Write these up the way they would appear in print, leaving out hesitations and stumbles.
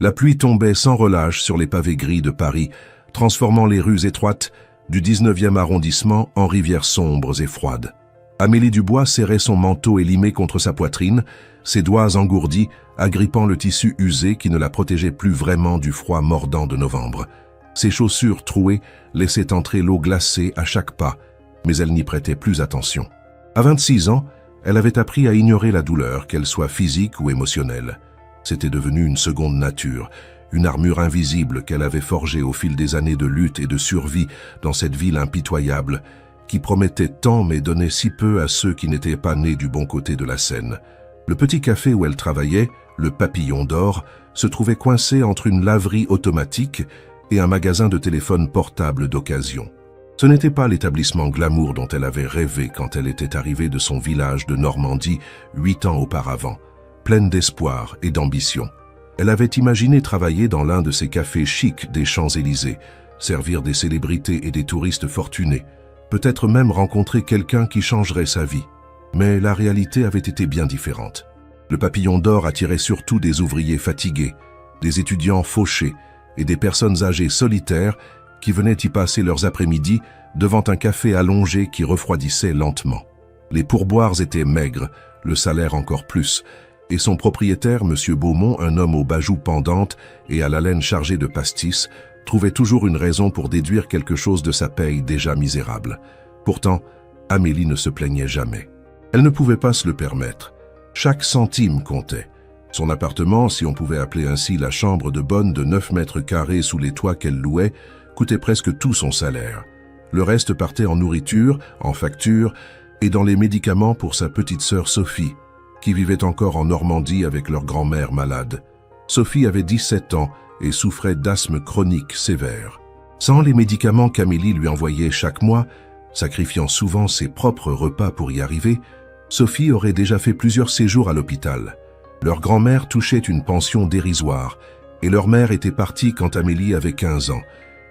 La pluie tombait sans relâche sur les pavés gris de Paris, transformant les rues étroites du 19e arrondissement en rivières sombres et froides. Amélie Dubois serrait son manteau élimé contre sa poitrine, ses doigts engourdis, agrippant le tissu usé qui ne la protégeait plus vraiment du froid mordant de novembre. Ses chaussures trouées laissaient entrer l'eau glacée à chaque pas, mais elle n'y prêtait plus attention. À 26 ans, elle avait appris à ignorer la douleur, qu'elle soit physique ou émotionnelle. C'était devenu une seconde nature, une armure invisible qu'elle avait forgée au fil des années de lutte et de survie dans cette ville impitoyable, qui promettait tant mais donnait si peu à ceux qui n'étaient pas nés du bon côté de la Seine. Le petit café où elle travaillait, le Papillon d'Or, se trouvait coincé entre une laverie automatique et un magasin de téléphones portables d'occasion. Ce n'était pas l'établissement glamour dont elle avait rêvé quand elle était arrivée de son village de Normandie 8 ans auparavant, pleine d'espoir et d'ambition. Elle avait imaginé travailler dans l'un de ces cafés chics des Champs-Élysées, servir des célébrités et des touristes fortunés, peut-être même rencontrer quelqu'un qui changerait sa vie. Mais la réalité avait été bien différente. Le Papillon d'Or attirait surtout des ouvriers fatigués, des étudiants fauchés et des personnes âgées solitaires qui venaient y passer leurs après-midi devant un café allongé qui refroidissait lentement. Les pourboires étaient maigres, le salaire encore plus, et son propriétaire, M. Beaumont, un homme aux bajoux pendantes et à la laine chargée de pastis, trouvait toujours une raison pour déduire quelque chose de sa paye déjà misérable. Pourtant, Amélie ne se plaignait jamais. Elle ne pouvait pas se le permettre. Chaque centime comptait. Son appartement, si on pouvait appeler ainsi la chambre de bonne de 9 mètres carrés sous les toits qu'elle louait, coûtait presque tout son salaire. Le reste partait en nourriture, en factures et dans les médicaments pour sa petite sœur Sophie, qui vivait encore en Normandie avec leur grand-mère malade. Sophie avait 17 ans et souffrait d'asthme chronique sévère. Sans les médicaments qu'Amélie lui envoyait chaque mois, sacrifiant souvent ses propres repas pour y arriver, Sophie aurait déjà fait plusieurs séjours à l'hôpital. Leur grand-mère touchait une pension dérisoire et leur mère était partie quand Amélie avait 15 ans,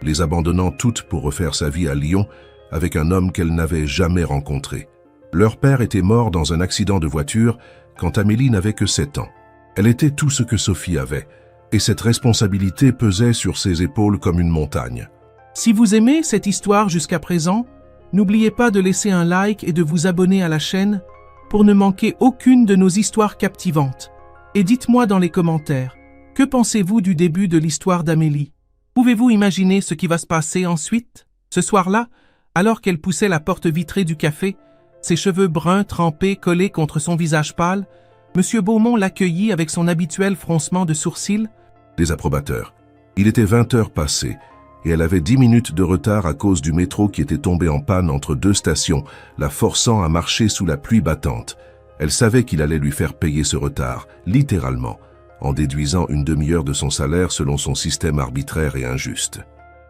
les abandonnant toutes pour refaire sa vie à Lyon avec un homme qu'elle n'avait jamais rencontré. Leur père était mort dans un accident de voiture quand Amélie n'avait que 7 ans. Elle était tout ce que Sophie avait, et cette responsabilité pesait sur ses épaules comme une montagne. Si vous aimez cette histoire jusqu'à présent, n'oubliez pas de laisser un like et de vous abonner à la chaîne pour ne manquer aucune de nos histoires captivantes. Et dites-moi dans les commentaires, que pensez-vous du début de l'histoire d'Amélie? Pouvez-vous imaginer ce qui va se passer ensuite? Ce soir-là, alors qu'elle poussait la porte vitrée du café, ses cheveux bruns trempés collés contre son visage pâle, M. Beaumont l'accueillit avec son habituel froncement de sourcils. Les approbateurs. Il était 20 heures passées, et elle avait 10 minutes de retard à cause du métro qui était tombé en panne entre 2 stations, la forçant à marcher sous la pluie battante. Elle savait qu'il allait lui faire payer ce retard, littéralement, en déduisant une demi-heure de son salaire selon son système arbitraire et injuste.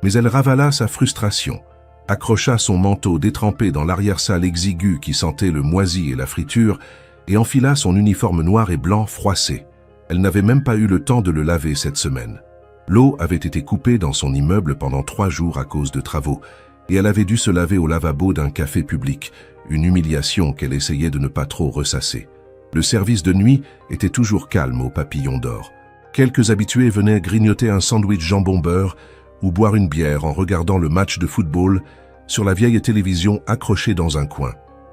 Mais elle ravala sa frustration, accrocha son manteau détrempé dans l'arrière-salle exiguë qui sentait le moisi et la friture, et enfila son uniforme noir et blanc froissé. Elle n'avait même pas eu le temps de le laver cette semaine. L'eau avait été coupée dans son immeuble pendant 3 jours à cause de travaux, et elle avait dû se laver au lavabo d'un café public, une humiliation qu'elle essayait de ne pas trop ressasser. Le service de nuit était toujours calme au Papillon d'Or. Quelques habitués venaient grignoter un sandwich jambon-beurre ou boire une bière en regardant le match de football sur la vieille télévision accrochée dans un coin.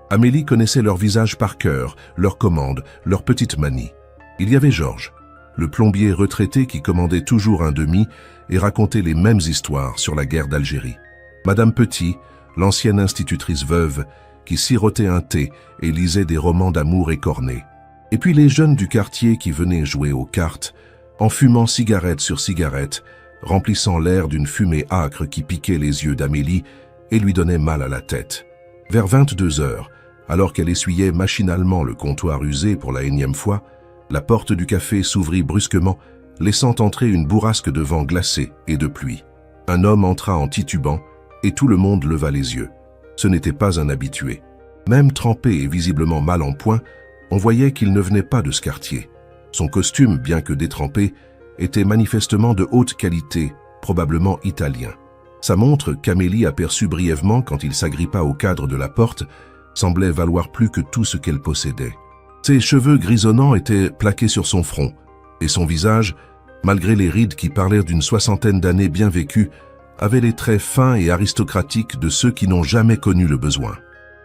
Amélie connaissait leurs visages par cœur, leurs commandes, leurs petites manies. Il y avait Georges, le plombier retraité qui commandait toujours un demi et racontait les mêmes histoires sur la guerre d'Algérie. Madame Petit, l'ancienne institutrice veuve, qui sirotait un thé et lisait des romans d'amour écornés. Et puis les jeunes du quartier qui venaient jouer aux cartes, en fumant cigarette sur cigarette, remplissant l'air d'une fumée âcre qui piquait les yeux d'Amélie et lui donnait mal à la tête. Vers 22 heures, alors qu'elle essuyait machinalement le comptoir usé pour la énième fois, la porte du café s'ouvrit brusquement, laissant entrer une bourrasque de vent glacé et de pluie. Un homme entra en titubant et tout le monde leva les yeux. Ce n'était pas un habitué. Même trempé et visiblement mal en point, on voyait qu'il ne venait pas de ce quartier. Son costume, bien que détrempé, était manifestement de haute qualité, probablement italien. Sa montre, qu'Amélie aperçut brièvement quand il s'agrippa au cadre de la porte, semblait valoir plus que tout ce qu'elle possédait. Ses cheveux grisonnants étaient plaqués sur son front, et son visage, malgré les rides qui parlaient d'une soixantaine d'années bien vécues, avait les traits fins et aristocratiques de ceux qui n'ont jamais connu le besoin.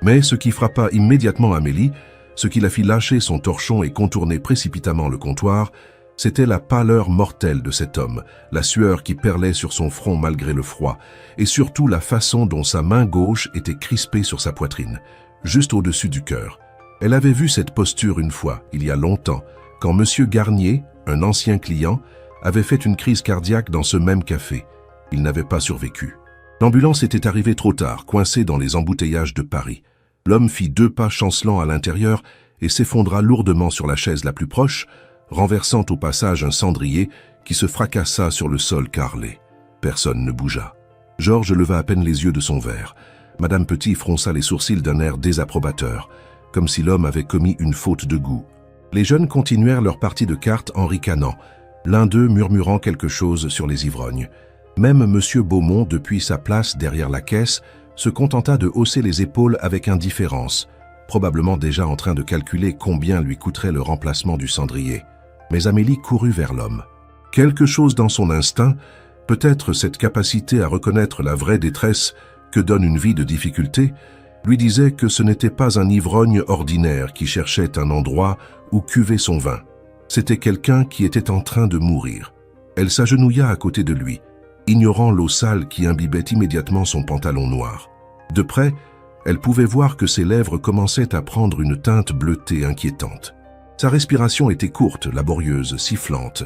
Mais ce qui frappa immédiatement Amélie, ce qui la fit lâcher son torchon et contourner précipitamment le comptoir, c'était la pâleur mortelle de cet homme, la sueur qui perlait sur son front malgré le froid, et surtout la façon dont sa main gauche était crispée sur sa poitrine, juste au-dessus du cœur. Elle avait vu cette posture une fois, il y a longtemps, quand M. Garnier, un ancien client, avait fait une crise cardiaque dans ce même café. Il n'avait pas survécu. L'ambulance était arrivée trop tard, coincée dans les embouteillages de Paris. L'homme fit 2 pas chancelants à l'intérieur et s'effondra lourdement sur la chaise la plus proche, renversant au passage un cendrier qui se fracassa sur le sol carrelé. Personne ne bougea. Georges leva à peine les yeux de son verre. Madame Petit fronça les sourcils d'un air désapprobateur, comme si l'homme avait commis une faute de goût. Les jeunes continuèrent leur partie de cartes en ricanant, l'un d'eux murmurant quelque chose sur les ivrognes. Même M. Beaumont, depuis sa place derrière la caisse, se contenta de hausser les épaules avec indifférence, probablement déjà en train de calculer combien lui coûterait le remplacement du cendrier. Mais Amélie courut vers l'homme. Quelque chose dans son instinct, peut-être cette capacité à reconnaître la vraie détresse que donne une vie de difficulté, lui disait que ce n'était pas un ivrogne ordinaire qui cherchait un endroit où cuver son vin. C'était quelqu'un qui était en train de mourir. Elle s'agenouilla à côté de lui, ignorant l'eau sale qui imbibait immédiatement son pantalon noir. De près, elle pouvait voir que ses lèvres commençaient à prendre une teinte bleutée inquiétante. Sa respiration était courte, laborieuse, sifflante.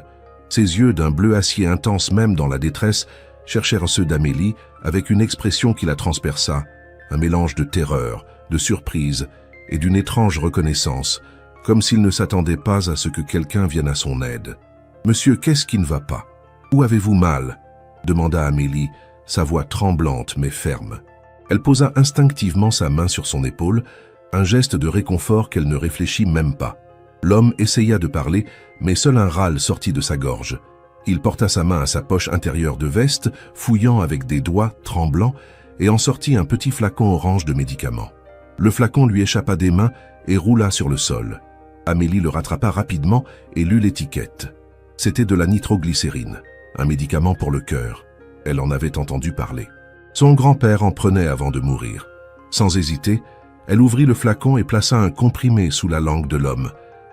Ses yeux d'un bleu acier intense même dans la détresse cherchèrent ceux d'Amélie avec une expression qui la transperça, un mélange de terreur, de surprise et d'une étrange reconnaissance, comme s'il ne s'attendait pas à ce que quelqu'un vienne à son aide. « Monsieur, qu'est-ce qui ne va pas? Où avez-vous mal ?» demanda Amélie, sa voix tremblante mais ferme. Elle posa instinctivement sa main sur son épaule, un geste de réconfort qu'elle ne réfléchit même pas. L'homme essaya de parler, mais seul un râle sortit de sa gorge. Il porta sa main à sa poche intérieure de veste, fouillant avec des doigts tremblants, et en sortit un petit flacon orange de médicaments. Le flacon lui échappa des mains et roula sur le sol. Amélie le rattrapa rapidement et lut l'étiquette. C'était de la nitroglycérine, un médicament pour le cœur. Elle en avait entendu parler. Son grand-père en prenait avant de mourir. Sans hésiter, elle ouvrit le flacon et plaça un comprimé sous la langue de l'homme,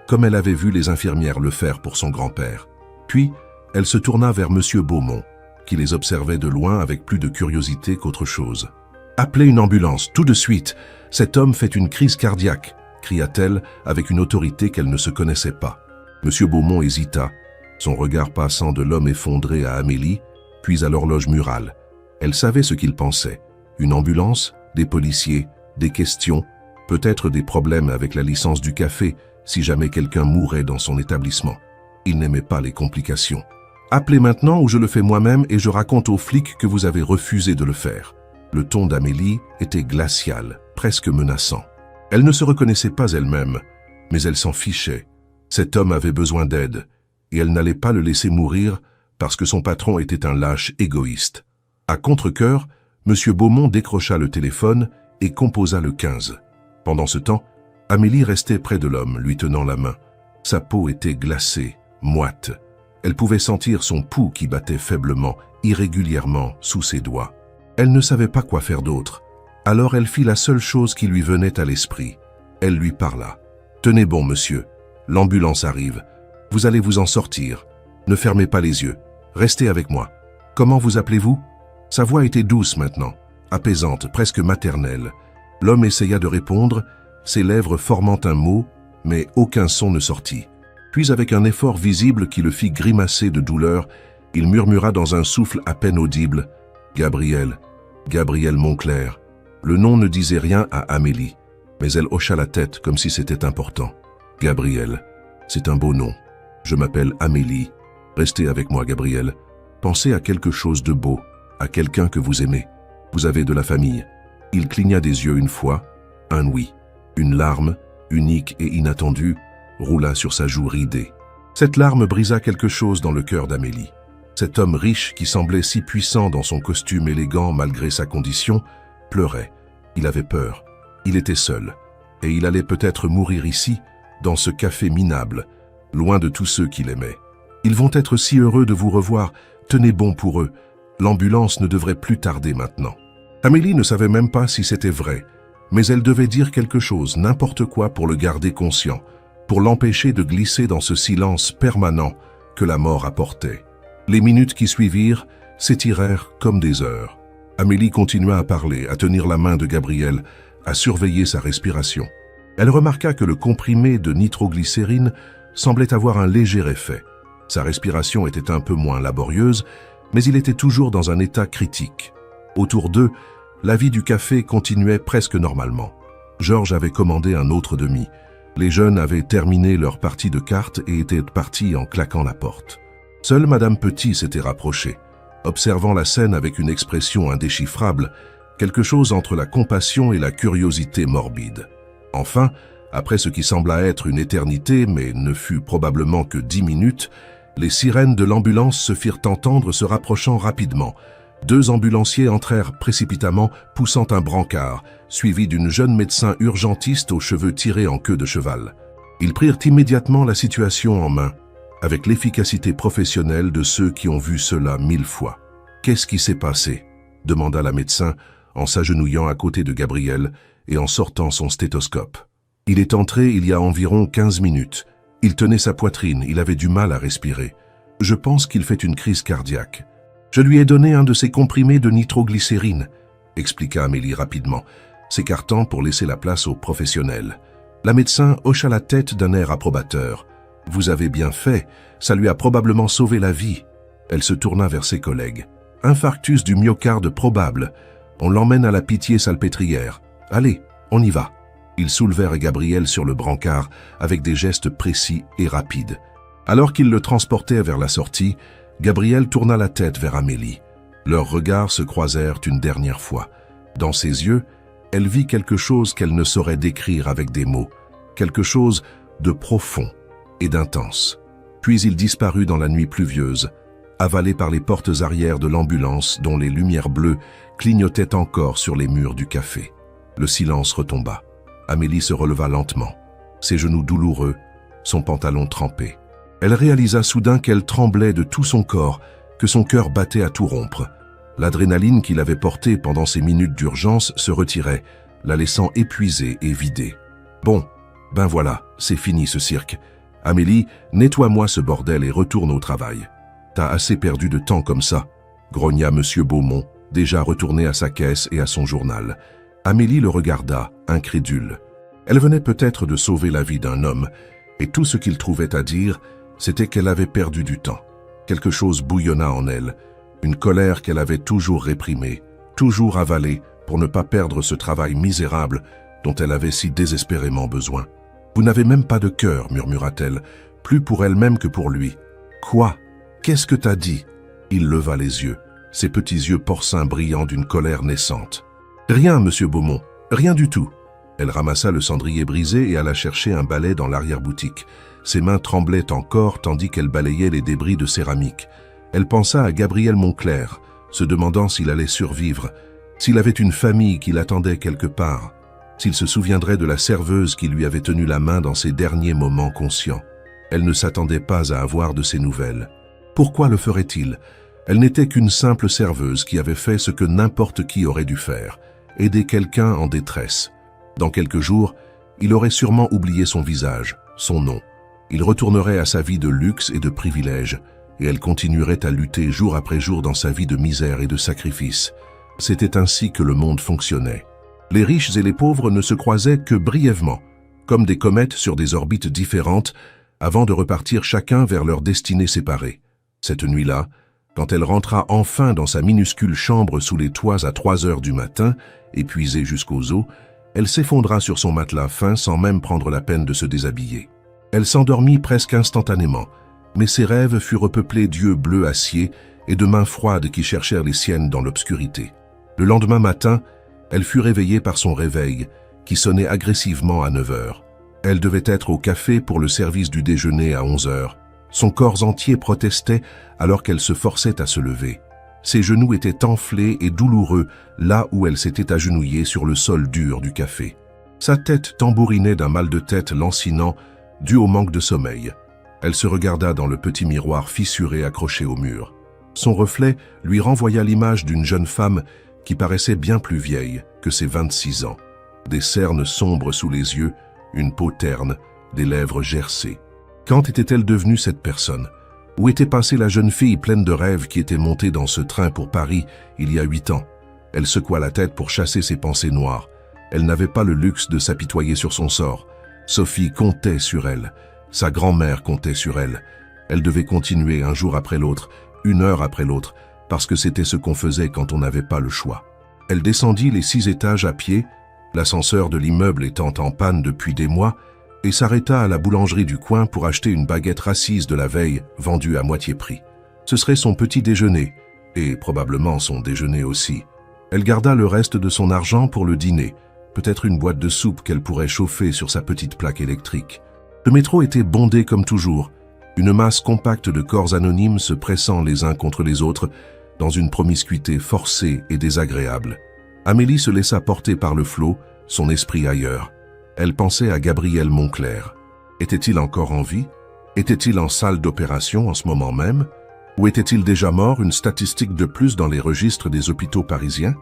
comme elle avait vu les infirmières le faire pour son grand-père. Puis, elle se tourna vers M. Beaumont, qui les observait de loin avec plus de curiosité qu'autre chose. « Appelez une ambulance, tout de suite. Cet homme fait une crise cardiaque », cria-t-elle avec une autorité qu'elle ne se connaissait pas. M. Beaumont hésita, son regard passant de l'homme effondré à Amélie, puis à l'horloge murale. Elle savait ce qu'il pensait. Une ambulance, des policiers, des questions, peut-être des problèmes avec la licence du café, si jamais quelqu'un mourait dans son établissement. Il n'aimait pas les complications. « Appelez maintenant ou je le fais moi-même et je raconte aux flics que vous avez refusé de le faire. » Le ton d'Amélie était glacial, presque menaçant. Elle ne se reconnaissait pas elle-même, mais elle s'en fichait. Cet homme avait besoin d'aide, et elle n'allait pas le laisser mourir parce que son patron était un lâche égoïste. À contre-cœur, M. Beaumont décrocha le téléphone et composa le 15. Pendant ce temps, Amélie restait près de l'homme, lui tenant la main. Sa peau était glacée, moite. Elle pouvait sentir son pouls qui battait faiblement, irrégulièrement, sous ses doigts. Elle ne savait pas quoi faire d'autre. Alors elle fit la seule chose qui lui venait à l'esprit. Elle lui parla. « Tenez bon, monsieur. L'ambulance arrive. Vous allez vous en sortir. Ne fermez pas les yeux. Restez avec moi. Comment vous appelez-vous » Sa voix était douce maintenant, apaisante, presque maternelle. L'homme essaya de répondre, ses lèvres formant un mot, mais aucun son ne sortit. Puis avec un effort visible qui le fit grimacer de douleur, il murmura dans un souffle à peine audible « Gabriel, Gabriel Moncler ». Le nom ne disait rien à Amélie, mais elle hocha la tête comme si c'était important. « Gabriel, c'est un beau nom. Je m'appelle Amélie. Restez avec moi, Gabriel. Pensez à quelque chose de beau, à quelqu'un que vous aimez. Vous avez de la famille. » Il cligna des yeux une fois, un oui. Une larme, unique et inattendue, roula sur sa joue ridée. Cette larme brisa quelque chose dans le cœur d'Amélie. Cet homme riche qui semblait si puissant dans son costume élégant malgré sa condition, pleurait. Il avait peur. Il était seul. Et il allait peut-être mourir ici, dans ce café minable, loin de tous ceux qu'il aimait. Ils vont être si heureux de vous revoir, tenez bon pour eux. L'ambulance ne devrait plus tarder maintenant. » Amélie ne savait même pas si c'était vrai, mais elle devait dire quelque chose, n'importe quoi pour le garder conscient, pour l'empêcher de glisser dans ce silence permanent que la mort apportait. Les minutes qui suivirent s'étirèrent comme des heures. Amélie continua à parler, à tenir la main de Gabriel, à surveiller sa respiration. Elle remarqua que le comprimé de nitroglycérine semblait avoir un léger effet. Sa respiration était un peu moins laborieuse, mais il était toujours dans un état critique. Autour d'eux, la vie du café continuait presque normalement. Georges avait commandé un autre demi. Les jeunes avaient terminé leur partie de cartes et étaient partis en claquant la porte. Seule Madame Petit s'était rapprochée, observant la scène avec une expression indéchiffrable, quelque chose entre la compassion et la curiosité morbide. Enfin, après ce qui sembla être une éternité, mais ne fut probablement que 10 minutes, les sirènes de l'ambulance se firent entendre se rapprochant rapidement. 2 ambulanciers entrèrent précipitamment, poussant un brancard, suivi d'une jeune médecin urgentiste aux cheveux tirés en queue de cheval. Ils prirent immédiatement la situation en main, avec l'efficacité professionnelle de ceux qui ont vu cela 1000 fois. « Qu'est-ce qui s'est passé ?» demanda la médecin en s'agenouillant à côté de Gabriel et en sortant son stéthoscope. « Il est entré il y a environ 15 minutes. Il tenait sa poitrine, il avait du mal à respirer. Je pense qu'il fait une crise cardiaque. Je lui ai donné un de ces comprimés de nitroglycérine, » expliqua Amélie rapidement, s'écartant pour laisser la place aux professionnels. La médecin hocha la tête d'un air approbateur. « Vous avez bien fait, ça lui a probablement sauvé la vie. » Elle se tourna vers ses collègues. « Infarctus du myocarde probable. On l'emmène à la Pitié-Salpêtrière. Allez, on y va. » Ils soulevèrent Gabriel sur le brancard avec des gestes précis et rapides. Alors qu'ils le transportaient vers la sortie, Gabriel tourna la tête vers Amélie. Leurs regards se croisèrent une dernière fois. Dans ses yeux, elle vit quelque chose qu'elle ne saurait décrire avec des mots, quelque chose de profond et d'intense. Puis il disparut dans la nuit pluvieuse, avalé par les portes arrière de l'ambulance dont les lumières bleues clignotaient encore sur les murs du café. Le silence retomba. Amélie se releva lentement, ses genoux douloureux, son pantalon trempé. Elle réalisa soudain qu'elle tremblait de tout son corps, que son cœur battait à tout rompre. L'adrénaline qu'il avait portée pendant ces minutes d'urgence se retirait, la laissant épuisée et vidée. « Bon, ben voilà, c'est fini ce cirque. Amélie, nettoie-moi ce bordel et retourne au travail. T'as assez perdu de temps comme ça, » grogna M. Beaumont, déjà retourné à sa caisse et à son journal. Amélie le regarda, incrédule. Elle venait peut-être de sauver la vie d'un homme, et tout ce qu'il trouvait à dire, c'était qu'elle avait perdu du temps. Quelque chose bouillonna en elle, une colère qu'elle avait toujours réprimée, toujours avalée pour ne pas perdre ce travail misérable dont elle avait si désespérément besoin. « Vous n'avez même pas de cœur, murmura-t-elle, plus pour elle-même que pour lui. « Quoi? Qu'est-ce que t'as dit ?» Il leva les yeux, ses petits yeux porcins brillant d'une colère naissante. « Rien, monsieur Beaumont, rien du tout. » Elle ramassa le cendrier brisé et alla chercher un balai dans l'arrière-boutique. Ses mains tremblaient encore tandis qu'elle balayait les débris de céramique. Elle pensa à Gabriel Moncler, se demandant s'il allait survivre, s'il avait une famille qui l'attendait quelque part, s'il se souviendrait de la serveuse qui lui avait tenu la main dans ses derniers moments conscients. Elle ne s'attendait pas à avoir de ses nouvelles. Pourquoi le ferait-il? Elle n'était qu'une simple serveuse qui avait fait ce que n'importe qui aurait dû faire, aider quelqu'un en détresse. Dans quelques jours, il aurait sûrement oublié son visage, son nom. Il retournerait à sa vie de luxe et de privilèges, et elle continuerait à lutter jour après jour dans sa vie de misère et de sacrifice. C'était ainsi que le monde fonctionnait. Les riches et les pauvres ne se croisaient que brièvement, comme des comètes sur des orbites différentes, avant de repartir chacun vers leur destinée séparée. Cette nuit-là, quand elle rentra enfin dans sa minuscule chambre sous les toits à 3 heures du matin, épuisée jusqu'aux os, elle s'effondra sur son matelas fin sans même prendre la peine de se déshabiller. Elle s'endormit presque instantanément, mais ses rêves furent repeuplés d'yeux bleus acier et de mains froides qui cherchèrent les siennes dans l'obscurité. Le lendemain matin, elle fut réveillée par son réveil, qui sonnait agressivement à 9 heures. Elle devait être au café pour le service du déjeuner à 11 heures. Son corps entier protestait alors qu'elle se forçait à se lever. Ses genoux étaient enflés et douloureux là où elle s'était agenouillée sur le sol dur du café. Sa tête tambourinait d'un mal de tête lancinant dû au manque de sommeil. Elle se regarda dans le petit miroir fissuré accroché au mur. Son reflet lui renvoya l'image d'une jeune femme qui paraissait bien plus vieille que ses 26 ans. Des cernes sombres sous les yeux, une peau terne, des lèvres gercées. Quand était-elle devenue cette personne? Où était passée la jeune fille pleine de rêves qui était montée dans ce train pour Paris il y a 8 ans? Elle secoua la tête pour chasser ses pensées noires. Elle n'avait pas le luxe de s'apitoyer sur son sort. Sophie comptait sur elle. Sa grand-mère comptait sur elle. Elle devait continuer un jour après l'autre, une heure après l'autre, parce que c'était ce qu'on faisait quand on n'avait pas le choix. Elle descendit les 6 étages à pied, l'ascenseur de l'immeuble étant en panne depuis des mois, et s'arrêta à la boulangerie du coin pour acheter une baguette racise de la veille, vendue à moitié prix. Ce serait son petit déjeuner, et probablement son déjeuner aussi. Elle garda le reste de son argent pour le dîner, peut-être une boîte de soupe qu'elle pourrait chauffer sur sa petite plaque électrique. Le métro était bondé comme toujours, une masse compacte de corps anonymes se pressant les uns contre les autres dans une promiscuité forcée et désagréable. Amélie se laissa porter par le flot, son esprit ailleurs. Elle pensait à Gabriel Moncler. Était-il encore en vie? Était-il en salle d'opération en ce moment même? Ou était-il déjà mort, une statistique de plus dans les registres des hôpitaux parisiens?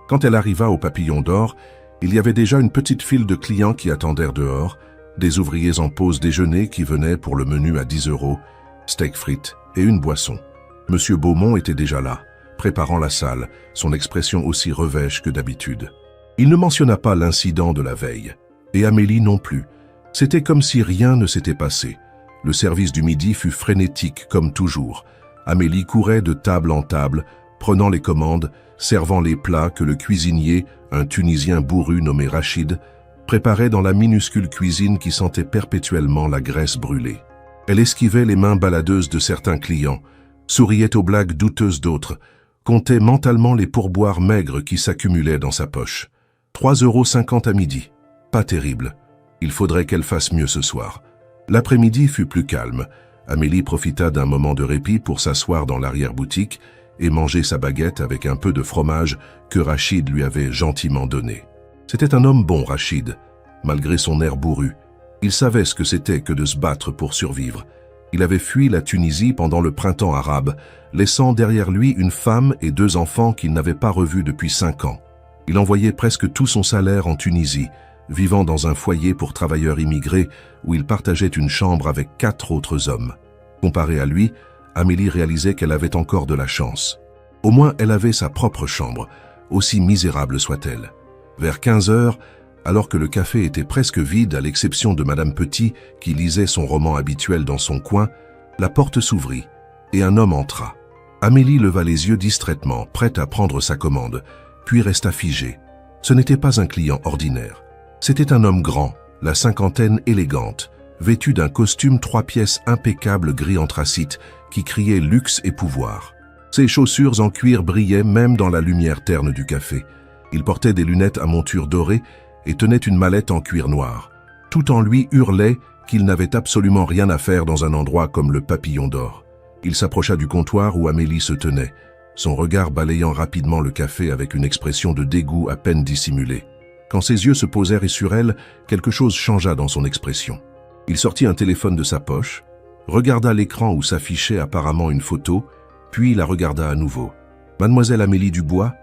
Quand elle arriva au Papillon d'Or, il y avait déjà une petite file de clients qui attendèrent dehors, des ouvriers en pause déjeuner qui venaient pour le menu à 10 €, steak frites et une boisson. Monsieur Beaumont était déjà là, préparant la salle, son expression aussi revêche que d'habitude. Il ne mentionna pas l'incident de la veille. Et Amélie non plus. C'était comme si rien ne s'était passé. Le service du midi fut frénétique comme toujours. Amélie courait de table en table, prenant les commandes, servant les plats que le cuisinier, un Tunisien bourru nommé Rachid, préparait dans la minuscule cuisine qui sentait perpétuellement la graisse brûlée. Elle esquivait les mains baladeuses de certains clients, souriait aux blagues douteuses d'autres, comptait mentalement les pourboires maigres qui s'accumulaient dans sa poche. 3,50 € à midi. Pas terrible. Il faudrait qu'elle fasse mieux ce soir. L'après-midi fut plus calme. Amélie profita d'un moment de répit pour s'asseoir dans l'arrière-boutique et manger sa baguette avec un peu de fromage que Rachid lui avait gentiment donné. C'était un homme bon, Rachid, malgré son air bourru. Il savait ce que c'était que de se battre pour survivre. Il avait fui la Tunisie pendant le printemps arabe, laissant derrière lui une femme et 2 enfants qu'il n'avait pas revus depuis 5 ans. Il envoyait presque tout son salaire en Tunisie, vivant dans un foyer pour travailleurs immigrés où il partageait une chambre avec 4 autres hommes. Comparé à lui, Amélie réalisait qu'elle avait encore de la chance. Au moins, elle avait sa propre chambre, aussi misérable soit-elle. Vers 15 h, alors que le café était presque vide à l'exception de Madame Petit qui lisait son roman habituel dans son coin, la porte s'ouvrit et un homme entra. Amélie leva les yeux distraitement, prête à prendre sa commande, puis resta figée. Ce n'était pas un client ordinaire. C'était un homme grand, la cinquantaine élégante, vêtu d'un costume 3 pièces impeccable gris anthracite qui criait luxe et pouvoir. Ses chaussures en cuir brillaient même dans la lumière terne du café. Il portait des lunettes à monture dorée et tenait une mallette en cuir noir. Tout en lui hurlait qu'il n'avait absolument rien à faire dans un endroit comme le Papillon d'Or. Il s'approcha du comptoir où Amélie se tenait, son regard balayant rapidement le café avec une expression de dégoût à peine dissimulée. Quand ses yeux se posèrent sur elle, quelque chose changea dans son expression. Il sortit un téléphone de sa poche, regarda l'écran où s'affichait apparemment une photo, puis la regarda à nouveau. « Mademoiselle Amélie Dubois ?»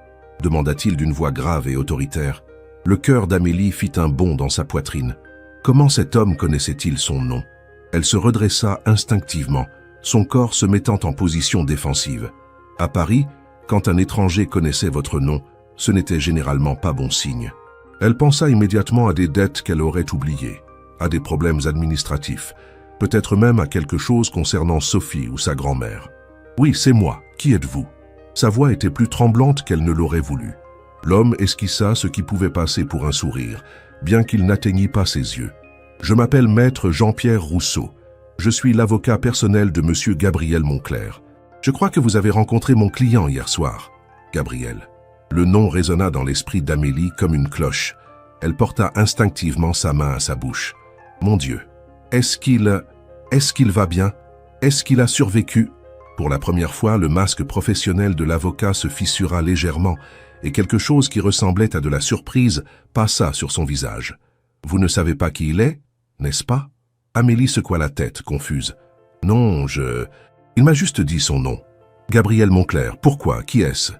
demanda-t-il d'une voix grave et autoritaire. Le cœur d'Amélie fit un bond dans sa poitrine. Comment cet homme connaissait-il son nom? Elle se redressa instinctivement, son corps se mettant en position défensive. À Paris, quand un étranger connaissait votre nom, ce n'était généralement pas bon signe. Elle pensa immédiatement à des dettes qu'elle aurait oubliées, à des problèmes administratifs, peut-être même à quelque chose concernant Sophie ou sa grand-mère. « Oui, c'est moi. Qui êtes-vous » Sa voix était plus tremblante qu'elle ne l'aurait voulu. L'homme esquissa ce qui pouvait passer pour un sourire, bien qu'il n'atteignît pas ses yeux. « Je m'appelle Maître Jean-Pierre Rousseau. Je suis l'avocat personnel de Monsieur Gabriel Moncler. Je crois que vous avez rencontré mon client hier soir. » Gabriel. Le nom résonna dans l'esprit d'Amélie comme une cloche. Elle porta instinctivement sa main à sa bouche. « Mon Dieu, est-ce qu'il va bien? Est-ce qu'il a survécu ?» Pour la première fois, le masque professionnel de l'avocat se fissura légèrement et quelque chose qui ressemblait à de la surprise passa sur son visage. « Vous ne savez pas qui il est, n'est-ce pas ?» Amélie secoua la tête, confuse. « Non, Il m'a juste dit son nom. Gabriel Moncler. Pourquoi? Qui est-ce?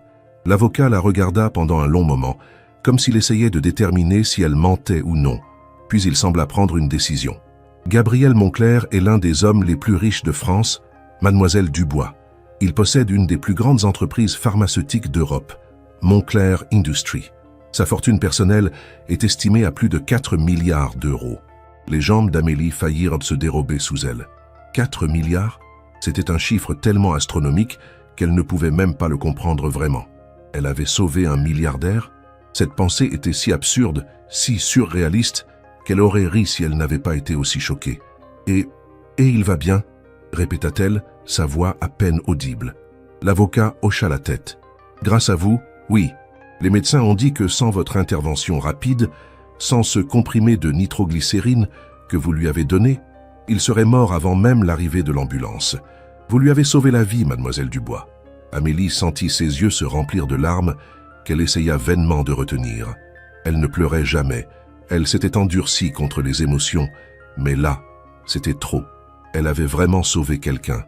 L'avocat la regarda pendant un long moment, comme s'il essayait de déterminer si elle mentait ou non. Puis il sembla prendre une décision. Gabriel Moncler est l'un des hommes les plus riches de France, Mademoiselle Dubois. Il possède une des plus grandes entreprises pharmaceutiques d'Europe, Moncler Industries. Sa fortune personnelle est estimée à plus de 4 milliards d'euros. Les jambes d'Amélie faillirent se dérober sous elle. 4 milliards? C'était un chiffre tellement astronomique qu'elle ne pouvait même pas le comprendre vraiment. Elle avait sauvé un milliardaire? Cette pensée était si absurde, si surréaliste, qu'elle aurait ri si elle n'avait pas été aussi choquée. Et il va bien ?» répéta-t-elle, sa voix à peine audible. L'avocat hocha la tête. « Grâce à vous, oui. Les médecins ont dit que sans votre intervention rapide, sans ce comprimé de nitroglycérine que vous lui avez donné, il serait mort avant même l'arrivée de l'ambulance. Vous lui avez sauvé la vie, mademoiselle Dubois. » Amélie sentit ses yeux se remplir de larmes qu'elle essaya vainement de retenir. Elle ne pleurait jamais. Elle s'était endurcie contre les émotions, mais là, c'était trop. Elle avait vraiment sauvé quelqu'un.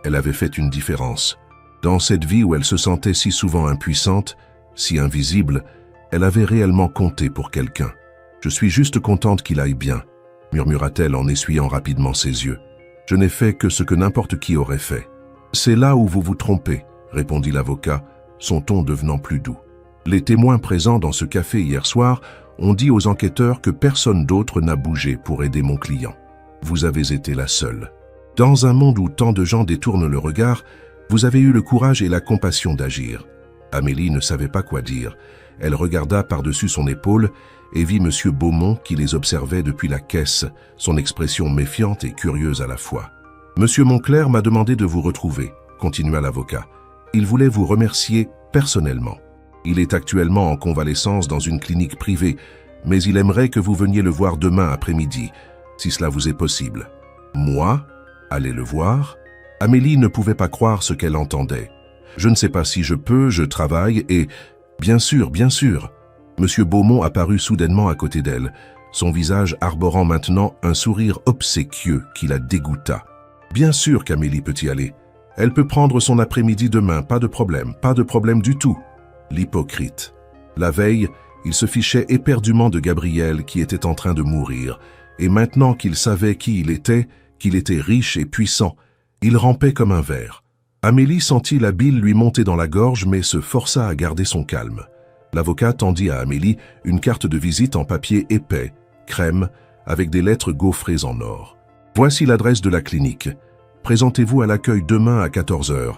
Elle avait fait une différence. Dans cette vie où elle se sentait si souvent impuissante, si invisible, elle avait réellement compté pour quelqu'un. « Je suis juste contente qu'il aille bien », murmura-t-elle en essuyant rapidement ses yeux. « Je n'ai fait que ce que n'importe qui aurait fait. »« C'est là où vous vous trompez », répondit l'avocat, son ton devenant plus doux. « Les témoins présents dans ce café hier soir ont dit aux enquêteurs que personne d'autre n'a bougé pour aider mon client. Vous avez été la seule. Dans un monde où tant de gens détournent le regard, vous avez eu le courage et la compassion d'agir. » Amélie ne savait pas quoi dire. Elle regarda par-dessus son épaule et vit M. Beaumont qui les observait depuis la caisse, son expression méfiante et curieuse à la fois. « Monsieur Moncler m'a demandé de vous retrouver, » continua l'avocat. « Il voulait vous remercier personnellement. Il est actuellement en convalescence dans une clinique privée, mais il aimerait que vous veniez le voir demain après-midi, si cela vous est possible. » Moi, aller le voir? Amélie ne pouvait pas croire ce qu'elle entendait. « Je ne sais pas si je peux, je travaille et... » « Bien sûr, bien sûr. » Monsieur Beaumont apparut soudainement à côté d'elle, son visage arborant maintenant un sourire obséquieux qui la dégoûta. « Bien sûr qu'Amélie peut y aller. Elle peut prendre son après-midi demain, pas de problème du tout. » L'hypocrite. La veille, il se fichait éperdument de Gabriel qui était en train de mourir, et maintenant qu'il savait qui qu'il était riche et puissant, il rampait comme un ver. Amélie sentit la bile lui monter dans la gorge mais se força à garder son calme. L'avocat tendit à Amélie une carte de visite en papier épais, crème, avec des lettres gaufrées en or. « Voici l'adresse de la clinique. Présentez-vous à l'accueil demain à 14 h.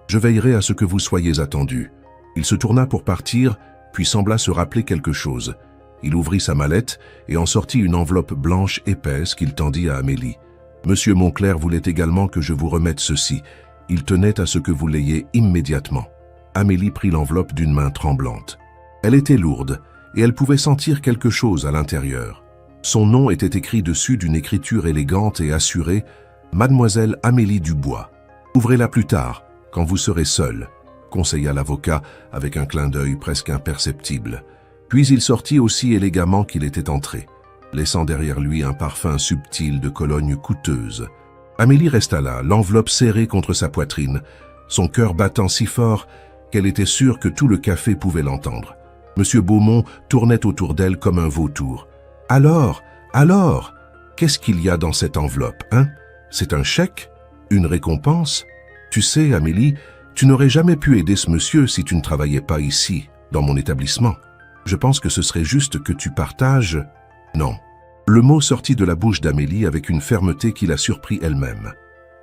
Je veillerai à ce que vous soyez attendu. » Il se tourna pour partir, puis sembla se rappeler quelque chose. Il ouvrit sa mallette et en sortit une enveloppe blanche épaisse qu'il tendit à Amélie. « Monsieur Moncler voulait également que je vous remette ceci. Il tenait à ce que vous l'ayez immédiatement. » Amélie prit l'enveloppe d'une main tremblante. Elle était lourde et elle pouvait sentir quelque chose à l'intérieur. Son nom était écrit dessus d'une écriture élégante et assurée, « Mademoiselle Amélie Dubois. Ouvrez-la plus tard, quand vous serez seule. » conseilla l'avocat avec un clin d'œil presque imperceptible. Puis il sortit aussi élégamment qu'il était entré, laissant derrière lui un parfum subtil de cologne coûteuse. Amélie resta là, l'enveloppe serrée contre sa poitrine, son cœur battant si fort qu'elle était sûre que tout le café pouvait l'entendre. Monsieur Beaumont tournait autour d'elle comme un vautour. « Alors, qu'est-ce qu'il y a dans cette enveloppe, hein? C'est un chèque? Une récompense? Tu sais, Amélie, tu n'aurais jamais pu aider ce monsieur si tu ne travaillais pas ici, dans mon établissement. Je pense que ce serait juste que tu partages... » Non. Le mot sortit de la bouche d'Amélie avec une fermeté qui la surprit elle-même.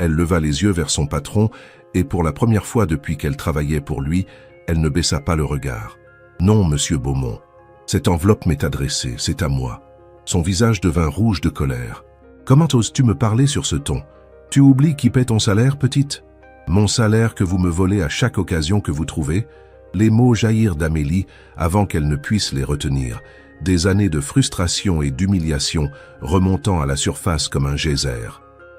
Elle leva les yeux vers son patron et pour la première fois depuis qu'elle travaillait pour lui, elle ne baissa pas le regard. « Non, monsieur Beaumont, cette enveloppe m'est adressée, c'est à moi. » Son visage devint rouge de colère. « Comment oses-tu me parler sur ce ton? Tu oublies qui paie ton salaire, petite? Mon salaire que vous me volez à chaque occasion que vous trouvez ?» Les mots jaillirent d'Amélie avant qu'elle ne puisse les retenir. Des années de frustration et d'humiliation remontant à la surface comme un geyser.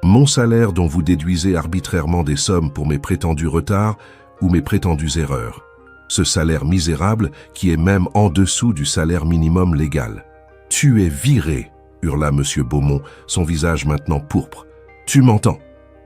Mon salaire dont vous déduisez arbitrairement des sommes pour mes prétendus retards ou mes prétendues erreurs. Ce salaire misérable qui est même en dessous du salaire minimum légal. « Tu es viré !» hurla M. Beaumont, son visage maintenant pourpre. « Tu m'entends?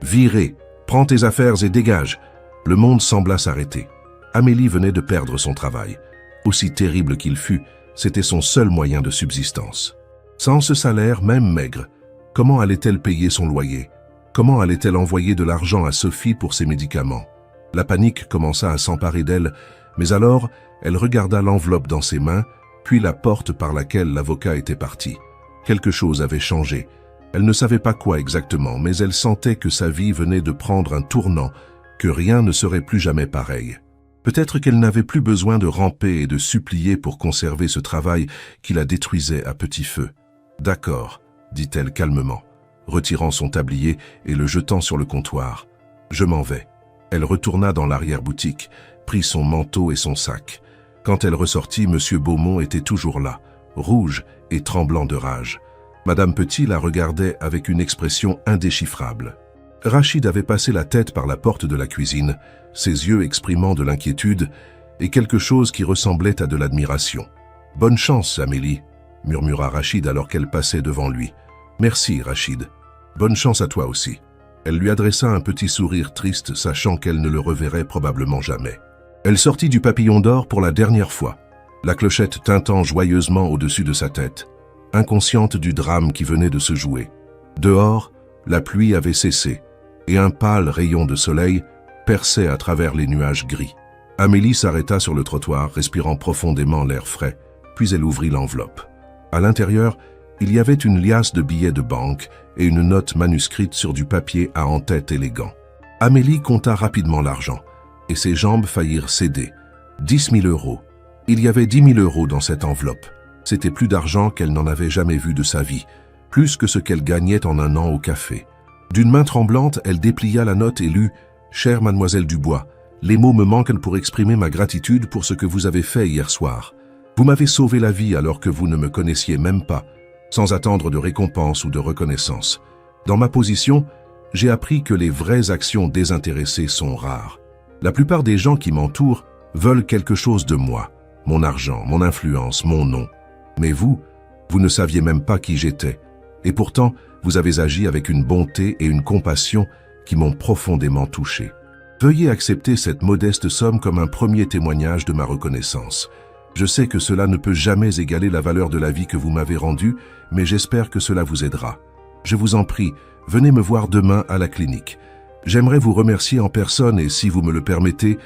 Viré, prends tes affaires et dégage. Le monde sembla s'arrêter. Amélie venait de perdre son travail. Aussi terrible qu'il fût, c'était son seul moyen de subsistance. Sans ce salaire, même maigre, comment allait-elle payer son loyer? Comment allait-elle envoyer de l'argent à Sophie pour ses médicaments? La panique commença à s'emparer d'elle, mais alors, elle regarda l'enveloppe dans ses mains, puis la porte par laquelle l'avocat était parti. Quelque chose avait changé. Elle ne savait pas quoi exactement, mais elle sentait que sa vie venait de prendre un tournant, que rien ne serait plus jamais pareil. Peut-être qu'elle n'avait plus besoin de ramper et de supplier pour conserver ce travail qui la détruisait à petit feu. « D'accord », dit-elle calmement, retirant son tablier et le jetant sur le comptoir. « Je m'en vais. » Elle retourna dans l'arrière-boutique, prit son manteau et son sac. Quand elle ressortit, M. Beaumont était toujours là, rouge et tremblant de rage. Madame Petit la regardait avec une expression indéchiffrable. Rachid avait passé la tête par la porte de la cuisine, ses yeux exprimant de l'inquiétude et quelque chose qui ressemblait à de l'admiration. « Bonne chance, Amélie », murmura Rachid alors qu'elle passait devant lui. « Merci, Rachid. Bonne chance à toi aussi. » Elle lui adressa un petit sourire triste, sachant qu'elle ne le reverrait probablement jamais. Elle sortit du papillon d'or pour la dernière fois, la clochette tintant joyeusement au-dessus de sa tête, inconsciente du drame qui venait de se jouer. Dehors, la pluie avait cessé, et un pâle rayon de soleil perçait à travers les nuages gris. Amélie s'arrêta sur le trottoir, respirant profondément l'air frais, puis elle ouvrit l'enveloppe. À l'intérieur, il y avait une liasse de billets de banque et une note manuscrite sur du papier à en-tête élégant. Amélie compta rapidement l'argent, et ses jambes faillirent céder. 10 000 euros. Il y avait 10 000 euros dans cette enveloppe. C'était plus d'argent qu'elle n'en avait jamais vu de sa vie, plus que ce qu'elle gagnait en un an au café. D'une main tremblante, elle déplia la note et lut « Chère mademoiselle Dubois, les mots me manquent pour exprimer ma gratitude pour ce que vous avez fait hier soir. Vous m'avez sauvé la vie alors que vous ne me connaissiez même pas, sans attendre de récompense ou de reconnaissance. Dans ma position, j'ai appris que les vraies actions désintéressées sont rares. La plupart des gens qui m'entourent veulent quelque chose de moi, mon argent, mon influence, mon nom. Mais vous ne saviez même pas qui j'étais. Et pourtant, vous avez agi avec une bonté et une compassion qui m'ont profondément touché. Veuillez accepter cette modeste somme comme un premier témoignage de ma reconnaissance. Je sais que cela ne peut jamais égaler la valeur de la vie que vous m'avez rendue, mais j'espère que cela vous aidera. Je vous en prie, venez me voir demain à la clinique. J'aimerais vous remercier en personne et, si vous me le permettez,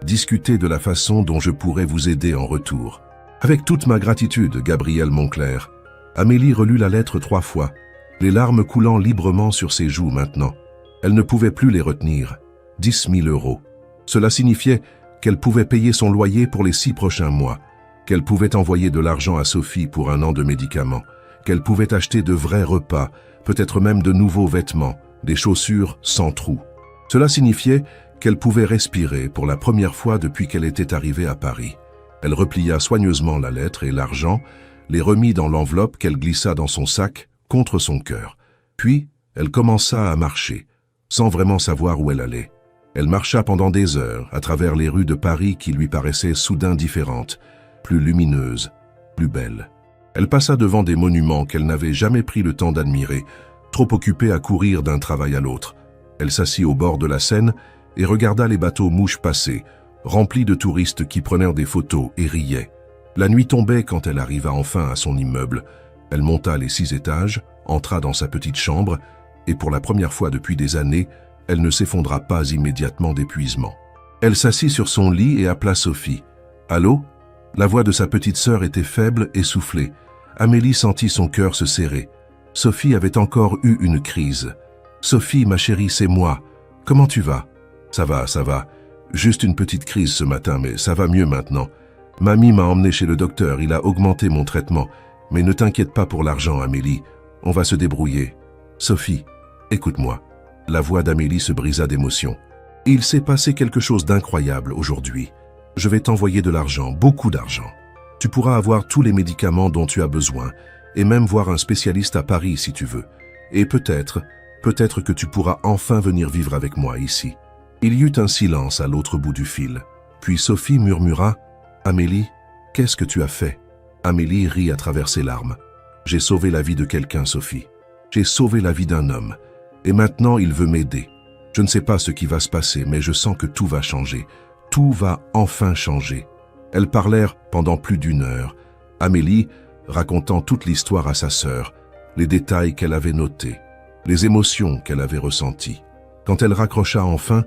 discuter de la façon dont je pourrais vous aider en retour. Avec toute ma gratitude, Gabriel Moncler. Amélie relut la lettre 3 fois, les larmes coulant librement sur ses joues maintenant. Elle ne pouvait plus les retenir. 10 000 euros. Cela signifiait qu'elle pouvait payer son loyer pour les 6 prochains mois, qu'elle pouvait envoyer de l'argent à Sophie pour 1 an de médicaments, qu'elle pouvait acheter de vrais repas, peut-être même de nouveaux vêtements, des chaussures sans trous. Cela signifiait qu'elle pouvait respirer pour la première fois depuis qu'elle était arrivée à Paris. Elle replia soigneusement la lettre et l'argent, les remit dans l'enveloppe qu'elle glissa dans son sac contre son cœur. Puis, elle commença à marcher, sans vraiment savoir où elle allait. Elle marcha pendant des heures à travers les rues de Paris qui lui paraissaient soudain différentes, plus lumineuses, plus belles. Elle passa devant des monuments qu'elle n'avait jamais pris le temps d'admirer, trop occupée à courir d'un travail à l'autre. Elle s'assit au bord de la Seine et regarda les bateaux mouches passer, remplis de touristes qui prenaient des photos et riaient. La nuit tombait quand elle arriva enfin à son immeuble. Elle monta les 6 étages, entra dans sa petite chambre, et pour la première fois depuis des années, elle ne s'effondra pas immédiatement d'épuisement. Elle s'assit sur son lit et appela Sophie. « Allô ?» La voix de sa petite sœur était faible et soufflée. Amélie sentit son cœur se serrer. Sophie avait encore eu une crise. « Sophie, ma chérie, c'est moi. Comment tu vas ?»« Ça va, ça va. Juste une petite crise ce matin, mais ça va mieux maintenant. Mamie m'a emmené chez le docteur, il a augmenté mon traitement. Mais ne t'inquiète pas pour l'argent, Amélie. On va se débrouiller. Sophie, écoute-moi. » La voix d'Amélie se brisa d'émotion. « Il s'est passé quelque chose d'incroyable aujourd'hui. Je vais t'envoyer de l'argent, beaucoup d'argent. Tu pourras avoir tous les médicaments dont tu as besoin, et même voir un spécialiste à Paris si tu veux. Et peut-être que tu pourras enfin venir vivre avec moi ici. » Il y eut un silence à l'autre bout du fil. Puis Sophie murmura « Amélie, qu'est-ce que tu as fait ?» Amélie rit à travers ses larmes. « J'ai sauvé la vie de quelqu'un, Sophie. J'ai sauvé la vie d'un homme. Et maintenant, il veut m'aider. Je ne sais pas ce qui va se passer, mais je sens que tout va changer. Tout va enfin changer. » Elles parlèrent pendant plus d'1 heure. Amélie racontant toute l'histoire à sa sœur, les détails qu'elle avait notés, les émotions qu'elle avait ressenties. Quand elle raccrocha enfin,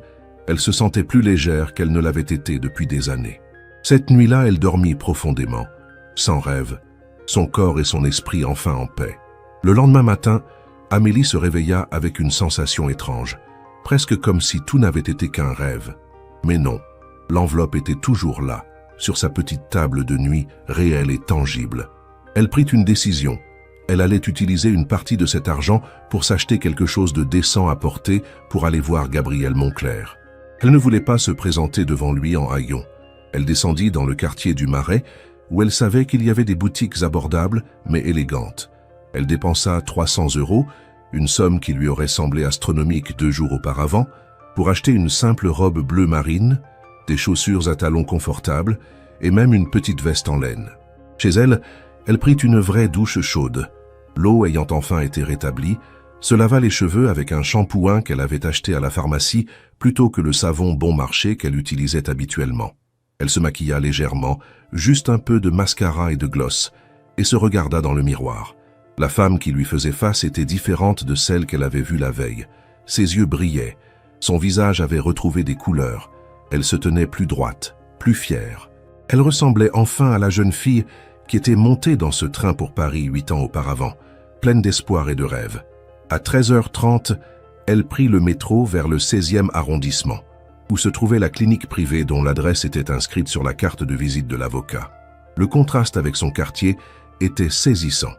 elle se sentait plus légère qu'elle ne l'avait été depuis des années. Cette nuit-là, elle dormit profondément, sans rêve, son corps et son esprit enfin en paix. Le lendemain matin, Amélie se réveilla avec une sensation étrange, presque comme si tout n'avait été qu'un rêve. Mais non, l'enveloppe était toujours là, sur sa petite table de nuit, réelle et tangible. Elle prit une décision. Elle allait utiliser une partie de cet argent pour s'acheter quelque chose de décent à porter pour aller voir Gabriel Moncler. Elle ne voulait pas se présenter devant lui en haillons. Elle descendit dans le quartier du Marais, où elle savait qu'il y avait des boutiques abordables, mais élégantes. Elle dépensa 300 €, une somme qui lui aurait semblé astronomique 2 jours auparavant, pour acheter une simple robe bleu marine, des chaussures à talons confortables et même une petite veste en laine. Chez elle, elle prit une vraie douche chaude. L'eau ayant enfin été rétablie, se lava les cheveux avec un shampoing qu'elle avait acheté à la pharmacie plutôt que le savon bon marché qu'elle utilisait habituellement. Elle se maquilla légèrement, juste un peu de mascara et de gloss, et se regarda dans le miroir. La femme qui lui faisait face était différente de celle qu'elle avait vue la veille. Ses yeux brillaient, son visage avait retrouvé des couleurs. Elle se tenait plus droite, plus fière. Elle ressemblait enfin à la jeune fille qui était montée dans ce train pour Paris 8 ans auparavant, pleine d'espoir et de rêve. À 13h30, elle prit le métro vers le 16e arrondissement, où se trouvait la clinique privée dont l'adresse était inscrite sur la carte de visite de l'avocat. Le contraste avec son quartier était saisissant.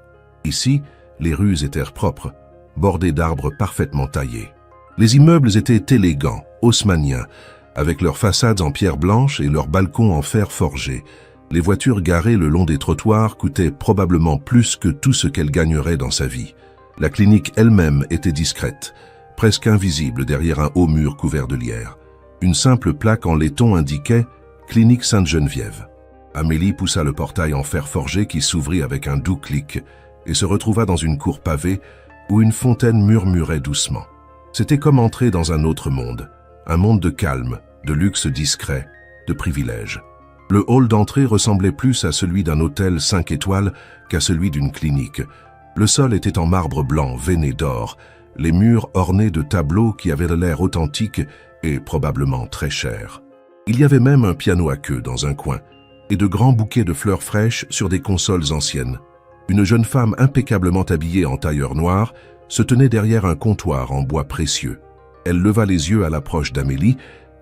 Ici, les rues étaient propres, bordées d'arbres parfaitement taillés. Les immeubles étaient élégants, haussmanniens, avec leurs façades en pierre blanche et leurs balcons en fer forgé. Les voitures garées le long des trottoirs coûtaient probablement plus que tout ce qu'elle gagnerait dans sa vie. La clinique elle-même était discrète, presque invisible derrière un haut mur couvert de lierre. Une simple plaque en laiton indiquait « Clinique Sainte-Geneviève ». Amélie poussa le portail en fer forgé qui s'ouvrit avec un doux clic et se retrouva dans une cour pavée où une fontaine murmurait doucement. C'était comme entrer dans un autre monde, un monde de calme, de luxe discret, de privilèges. Le hall d'entrée ressemblait plus à celui d'un hôtel 5 étoiles qu'à celui d'une clinique. Le sol était en marbre blanc veiné d'or, les murs ornés de tableaux qui avaient l'air authentiques et probablement très chers. Il y avait même un piano à queue dans un coin et de grands bouquets de fleurs fraîches sur des consoles anciennes. Une jeune femme impeccablement habillée en tailleur noir se tenait derrière un comptoir en bois précieux. Elle leva les yeux à l'approche d'Amélie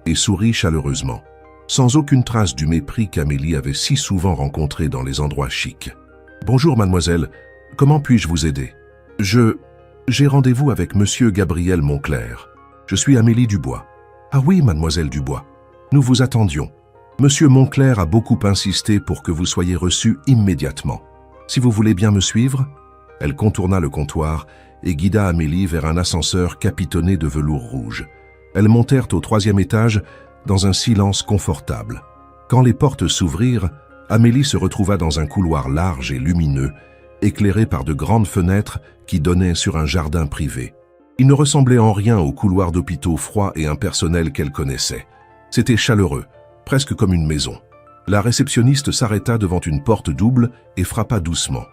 et sourit chaleureusement, sans aucune trace du mépris qu'Amélie avait si souvent rencontré dans les endroits chics. « Bonjour mademoiselle, comment puis-je vous aider ? J'ai rendez-vous avec monsieur Gabriel Moncler. Je suis Amélie Dubois. »« Ah oui, mademoiselle Dubois, nous vous attendions. Monsieur Moncler a beaucoup insisté pour que vous soyez reçue immédiatement. Si vous voulez bien me suivre ?» Elle contourna le comptoir et guida Amélie vers un ascenseur capitonné de velours rouge. Elles montèrent au 3e étage dans un silence confortable. Quand les portes s'ouvrirent, Amélie se retrouva dans un couloir large et lumineux, éclairé par de grandes fenêtres qui donnaient sur un jardin privé. Il ne ressemblait en rien au couloir d'hôpitaux froid et impersonnel qu'elle connaissait. C'était chaleureux, presque comme une maison. La réceptionniste s'arrêta devant une porte double et frappa doucement.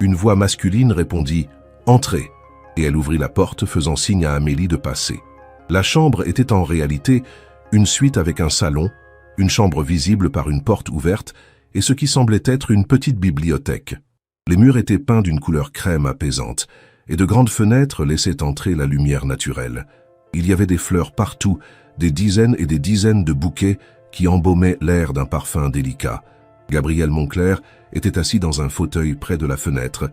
Une voix masculine répondit « Entrez » et elle ouvrit la porte faisant signe à Amélie de passer. La chambre était en réalité une suite avec un salon, une chambre visible par une porte ouverte et ce qui semblait être une petite bibliothèque. Les murs étaient peints d'une couleur crème apaisante et de grandes fenêtres laissaient entrer la lumière naturelle. Il y avait des fleurs partout, des dizaines et des dizaines de bouquets qui embaumaient l'air d'un parfum délicat. Gabriel Moncler était assis dans un fauteuil près de la fenêtre,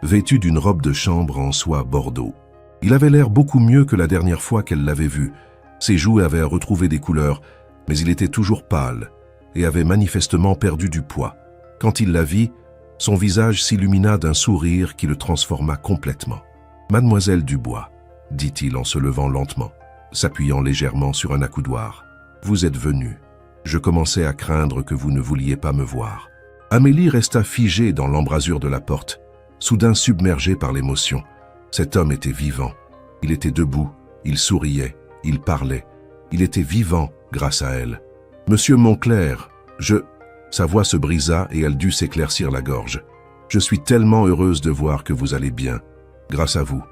vêtu d'une robe de chambre en soie bordeaux. Il avait l'air beaucoup mieux que la dernière fois qu'elle l'avait vu. Ses joues avaient retrouvé des couleurs, mais il était toujours pâle et avait manifestement perdu du poids. Quand il la vit, son visage s'illumina d'un sourire qui le transforma complètement. « Mademoiselle Dubois », dit-il en se levant lentement, s'appuyant légèrement sur un accoudoir. « Vous êtes venue. Je commençais à craindre que vous ne vouliez pas me voir. » Amélie resta figée dans l'embrasure de la porte, soudain submergée par l'émotion. Cet homme était vivant. Il était debout, il souriait, Il parlait. Il était vivant grâce à elle. « Monsieur Moncler, Sa voix se brisa et elle dut s'éclaircir la gorge. « Je suis tellement heureuse de voir que vous allez bien. Grâce à vous. »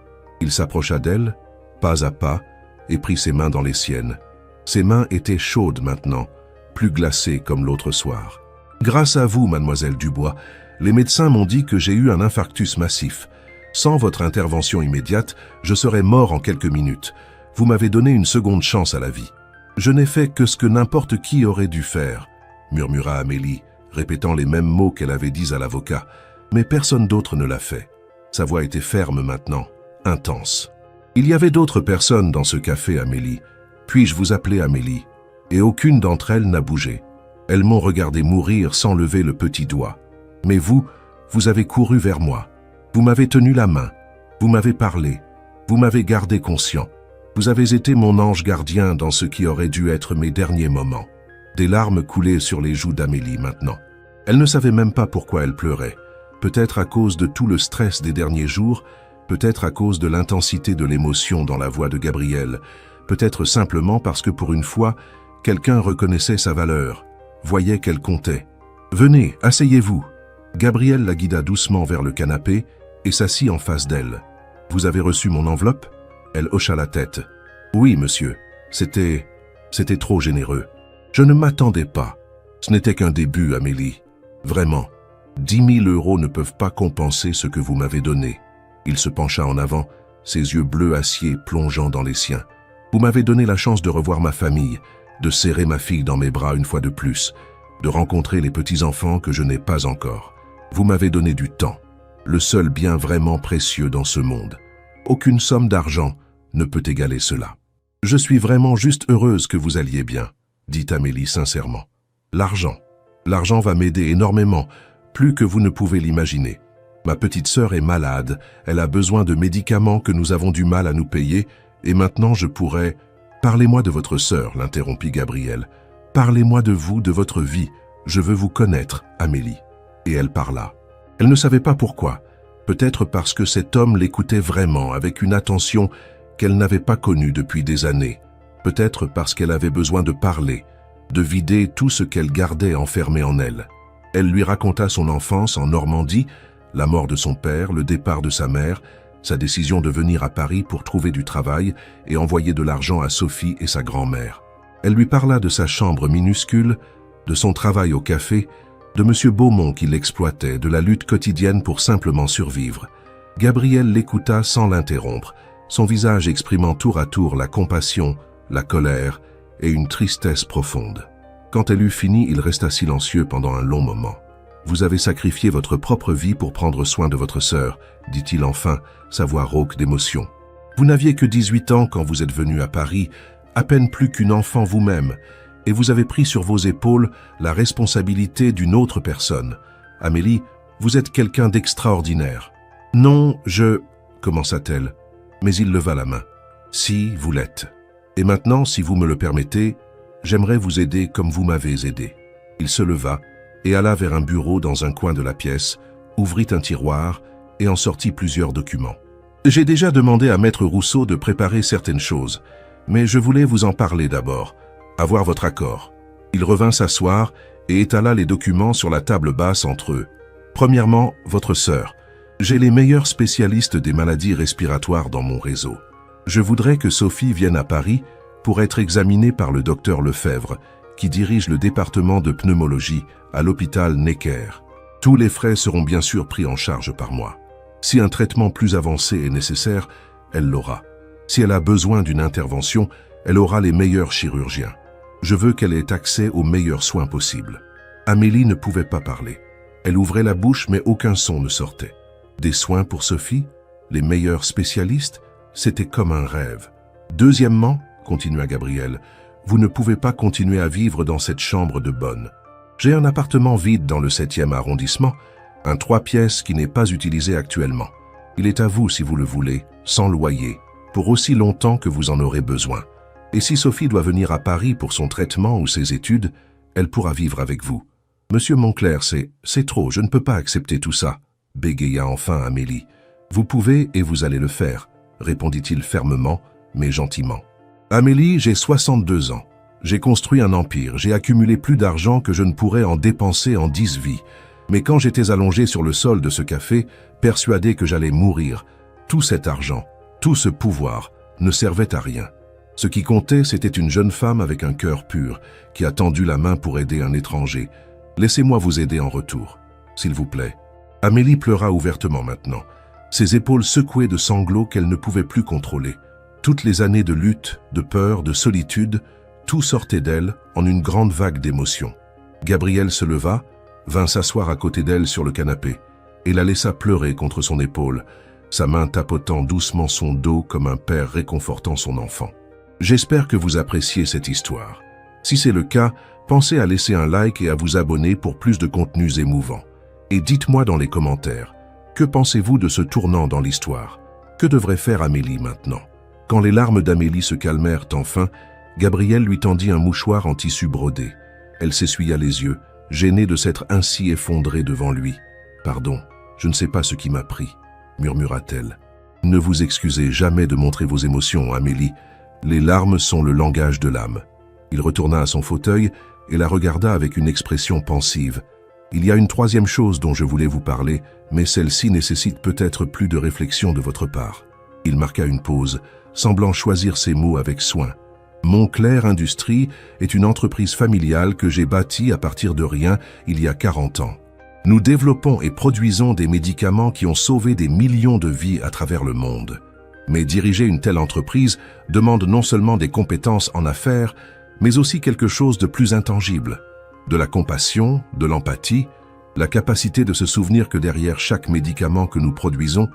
Il s'approcha d'elle, pas à pas, et prit ses mains dans les siennes. Ses mains étaient chaudes maintenant, plus glacées comme l'autre soir. « Grâce à vous, mademoiselle Dubois, les médecins m'ont dit que j'ai eu un infarctus massif. Sans votre intervention immédiate, je serais mort en quelques minutes. Vous m'avez donné une seconde chance à la vie. Je n'ai fait que ce que n'importe qui aurait dû faire, » murmura Amélie, répétant les mêmes mots qu'elle avait dits à l'avocat. Mais personne d'autre ne l'a fait. Sa voix était ferme maintenant, intense. « Il y avait d'autres personnes dans ce café, Amélie. Puis-je vous appeler Amélie ? Et aucune d'entre elles n'a bougé. Elles m'ont regardé mourir sans lever le petit doigt. Mais vous avez couru vers moi. Vous m'avez tenu la main. Vous m'avez parlé. Vous m'avez gardé conscient. Vous avez été mon ange gardien dans ce qui aurait dû être mes derniers moments. » Des larmes coulaient sur les joues d'Amélie maintenant. Elle ne savait même pas pourquoi elle pleurait. Peut-être à cause de tout le stress des derniers jours, peut-être à cause de l'intensité de l'émotion dans la voix de Gabriel, peut-être simplement parce que pour une fois, quelqu'un reconnaissait sa valeur, voyait qu'elle comptait. « Venez, asseyez-vous. » Gabriel la guida doucement vers le canapé et s'assit en face d'elle. « Vous avez reçu mon enveloppe ?» Elle hocha la tête. « Oui, monsieur. C'était trop généreux. Je ne m'attendais pas. Ce n'était qu'un début, Amélie. Vraiment. 10 000 € ne peuvent pas compenser ce que vous m'avez donné. » Il se pencha en avant, ses yeux bleus acier plongeant dans les siens. « Vous m'avez donné la chance de revoir ma famille, de serrer ma fille dans mes bras une fois de plus, de rencontrer les petits-enfants que je n'ai pas encore. Vous m'avez donné du temps, le seul bien vraiment précieux dans ce monde. Aucune somme d'argent ne peut égaler cela. Je suis vraiment juste heureuse que vous alliez bien, » dit Amélie sincèrement. « L'argent va m'aider énormément, plus que vous ne pouvez l'imaginer. Ma petite sœur est malade, elle a besoin de médicaments que nous avons du mal à nous payer, et maintenant je pourrais... » « Parlez-moi de votre sœur, » l'interrompit Gabriel. « Parlez-moi de vous, de votre vie. Je veux vous connaître, Amélie. » Et elle parla. Elle ne savait pas pourquoi. Peut-être parce que cet homme l'écoutait vraiment, avec une attention qu'elle n'avait pas connue depuis des années. Peut-être parce qu'elle avait besoin de parler, de vider tout ce qu'elle gardait enfermé en elle. Elle lui raconta son enfance en Normandie, la mort de son père, le départ de sa mère, sa décision de venir à Paris pour trouver du travail et envoyer de l'argent à Sophie et sa grand-mère. Elle lui parla de sa chambre minuscule, de son travail au café, de M. Beaumont qui l'exploitait, de la lutte quotidienne pour simplement survivre. Gabriel l'écouta sans l'interrompre, son visage exprimant tour à tour la compassion, la colère et une tristesse profonde. Quand elle eut fini, il resta silencieux pendant un long moment. « Vous avez sacrifié votre propre vie pour prendre soin de votre sœur, » dit-il enfin, sa voix rauque d'émotion. « Vous n'aviez que 18 ans quand vous êtes venu à Paris, à peine plus qu'une enfant vous-même, et vous avez pris sur vos épaules la responsabilité d'une autre personne. Amélie, vous êtes quelqu'un d'extraordinaire. »« Non, commença-t-elle, mais il leva la main. « Si, vous l'êtes. Et maintenant, si vous me le permettez, j'aimerais vous aider comme vous m'avez aidé. » Il se leva et alla vers un bureau dans un coin de la pièce, ouvrit un tiroir et en sortit plusieurs documents. « J'ai déjà demandé à Maître Rousseau de préparer certaines choses, mais je voulais vous en parler d'abord, avoir votre accord. » Il revint s'asseoir et étala les documents sur la table basse entre eux. « Premièrement, votre sœur. J'ai les meilleurs spécialistes des maladies respiratoires dans mon réseau. Je voudrais que Sophie vienne à Paris pour être examinée par le docteur Lefebvre, qui dirige le département de pneumologie à l'hôpital Necker. Tous les frais seront bien sûr pris en charge par moi. Si un traitement plus avancé est nécessaire, elle l'aura. Si elle a besoin d'une intervention, elle aura les meilleurs chirurgiens. Je veux qu'elle ait accès aux meilleurs soins possibles. » Amélie ne pouvait pas parler. Elle ouvrait la bouche, mais aucun son ne sortait. Des soins pour Sophie? Les meilleurs spécialistes? C'était comme un rêve. « Deuxièmement, » continua Gabriel, « vous ne pouvez pas continuer à vivre dans cette chambre de bonne. J'ai un appartement vide dans le 7e arrondissement, un 3 pièces qui n'est pas utilisé actuellement. Il est à vous si vous le voulez, sans loyer, pour aussi longtemps que vous en aurez besoin. Et si Sophie doit venir à Paris pour son traitement ou ses études, elle pourra vivre avec vous. Monsieur Moncler, c'est trop, je ne peux pas accepter tout ça, » bégaya enfin Amélie. « Vous pouvez et vous allez le faire, » répondit-il fermement, mais gentiment. Amélie, j'ai 62 ans. J'ai construit un empire, j'ai accumulé plus d'argent que je ne pourrais en dépenser en 10 vies. Mais quand j'étais allongé sur le sol de ce café, persuadé que j'allais mourir, tout cet argent, tout ce pouvoir ne servait à rien. Ce qui comptait, c'était une jeune femme avec un cœur pur, qui a tendu la main pour aider un étranger. Laissez-moi vous aider en retour, s'il vous plaît. Amélie pleura ouvertement maintenant, ses épaules secouées de sanglots qu'elle ne pouvait plus contrôler. Toutes les années de lutte, de peur, de solitude, tout sortait d'elle en une grande vague d'émotions. Gabriel se leva, vint s'asseoir à côté d'elle sur le canapé et la laissa pleurer contre son épaule, sa main tapotant doucement son dos comme un père réconfortant son enfant. J'espère que vous appréciez cette histoire. Si c'est le cas, pensez à laisser un like et à vous abonner pour plus de contenus émouvants. Et dites-moi dans les commentaires, que pensez-vous de ce tournant dans l'histoire? Que devrait faire Amélie maintenant? Quand les larmes d'Amélie se calmèrent enfin, Gabriel lui tendit un mouchoir en tissu brodé. Elle s'essuya les yeux, gênée de s'être ainsi effondrée devant lui. « Pardon, je ne sais pas ce qui m'a pris », murmura-t-elle. « Ne vous excusez jamais de montrer vos émotions, Amélie. Les larmes sont le langage de l'âme. » Il retourna à son fauteuil et la regarda avec une expression pensive. « Il y a une troisième chose dont je voulais vous parler, mais celle-ci nécessite peut-être plus de réflexion de votre part. » Il marqua une pause, semblant choisir ses mots avec soin. « Montclair Industries est une entreprise familiale que j'ai bâtie à partir de rien il y a 40 ans. Nous développons et produisons des médicaments qui ont sauvé des millions de vies à travers le monde. Mais diriger une telle entreprise demande non seulement des compétences en affaires, mais aussi quelque chose de plus intangible. De la compassion, de l'empathie, la capacité de se souvenir que derrière chaque médicament que nous produisons,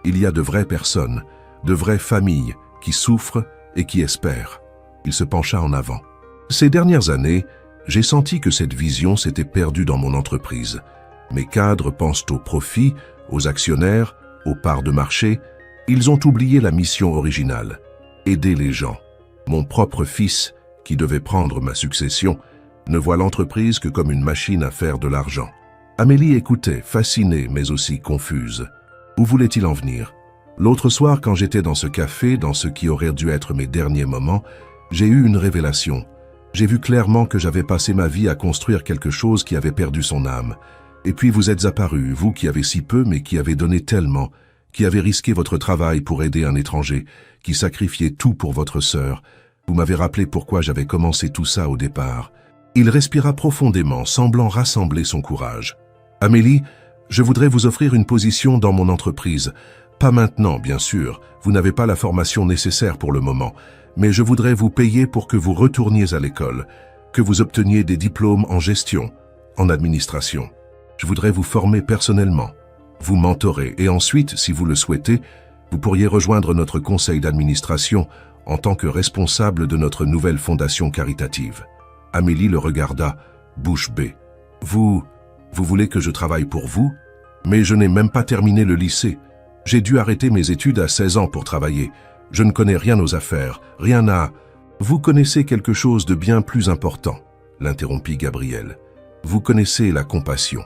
il y a de vraies personnes, de vraies familles qui souffrent et qui espèrent. » Il se pencha en avant. « Ces dernières années, j'ai senti que cette vision s'était perdue dans mon entreprise. Mes cadres pensent au profit, aux actionnaires, aux parts de marché. Ils ont oublié la mission originale, aider les gens. Mon propre fils, qui devait prendre ma succession, ne voit l'entreprise que comme une machine à faire de l'argent. » Amélie écoutait, fascinée mais aussi confuse. Où voulait-il en venir? L'autre soir, quand j'étais dans ce café, dans ce qui aurait dû être mes derniers moments, j'ai eu une révélation. J'ai vu clairement que j'avais passé ma vie à construire quelque chose qui avait perdu son âme. Et puis vous êtes apparu, vous qui avez si peu mais qui avez donné tellement, qui avez risqué votre travail pour aider un étranger, qui sacrifiait tout pour votre sœur. Vous m'avez rappelé pourquoi j'avais commencé tout ça au départ. Il respira profondément, semblant rassembler son courage. « Amélie, je voudrais vous offrir une position dans mon entreprise. Pas maintenant, bien sûr, vous n'avez pas la formation nécessaire pour le moment, mais je voudrais vous payer pour que vous retourniez à l'école, que vous obteniez des diplômes en gestion, en administration. Je voudrais vous former personnellement, vous mentorer, et ensuite, si vous le souhaitez, vous pourriez rejoindre notre conseil d'administration en tant que responsable de notre nouvelle fondation caritative. » Amélie le regarda, bouche bée. « Vous voulez que je travaille pour vous? Mais je n'ai même pas terminé le lycée. J'ai dû arrêter mes études à 16 ans pour travailler. Je ne connais rien aux affaires, rien à... » « Vous connaissez quelque chose de bien plus important, » l'interrompit Gabriel. « Vous connaissez la compassion,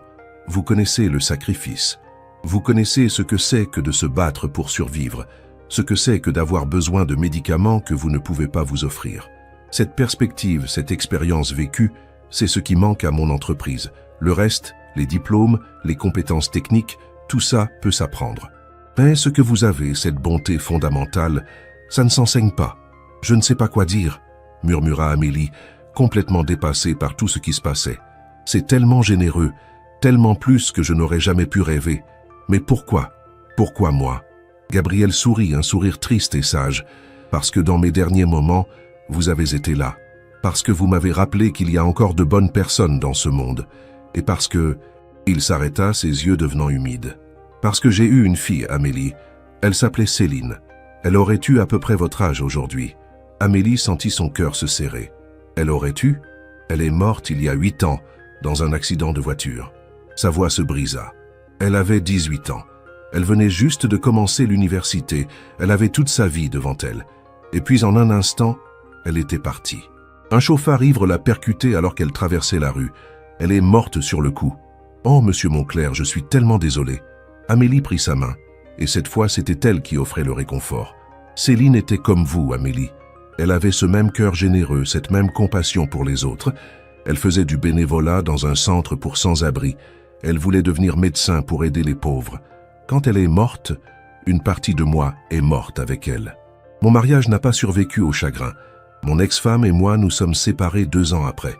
vous connaissez le sacrifice, vous connaissez ce que c'est que de se battre pour survivre, ce que c'est que d'avoir besoin de médicaments que vous ne pouvez pas vous offrir. Cette perspective, cette expérience vécue, c'est ce qui manque à mon entreprise. Le reste, les diplômes, les compétences techniques, tout ça peut s'apprendre. Mais ce que vous avez, cette bonté fondamentale, ça ne s'enseigne pas. Je ne sais pas quoi dire, » murmura Amélie, complètement dépassée par tout ce qui se passait. « C'est tellement généreux, tellement plus que je n'aurais jamais pu rêver. Mais pourquoi? Pourquoi moi ?» Gabriel sourit, un sourire triste et sage, « Parce que dans mes derniers moments, vous avez été là. Parce que vous m'avez rappelé qu'il y a encore de bonnes personnes dans ce monde. Et parce que... » Il s'arrêta, ses yeux devenant humides. « Parce que j'ai eu une fille, Amélie. Elle s'appelait Céline. Elle aurait eu à peu près votre âge aujourd'hui. » Amélie sentit son cœur se serrer. Elle aurait eu? Elle est morte il y a 8 ans, dans un accident de voiture. Sa voix se brisa. Elle avait 18 ans. Elle venait juste de commencer l'université. Elle avait toute sa vie devant elle. Et puis en un instant, elle était partie. Un chauffard ivre l'a percutée alors qu'elle traversait la rue. Elle est morte sur le coup. « Oh, monsieur Montclair, je suis tellement désolé. » Amélie prit sa main. Et cette fois, c'était elle qui offrait le réconfort. « Céline était comme vous, Amélie. Elle avait ce même cœur généreux, cette même compassion pour les autres. Elle faisait du bénévolat dans un centre pour sans-abri. Elle voulait devenir médecin pour aider les pauvres. Quand elle est morte, une partie de moi est morte avec elle. Mon mariage n'a pas survécu au chagrin. Mon ex-femme et moi nous sommes séparés 2 ans après.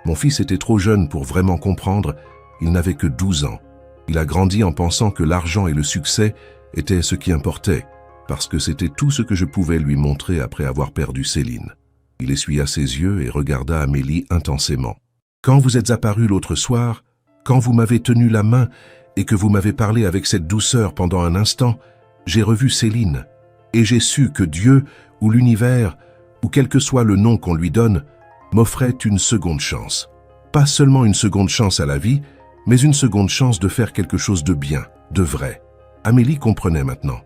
Mon fils était trop jeune pour vraiment comprendre, il n'avait que 12 ans. Il a grandi en pensant que l'argent et le succès étaient ce qui importait, parce que c'était tout ce que je pouvais lui montrer après avoir perdu Céline. Il essuya ses yeux et regarda Amélie intensément. Quand vous êtes apparue l'autre soir, quand vous m'avez tenu la main et que vous m'avez parlé avec cette douceur pendant un instant, j'ai revu Céline et j'ai su que Dieu ou l'univers, ou quel que soit le nom qu'on lui donne, m'offrait une seconde chance. Pas seulement une seconde chance à la vie, mais une seconde chance de faire quelque chose de bien, de vrai. Amélie comprenait maintenant.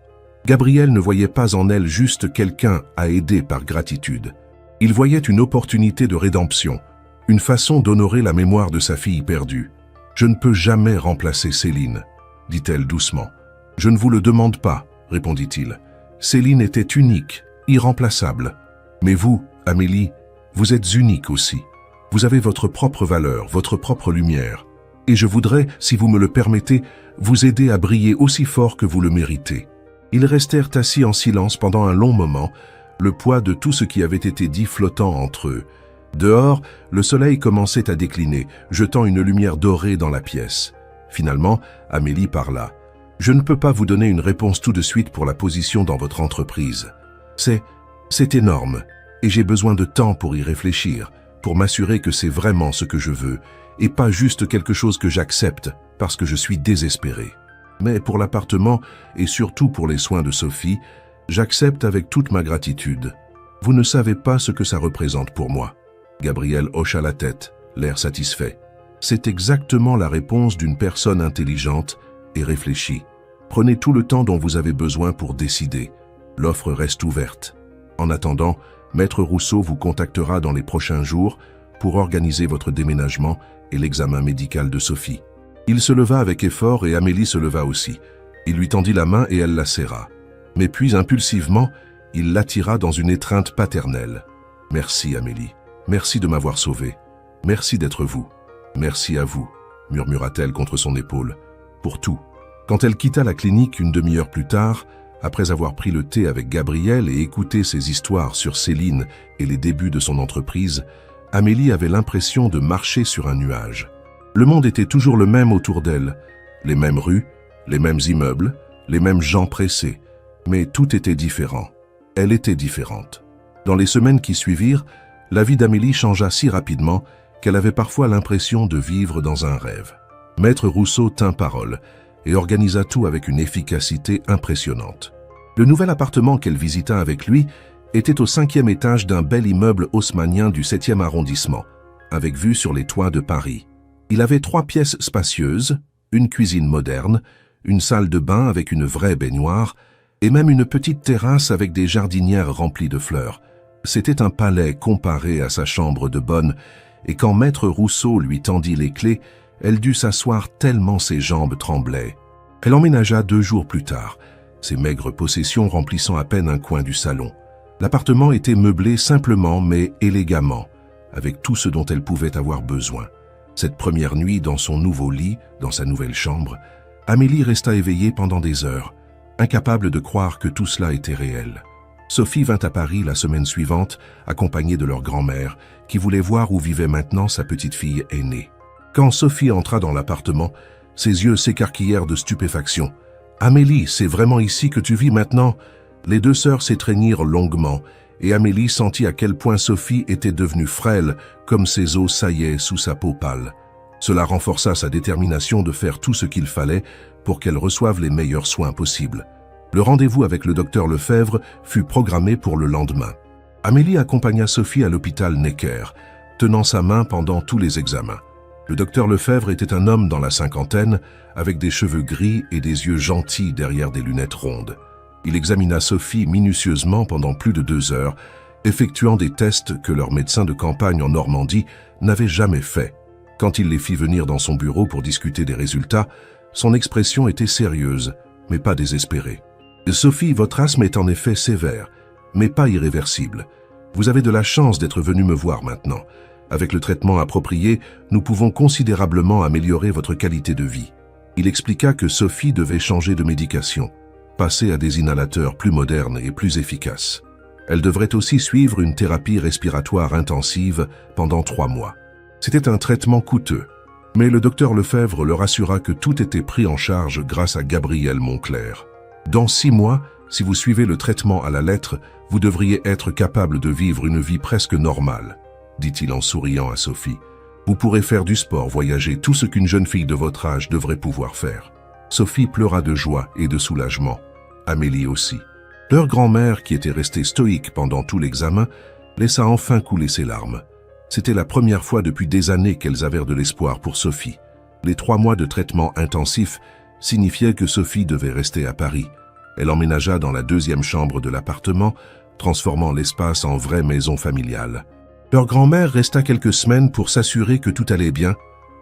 Gabriel ne voyait pas en elle juste quelqu'un à aider par gratitude. Il voyait une opportunité de rédemption, une façon d'honorer la mémoire de sa fille perdue. « Je ne peux jamais remplacer Céline », dit-elle doucement. « Je ne vous le demande pas », répondit-il. « Céline était unique, irremplaçable. Mais vous, Amélie, vous êtes unique aussi. Vous avez votre propre valeur, votre propre lumière. Et je voudrais, si vous me le permettez, vous aider à briller aussi fort que vous le méritez. » Ils restèrent assis en silence pendant un long moment, le poids de tout ce qui avait été dit flottant entre eux. Dehors, le soleil commençait à décliner, jetant une lumière dorée dans la pièce. Finalement, Amélie parla. « Je ne peux pas vous donner une réponse tout de suite pour la position dans votre entreprise. C'est énorme, et j'ai besoin de temps pour y réfléchir, pour m'assurer que c'est vraiment ce que je veux, et pas juste quelque chose que j'accepte parce que je suis désespéré. Mais pour l'appartement, et surtout pour les soins de Sophie, j'accepte avec toute ma gratitude. Vous ne savez pas ce que ça représente pour moi. » Gabriel hocha la tête, l'air satisfait. C'est exactement la réponse d'une personne intelligente et réfléchie. Prenez tout le temps dont vous avez besoin pour décider. L'offre reste ouverte. En attendant, Maître Rousseau vous contactera dans les prochains jours pour organiser votre déménagement et l'examen médical de Sophie. Il se leva avec effort et Amélie se leva aussi. Il lui tendit la main et elle la serra. Mais puis, impulsivement, il l'attira dans une étreinte paternelle. « Merci, Amélie. Merci de m'avoir sauvée. Merci d'être vous. Merci à vous, » murmura-t-elle contre son épaule. « Pour tout. » Quand elle quitta la clinique une demi-heure plus tard, après avoir pris le thé avec Gabriel et écouté ses histoires sur Céline et les débuts de son entreprise, Amélie avait l'impression de marcher sur un nuage. Le monde était toujours le même autour d'elle, les mêmes rues, les mêmes immeubles, les mêmes gens pressés, mais tout était différent. Elle était différente. Dans les semaines qui suivirent, la vie d'Amélie changea si rapidement qu'elle avait parfois l'impression de vivre dans un rêve. Maître Rousseau tint parole et organisa tout avec une efficacité impressionnante. Le nouvel appartement qu'elle visita avec lui était au 5e étage d'un bel immeuble haussmannien du 7e arrondissement, avec vue sur les toits de Paris. Il avait 3 pièces spacieuses, une cuisine moderne, une salle de bain avec une vraie baignoire, et même une petite terrasse avec des jardinières remplies de fleurs. C'était un palais comparé à sa chambre de bonne, et quand Maître Rousseau lui tendit les clés, elle dut s'asseoir tellement ses jambes tremblaient. Elle emménagea 2 jours plus tard, ses maigres possessions remplissant à peine un coin du salon. L'appartement était meublé simplement mais élégamment, avec tout ce dont elle pouvait avoir besoin. Cette première nuit dans son nouveau lit, dans sa nouvelle chambre, Amélie resta éveillée pendant des heures, incapable de croire que tout cela était réel. Sophie vint à Paris la semaine suivante, accompagnée de leur grand-mère, qui voulait voir où vivait maintenant sa petite fille aînée. Quand Sophie entra dans l'appartement, ses yeux s'écarquillèrent de stupéfaction. « Amélie, c'est vraiment ici que tu vis maintenant ?» Les 2 sœurs s'étreignirent longuement, et Amélie sentit à quel point Sophie était devenue frêle, comme ses os saillaient sous sa peau pâle. Cela renforça sa détermination de faire tout ce qu'il fallait pour qu'elle reçoive les meilleurs soins possibles. Le rendez-vous avec le docteur Lefebvre fut programmé pour le lendemain. Amélie accompagna Sophie à l'hôpital Necker, tenant sa main pendant tous les examens. Le docteur Lefebvre était un homme dans la cinquantaine, avec des cheveux gris et des yeux gentils derrière des lunettes rondes. Il examina Sophie minutieusement pendant plus de 2 heures, effectuant des tests que leur médecin de campagne en Normandie n'avait jamais fait. Quand il les fit venir dans son bureau pour discuter des résultats, son expression était sérieuse, mais pas désespérée. « Sophie, votre asthme est en effet sévère, mais pas irréversible. Vous avez de la chance d'être venu me voir maintenant. Avec le traitement approprié, nous pouvons considérablement améliorer votre qualité de vie. » Il expliqua que Sophie devait changer de médication, passer à des inhalateurs plus modernes et plus efficaces. Elle devrait aussi suivre une thérapie respiratoire intensive pendant 3 mois. C'était un traitement coûteux, mais le docteur Lefebvre leur assura que tout était pris en charge grâce à Gabrielle Moncler. Dans 6 mois, si vous suivez le traitement à la lettre, vous devriez être capable de vivre une vie presque normale, dit-il en souriant à Sophie. Vous pourrez faire du sport, voyager, tout ce qu'une jeune fille de votre âge devrait pouvoir faire. Sophie pleura de joie et de soulagement. Amélie aussi. Leur grand-mère, qui était restée stoïque pendant tout l'examen, laissa enfin couler ses larmes. C'était la première fois depuis des années qu'elles avaient de l'espoir pour Sophie. Les 3 mois de traitement intensif signifiaient que Sophie devait rester à Paris. Elle emménagea dans la 2e chambre de l'appartement, transformant l'espace en vraie maison familiale. Leur grand-mère resta quelques semaines pour s'assurer que tout allait bien,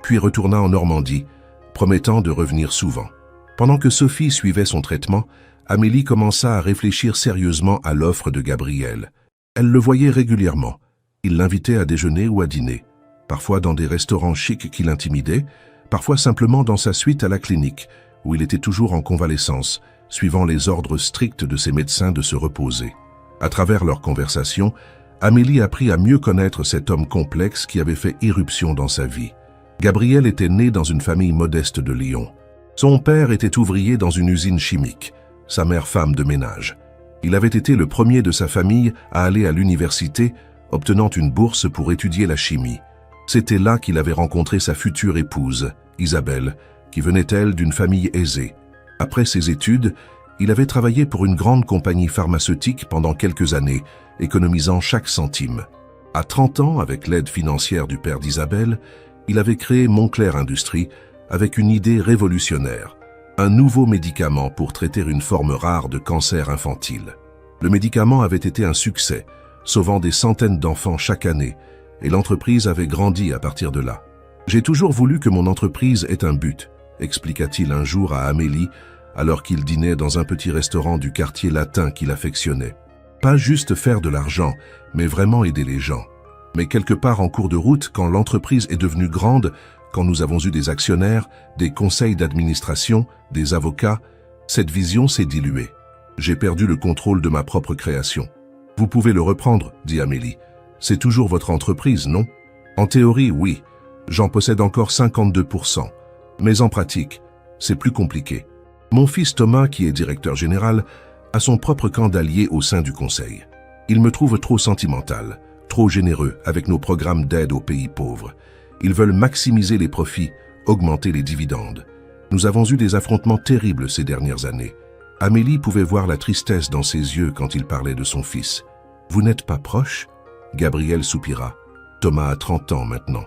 puis retourna en Normandie, promettant de revenir souvent. Pendant que Sophie suivait son traitement, Amélie commença à réfléchir sérieusement à l'offre de Gabriel. Elle le voyait régulièrement. Il l'invitait à déjeuner ou à dîner, parfois dans des restaurants chics qui l'intimidaient, parfois simplement dans sa suite à la clinique, où il était toujours en convalescence, suivant les ordres stricts de ses médecins de se reposer. À travers leur conversation, Amélie apprit à mieux connaître cet homme complexe qui avait fait irruption dans sa vie. Gabriel était né dans une famille modeste de Lyon. Son père était ouvrier dans une usine chimique, sa mère femme de ménage. Il avait été le premier de sa famille à aller à l'université, obtenant une bourse pour étudier la chimie. C'était là qu'il avait rencontré sa future épouse, Isabelle, qui venait elle d'une famille aisée. Après ses études, il avait travaillé pour une grande compagnie pharmaceutique pendant quelques années, économisant chaque centime. À 30 ans, avec l'aide financière du père d'Isabelle, il avait créé Moncler Industries avec une idée révolutionnaire, un nouveau médicament pour traiter une forme rare de cancer infantile. Le médicament avait été un succès, sauvant des centaines d'enfants chaque année, et l'entreprise avait grandi à partir de là. « J'ai toujours voulu que mon entreprise ait un but », expliqua-t-il un jour à Amélie, alors qu'il dînait dans un petit restaurant du quartier latin qu'il affectionnait. Pas juste faire de l'argent, mais vraiment aider les gens. Mais quelque part en cours de route, quand l'entreprise est devenue grande, quand nous avons eu des actionnaires, des conseils d'administration, des avocats, cette vision s'est diluée. J'ai perdu le contrôle de ma propre création. « Vous pouvez le reprendre, » dit Amélie. « C'est toujours votre entreprise, non ?»« En théorie, oui. J'en possède encore 52%. Mais en pratique, c'est plus compliqué. Mon fils Thomas, qui est directeur général, a son propre camp d'alliés au sein du conseil. Il me trouve trop sentimental, trop généreux avec nos programmes d'aide aux pays pauvres. Ils veulent maximiser les profits, augmenter les dividendes. Nous avons eu des affrontements terribles ces dernières années. Amélie pouvait voir la tristesse dans ses yeux quand il parlait de son fils. « Vous n'êtes pas proche ?» Gabriel soupira. « Thomas a 30 ans maintenant.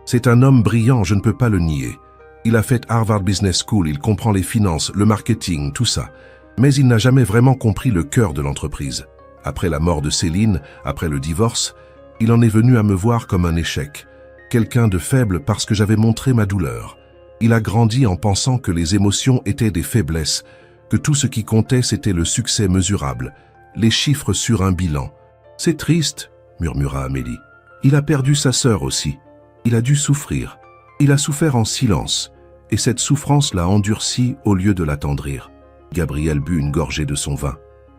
C'est un homme brillant, je ne peux pas le nier. Il a fait Harvard Business School, il comprend les finances, le marketing, tout ça. Mais il n'a jamais vraiment compris le cœur de l'entreprise. Après la mort de Céline, après le divorce, il en est venu à me voir comme un échec. Quelqu'un de faible parce que j'avais montré ma douleur. Il a grandi en pensant que les émotions étaient des faiblesses, que tout ce qui comptait c'était le succès mesurable, les chiffres sur un bilan. C'est triste, murmura Amélie. Il a perdu sa sœur aussi. Il a dû souffrir. Il a souffert en silence, et cette souffrance l'a endurci au lieu de l'attendrir. Gabriel but une gorgée de son vin.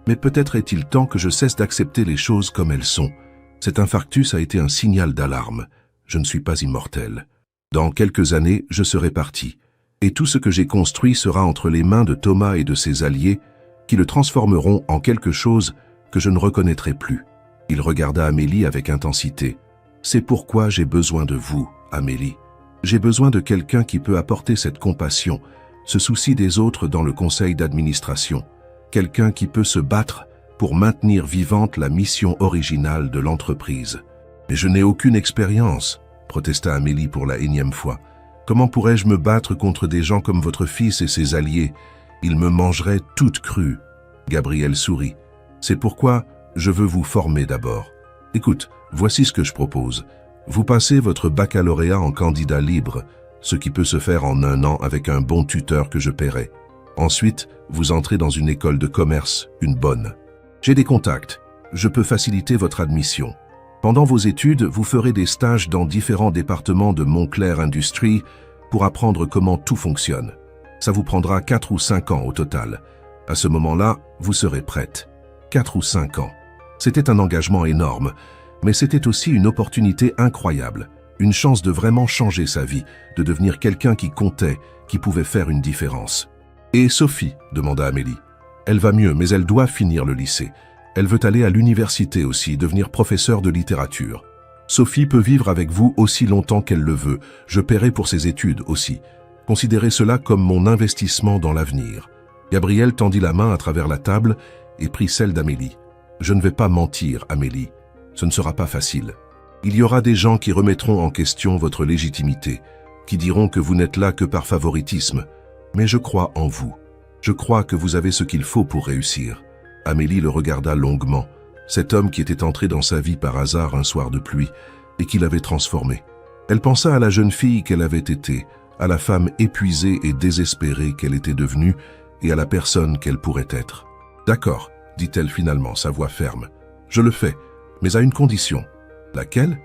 Mais peut-être est-il temps que je cesse d'accepter les choses comme elles sont. Cet infarctus a été un signal d'alarme. Je ne suis pas immortel. Dans quelques années, je serai parti. Et tout ce que j'ai construit sera entre les mains de Thomas et de ses alliés, qui le transformeront en quelque chose que je ne reconnaîtrai plus. Il regarda Amélie avec intensité. C'est pourquoi j'ai besoin de vous, Amélie. J'ai besoin de quelqu'un qui peut apporter cette compassion, ce souci des autres dans le conseil d'administration. Quelqu'un qui peut se battre pour maintenir vivante la mission originale de l'entreprise. Mais je n'ai aucune expérience, protesta Amélie pour la énième fois. Comment pourrais-je me battre contre des gens comme votre fils et ses alliés? Ils me mangeraient toute crue. Gabriel sourit. C'est pourquoi je veux vous former d'abord. Écoute, voici ce que je propose. Vous passez votre baccalauréat en candidat libre, ce qui peut se faire en 1 an avec un bon tuteur que je paierai. Ensuite, vous entrez dans une école de commerce, une bonne. J'ai des contacts. je peux faciliter votre admission. Pendant vos études, vous ferez des stages dans différents départements de Montclair Industries pour apprendre comment tout fonctionne. Ça vous prendra 4 ou 5 ans au total. À ce moment-là, vous serez prête. 4 ou 5 ans. C'était un engagement énorme, mais c'était aussi une opportunité incroyable, une chance de vraiment changer sa vie, de devenir quelqu'un qui comptait, qui pouvait faire une différence. « Et Sophie ?» demanda Amélie. « Elle va mieux, mais elle doit finir le lycée. Elle veut aller à l'université aussi, devenir professeure de littérature. Sophie peut vivre avec vous aussi longtemps qu'elle le veut. Je paierai pour ses études aussi. Considérez cela comme mon investissement dans l'avenir. » Gabriel tendit la main à travers la table et prit celle d'Amélie. « Je ne vais pas mentir, Amélie. Ce ne sera pas facile. Il y aura des gens qui remettront en question votre légitimité, qui diront que vous n'êtes là que par favoritisme. Mais je crois en vous. Je crois que vous avez ce qu'il faut pour réussir. » Amélie le regarda longuement, cet homme qui était entré dans sa vie par hasard un soir de pluie et qui l'avait transformée. Elle pensa à la jeune fille qu'elle avait été, à la femme épuisée et désespérée qu'elle était devenue et à la personne qu'elle pourrait être. « D'accord, » dit-elle finalement, sa voix ferme. « Je le fais, mais à une condition. » « Laquelle ?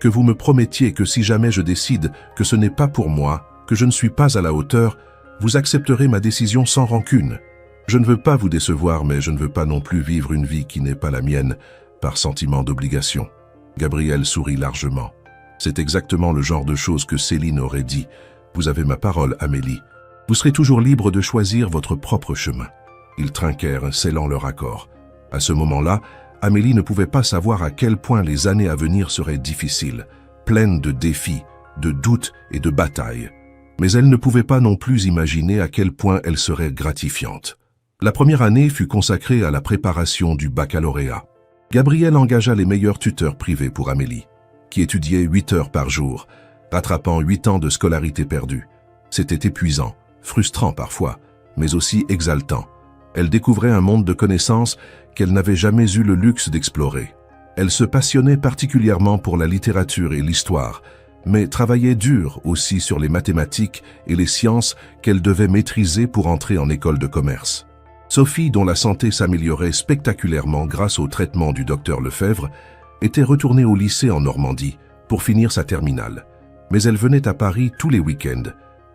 Que vous me promettiez que si jamais je décide que ce n'est pas pour moi, que je ne suis pas à la hauteur, vous accepterez ma décision sans rancune. Je ne veux pas vous décevoir, mais je ne veux pas non plus vivre une vie qui n'est pas la mienne, par sentiment d'obligation. » Gabriel sourit largement. C'est exactement le genre de choses que Céline aurait dit. « Vous avez ma parole, Amélie. Vous serez toujours libre de choisir votre propre chemin. » Ils trinquèrent, scellant leur accord. À ce moment-là, Amélie ne pouvait pas savoir à quel point les années à venir seraient difficiles, pleines de défis, de doutes et de batailles. Mais elle ne pouvait pas non plus imaginer à quel point elles seraient gratifiantes. La première année fut consacrée à la préparation du baccalauréat. Gabriel engagea les meilleurs tuteurs privés pour Amélie, qui étudiait 8 heures par jour, rattrapant 8 ans de scolarité perdue. C'était épuisant, frustrant parfois, mais aussi exaltant. Elle découvrait un monde de connaissances qu'elle n'avait jamais eu le luxe d'explorer. Elle se passionnait particulièrement pour la littérature et l'histoire, mais travaillait dur aussi sur les mathématiques et les sciences qu'elle devait maîtriser pour entrer en école de commerce. Sophie, dont la santé s'améliorait spectaculairement grâce au traitement du docteur Lefebvre, était retournée au lycée en Normandie pour finir sa terminale. Mais elle venait à Paris tous les week-ends,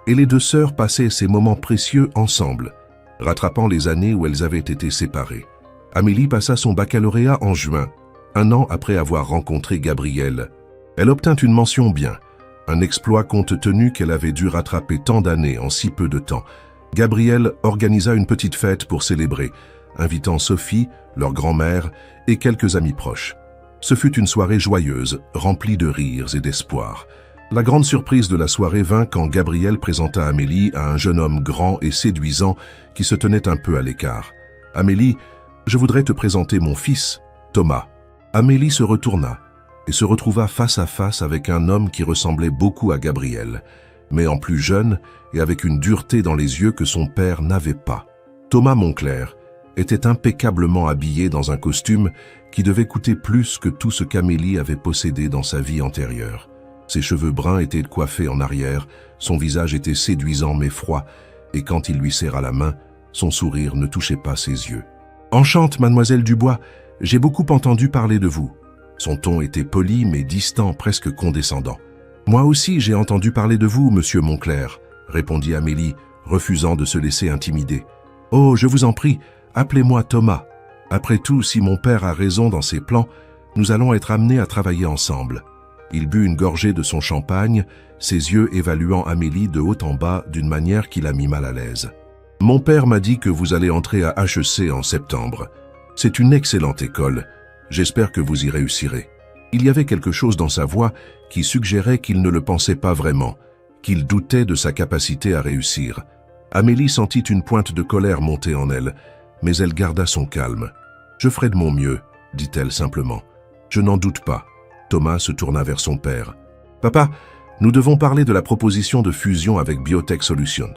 et les deux sœurs passaient ces moments précieux ensemble, rattrapant les années où elles avaient été séparées. Amélie passa son baccalauréat en juin, 1 an après avoir rencontré Gabriel. Elle obtint une mention bien, un exploit compte tenu qu'elle avait dû rattraper tant d'années en si peu de temps. Gabriel organisa une petite fête pour célébrer, invitant Sophie, leur grand-mère et quelques amis proches. Ce fut une soirée joyeuse, remplie de rires et d'espoir. La grande surprise de la soirée vint quand Gabriel présenta Amélie à un jeune homme grand et séduisant qui se tenait un peu à l'écart. « Amélie, je voudrais te présenter mon fils, Thomas. » Amélie se retourna et se retrouva face à face avec un homme qui ressemblait beaucoup à Gabriel, mais en plus jeune et avec une dureté dans les yeux que son père n'avait pas. Thomas Montclair était impeccablement habillé dans un costume qui devait coûter plus que tout ce qu'Amélie avait possédé dans sa vie antérieure. Ses cheveux bruns étaient coiffés en arrière, son visage était séduisant mais froid, et quand il lui serra la main, son sourire ne touchait pas ses yeux. « Enchante, mademoiselle Dubois, j'ai beaucoup entendu parler de vous. » Son ton était poli mais distant, presque condescendant. « Moi aussi j'ai entendu parler de vous, monsieur Montclair, » répondit Amélie, refusant de se laisser intimider. « Oh, je vous en prie, appelez-moi Thomas. Après tout, si mon père a raison dans ses plans, nous allons être amenés à travailler ensemble. » Il but une gorgée de son champagne, ses yeux évaluant Amélie de haut en bas d'une manière qui la mit mal à l'aise. « Mon père m'a dit que vous allez entrer à HEC en septembre. C'est une excellente école. J'espère que vous y réussirez. » Il y avait quelque chose dans sa voix qui suggérait qu'il ne le pensait pas vraiment, qu'il doutait de sa capacité à réussir. Amélie sentit une pointe de colère monter en elle, mais elle garda son calme. « Je ferai de mon mieux, » dit-elle simplement. « Je n'en doute pas. » Thomas se tourna vers son père. « Papa, nous devons parler de la proposition de fusion avec Biotech Solutions.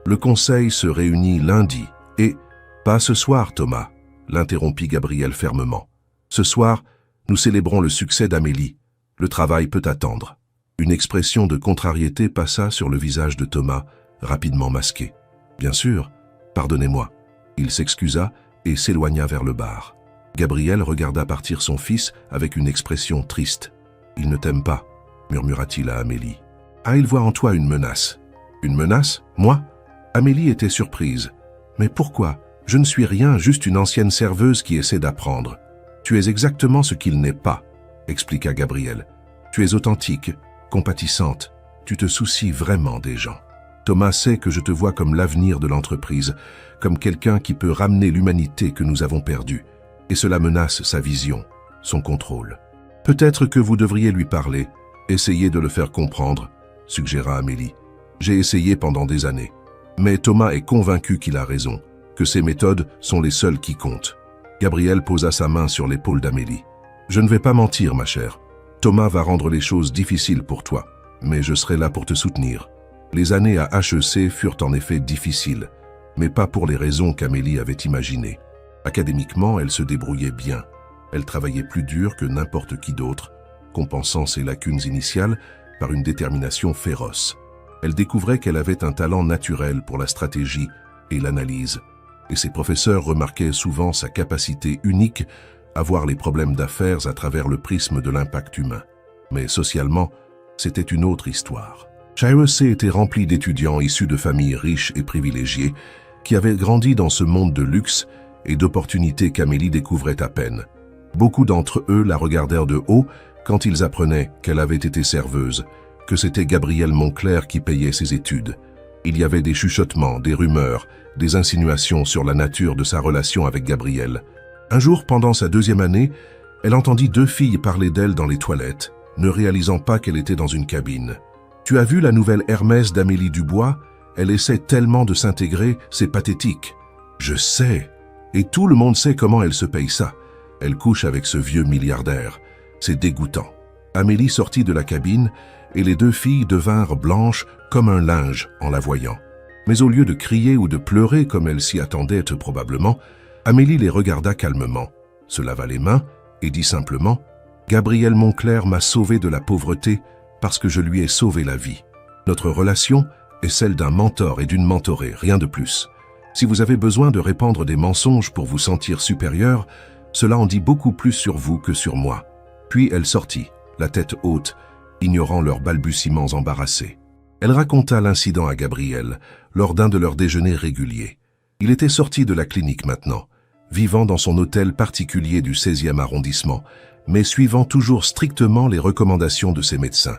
Le conseil se réunit lundi et... »« Pas ce soir, Thomas, » l'interrompit Gabriel fermement. « Ce soir, nous célébrons le succès d'Amélie. Le travail peut attendre. » Une expression de contrariété passa sur le visage de Thomas, rapidement masqué. « Bien sûr, pardonnez-moi. » Il s'excusa et s'éloigna vers le bar. Gabriel regarda partir son fils avec une expression triste. « Il ne t'aime pas », murmura-t-il à Amélie. « Ah, il voit en toi une menace. »« Une menace? Moi ?» Amélie était surprise. « Mais pourquoi? Je ne suis rien, juste une ancienne serveuse qui essaie d'apprendre. »« Tu es exactement ce qu'il n'est pas, » expliqua Gabriel. « Tu es authentique, compatissante. Tu te soucies vraiment des gens. Thomas sait que je te vois comme l'avenir de l'entreprise, comme quelqu'un qui peut ramener l'humanité que nous avons perdue. Et cela menace sa vision, son contrôle. Peut-être que vous devriez lui parler, essayer de le faire comprendre, suggéra Amélie. J'ai essayé pendant des années. Mais Thomas est convaincu qu'il a raison, que ses méthodes sont les seules qui comptent. Gabriel posa sa main sur l'épaule d'Amélie. Je ne vais pas mentir, ma chère. Thomas va rendre les choses difficiles pour toi, mais je serai là pour te soutenir. Les années à HEC furent en effet difficiles, mais pas pour les raisons qu'Amélie avait imaginées. Académiquement, elle se débrouillait bien. Elle travaillait plus dur que n'importe qui d'autre, compensant ses lacunes initiales par une détermination féroce. Elle découvrait qu'elle avait un talent naturel pour la stratégie et l'analyse, et ses professeurs remarquaient souvent sa capacité unique à voir les problèmes d'affaires à travers le prisme de l'impact humain. Mais socialement, c'était une autre histoire. HEC était rempli d'étudiants issus de familles riches et privilégiées qui avaient grandi dans ce monde de luxe et d'opportunités qu'Amélie découvrait à peine. Beaucoup d'entre eux la regardèrent de haut quand ils apprenaient qu'elle avait été serveuse, que c'était Gabriel Moncler qui payait ses études. Il y avait des chuchotements, des rumeurs, des insinuations sur la nature de sa relation avec Gabriel. Un jour, pendant sa deuxième année, elle entendit deux filles parler d'elle dans les toilettes, ne réalisant pas qu'elle était dans une cabine. « Tu as vu la nouvelle Hermès d'Amélie Dubois? Elle essaie tellement de s'intégrer, c'est pathétique. »« Je sais. Et tout le monde sait comment elle se paye ça. Elle couche avec ce vieux milliardaire. C'est dégoûtant. » Amélie sortit de la cabine et les deux filles devinrent blanches comme un linge en la voyant. Mais au lieu de crier ou de pleurer comme elle s'y attendait probablement, Amélie les regarda calmement, se lava les mains et dit simplement « Gabriel Moncler m'a sauvé de la pauvreté parce que je lui ai sauvé la vie. Notre relation est celle d'un mentor et d'une mentorée, rien de plus. Si vous avez besoin de répandre des mensonges pour vous sentir supérieur, cela en dit beaucoup plus sur vous que sur moi. » Puis elle sortit, la tête haute, ignorant leurs balbutiements embarrassés. Elle raconta l'incident à Gabriel lors d'un de leurs déjeuners réguliers. Il était sorti de la clinique maintenant, vivant dans son hôtel particulier du 16e arrondissement, mais suivant toujours strictement les recommandations de ses médecins.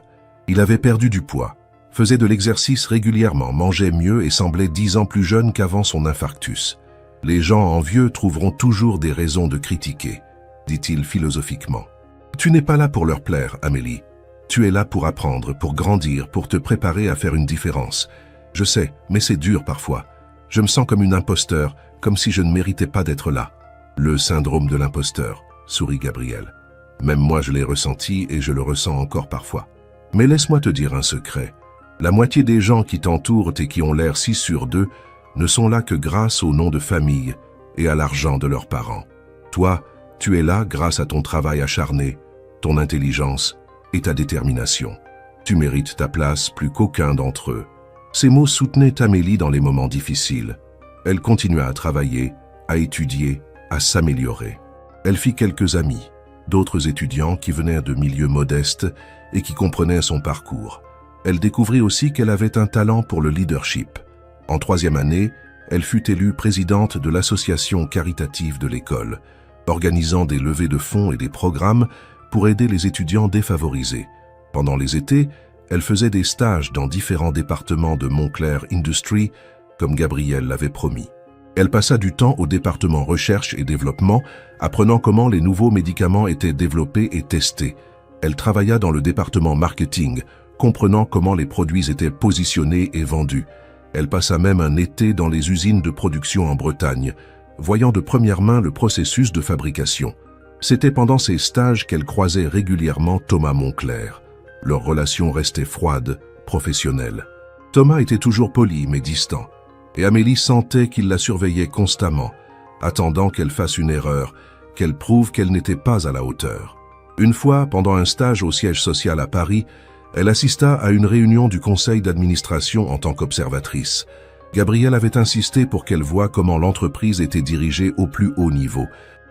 Il avait perdu du poids, faisait de l'exercice régulièrement, mangeait mieux et semblait 10 ans plus jeune qu'avant son infarctus. « Les gens envieux trouveront toujours des raisons de critiquer », dit-il philosophiquement. « Tu n'es pas là pour leur plaire, Amélie. Tu es là pour apprendre, pour grandir, pour te préparer à faire une différence. Je sais, mais c'est dur parfois. Je me sens comme une imposteur, comme si je ne méritais pas d'être là. » « Le syndrome de l'imposteur, » sourit Gabriel. « Même moi je l'ai ressenti et je le ressens encore parfois. Mais laisse-moi te dire un secret. La moitié des gens qui t'entourent et qui ont l'air si sûrs d'eux ne sont là que grâce au nom de famille et à l'argent de leurs parents. Toi, tu es là grâce à ton travail acharné, ton intelligence et ta détermination. Tu mérites ta place plus qu'aucun d'entre eux. » Ces mots soutenaient Amélie dans les moments difficiles. Elle continua à travailler, à étudier, à s'améliorer. Elle fit quelques amis, d'autres étudiants qui venaient de milieux modestes et qui comprenaient son parcours. Elle découvrit aussi qu'elle avait un talent pour le leadership. En 3e année, elle fut élue présidente de l'association caritative de l'école, organisant des levées de fonds et des programmes pour aider les étudiants défavorisés. Pendant les étés, elle faisait des stages dans différents départements de Moncler Industries, comme Gabriel l'avait promis. Elle passa du temps au département recherche et développement, apprenant comment les nouveaux médicaments étaient développés et testés. Elle travailla dans le département marketing, comprenant comment les produits étaient positionnés et vendus. Elle passa même un été dans les usines de production en Bretagne, voyant de première main le processus de fabrication. C'était pendant ces stages qu'elle croisait régulièrement Thomas Moncler. Leur relation restait froide, professionnelle. Thomas était toujours poli mais distant, et Amélie sentait qu'il la surveillait constamment, attendant qu'elle fasse une erreur, qu'elle prouve qu'elle n'était pas à la hauteur. Une fois, pendant un stage au siège social à Paris, elle assista à une réunion du conseil d'administration en tant qu'observatrice. Gabriel avait insisté pour qu'elle voie comment l'entreprise était dirigée au plus haut niveau.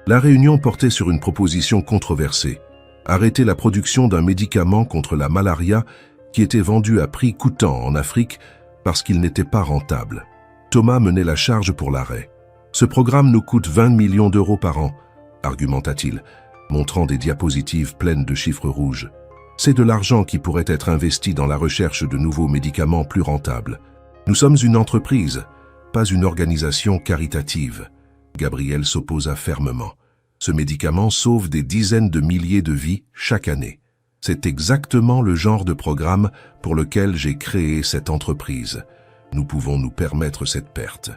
La réunion portait sur une proposition controversée. Arrêter la production d'un médicament contre la malaria qui était vendu à prix coûtant en Afrique parce qu'il n'était pas rentable. Thomas menait la charge pour l'arrêt. Ce programme nous coûte 20 millions d'euros par an, argumenta-t-il, montrant des diapositives pleines de chiffres rouges. C'est de l'argent qui pourrait être investi dans la recherche de nouveaux médicaments plus rentables. Nous sommes une entreprise, pas une organisation caritative. Gabriel s'opposa fermement. Ce médicament sauve des dizaines de milliers de vies chaque année. C'est exactement le genre de programme pour lequel j'ai créé cette entreprise. Nous pouvons nous permettre cette perte.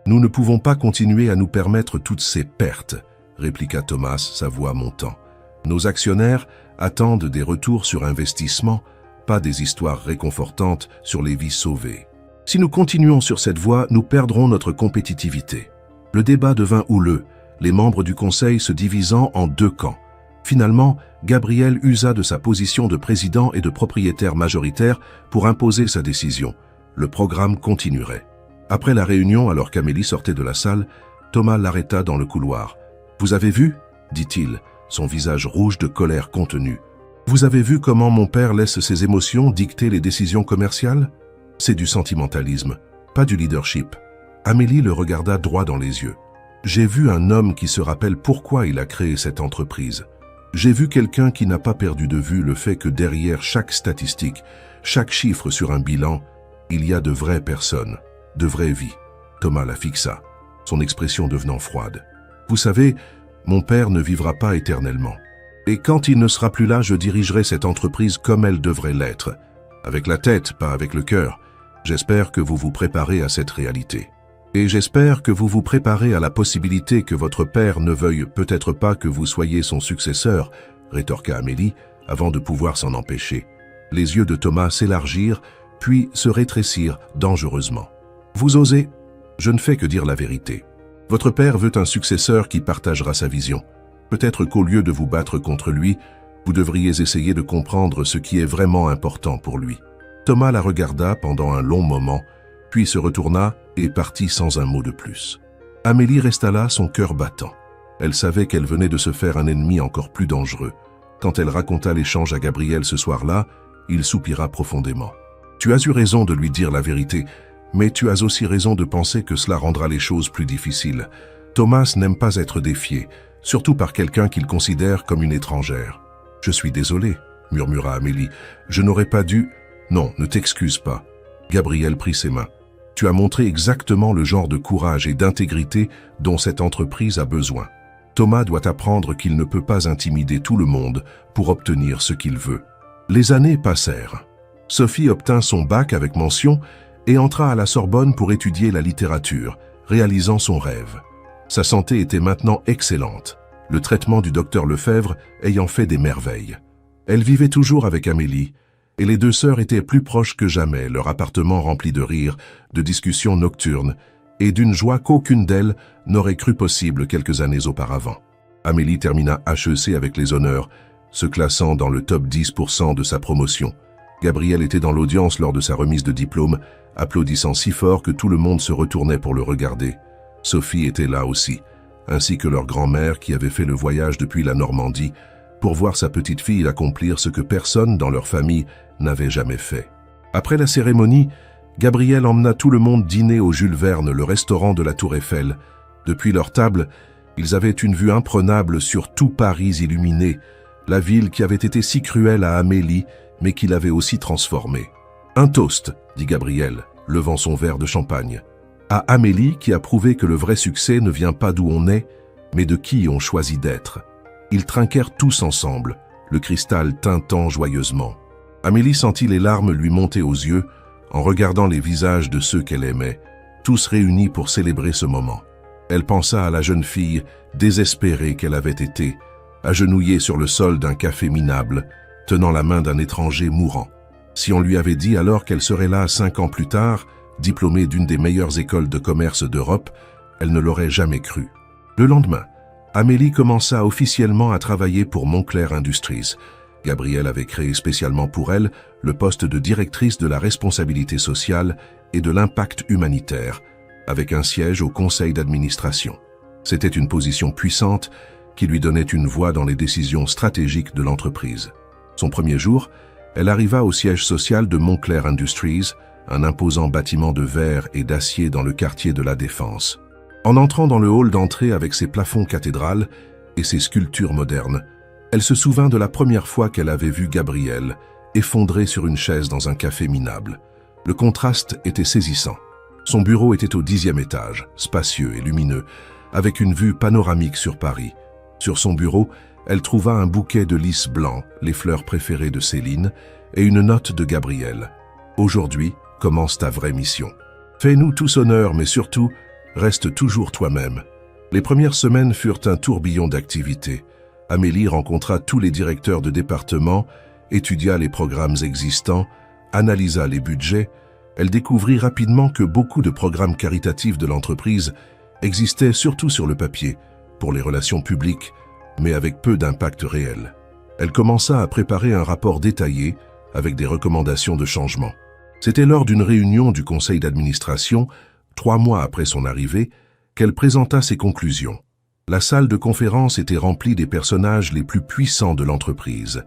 Nous ne pouvons pas continuer à nous permettre toutes ces pertes, répliqua Thomas, sa voix montant. Nos actionnaires attendent des retours sur investissement, pas des histoires réconfortantes sur les vies sauvées. Si nous continuons sur cette voie, nous perdrons notre compétitivité. Le débat devint houleux, les membres du conseil se divisant en deux camps. Finalement, Gabriel usa de sa position de président et de propriétaire majoritaire pour imposer sa décision. Le programme continuerait. Après la réunion, alors qu'Amélie sortait de la salle, Thomas l'arrêta dans le couloir. « Vous avez vu ?» dit-il, son visage rouge de colère contenue. « Vous avez vu comment mon père laisse ses émotions dicter les décisions commerciales ? C'est du sentimentalisme, pas du leadership. » Amélie le regarda droit dans les yeux. « J'ai vu un homme qui se rappelle pourquoi il a créé cette entreprise. J'ai vu quelqu'un qui n'a pas perdu de vue le fait que derrière chaque statistique, chaque chiffre sur un bilan, il y a de vraies personnes, de vraies vies. » Thomas la fixa, son expression devenant froide. « Vous savez, mon père ne vivra pas éternellement. Et quand il ne sera plus là, je dirigerai cette entreprise comme elle devrait l'être. Avec la tête, pas avec le cœur. J'espère que vous vous préparez à cette réalité. Et j'espère que vous vous préparez à la possibilité que votre père ne veuille peut-être pas que vous soyez son successeur, rétorqua Amélie, avant de pouvoir s'en empêcher. Les yeux de Thomas s'élargirent, puis se rétrécirent dangereusement. Vous osez ? Je ne fais que dire la vérité. Votre père veut un successeur qui partagera sa vision. Peut-être qu'au lieu de vous battre contre lui, vous devriez essayer de comprendre ce qui est vraiment important pour lui. Thomas la regarda pendant un long moment, puis se retourna et partit sans un mot de plus. Amélie resta là, son cœur battant. Elle savait qu'elle venait de se faire un ennemi encore plus dangereux. Quand elle raconta l'échange à Gabriel ce soir-là, il soupira profondément. « Tu as eu raison de lui dire la vérité, mais tu as aussi raison de penser que cela rendra les choses plus difficiles. Thomas n'aime pas être défié, surtout par quelqu'un qu'il considère comme une étrangère. »« Je suis désolé, » murmura Amélie. « Je n'aurais pas dû... » »« Non, ne t'excuse pas. » Gabriel prit ses mains. « Tu as montré exactement le genre de courage et d'intégrité dont cette entreprise a besoin. Thomas doit apprendre qu'il ne peut pas intimider tout le monde pour obtenir ce qu'il veut. » Les années passèrent. Sophie obtint son bac avec mention et entra à la Sorbonne pour étudier la littérature, réalisant son rêve. Sa santé était maintenant excellente, le traitement du docteur Lefebvre ayant fait des merveilles. Elle vivait toujours avec Amélie, et les deux sœurs étaient plus proches que jamais, leur appartement rempli de rires, de discussions nocturnes, et d'une joie qu'aucune d'elles n'aurait cru possible quelques années auparavant. Amélie termina HEC avec les honneurs, se classant dans le top 10% de sa promotion. Gabriel était dans l'audience lors de sa remise de diplôme, applaudissant si fort que tout le monde se retournait pour le regarder. Sophie était là aussi, ainsi que leur grand-mère qui avait fait le voyage depuis la Normandie pour voir sa petite-fille accomplir ce que personne dans leur famille n'avait jamais fait. Après la cérémonie, Gabriel emmena tout le monde dîner au Jules Verne, le restaurant de la Tour Eiffel. Depuis leur table, ils avaient une vue imprenable sur tout Paris illuminé, la ville qui avait été si cruelle à Amélie, mais qui l'avait aussi transformée. « Un toast », dit Gabriel, levant son verre de champagne. « À Amélie qui a prouvé que le vrai succès ne vient pas d'où on est, mais de qui on choisit d'être. » Ils trinquèrent tous ensemble, le cristal tintant joyeusement. Amélie sentit les larmes lui monter aux yeux en regardant les visages de ceux qu'elle aimait, tous réunis pour célébrer ce moment. Elle pensa à la jeune fille désespérée qu'elle avait été, agenouillée sur le sol d'un café minable, tenant la main d'un étranger mourant. Si on lui avait dit alors qu'elle serait là 5 ans plus tard, diplômée d'une des meilleures écoles de commerce d'Europe, elle ne l'aurait jamais cru. Le lendemain, Amélie commença officiellement à travailler pour Moncler Industries. Gabriel avait créé spécialement pour elle le poste de directrice de la responsabilité sociale et de l'impact humanitaire, avec un siège au conseil d'administration. C'était une position puissante qui lui donnait une voix dans les décisions stratégiques de l'entreprise. Son premier jour, elle arriva au siège social de Montclair Industries, un imposant bâtiment de verre et d'acier dans le quartier de la Défense. En entrant dans le hall d'entrée avec ses plafonds cathédrales et ses sculptures modernes, elle se souvint de la première fois qu'elle avait vu Gabriel effondré sur une chaise dans un café minable. Le contraste était saisissant. Son bureau était au 10e étage, spacieux et lumineux, avec une vue panoramique sur Paris. Sur son bureau, elle trouva un bouquet de lys blanc, les fleurs préférées de Céline, et une note de Gabriel. « Aujourd'hui commence ta vraie mission. Fais-nous tous honneur, mais surtout, reste toujours toi-même. » Les premières semaines furent un tourbillon d'activités. Amélie rencontra tous les directeurs de département, étudia les programmes existants, analysa les budgets. Elle découvrit rapidement que beaucoup de programmes caritatifs de l'entreprise existaient surtout sur le papier, pour les relations publiques, mais avec peu d'impact réel. Elle commença à préparer un rapport détaillé avec des recommandations de changement. C'était lors d'une réunion du conseil d'administration, 3 mois après son arrivée, qu'elle présenta ses conclusions. La salle de conférence était remplie des personnages les plus puissants de l'entreprise,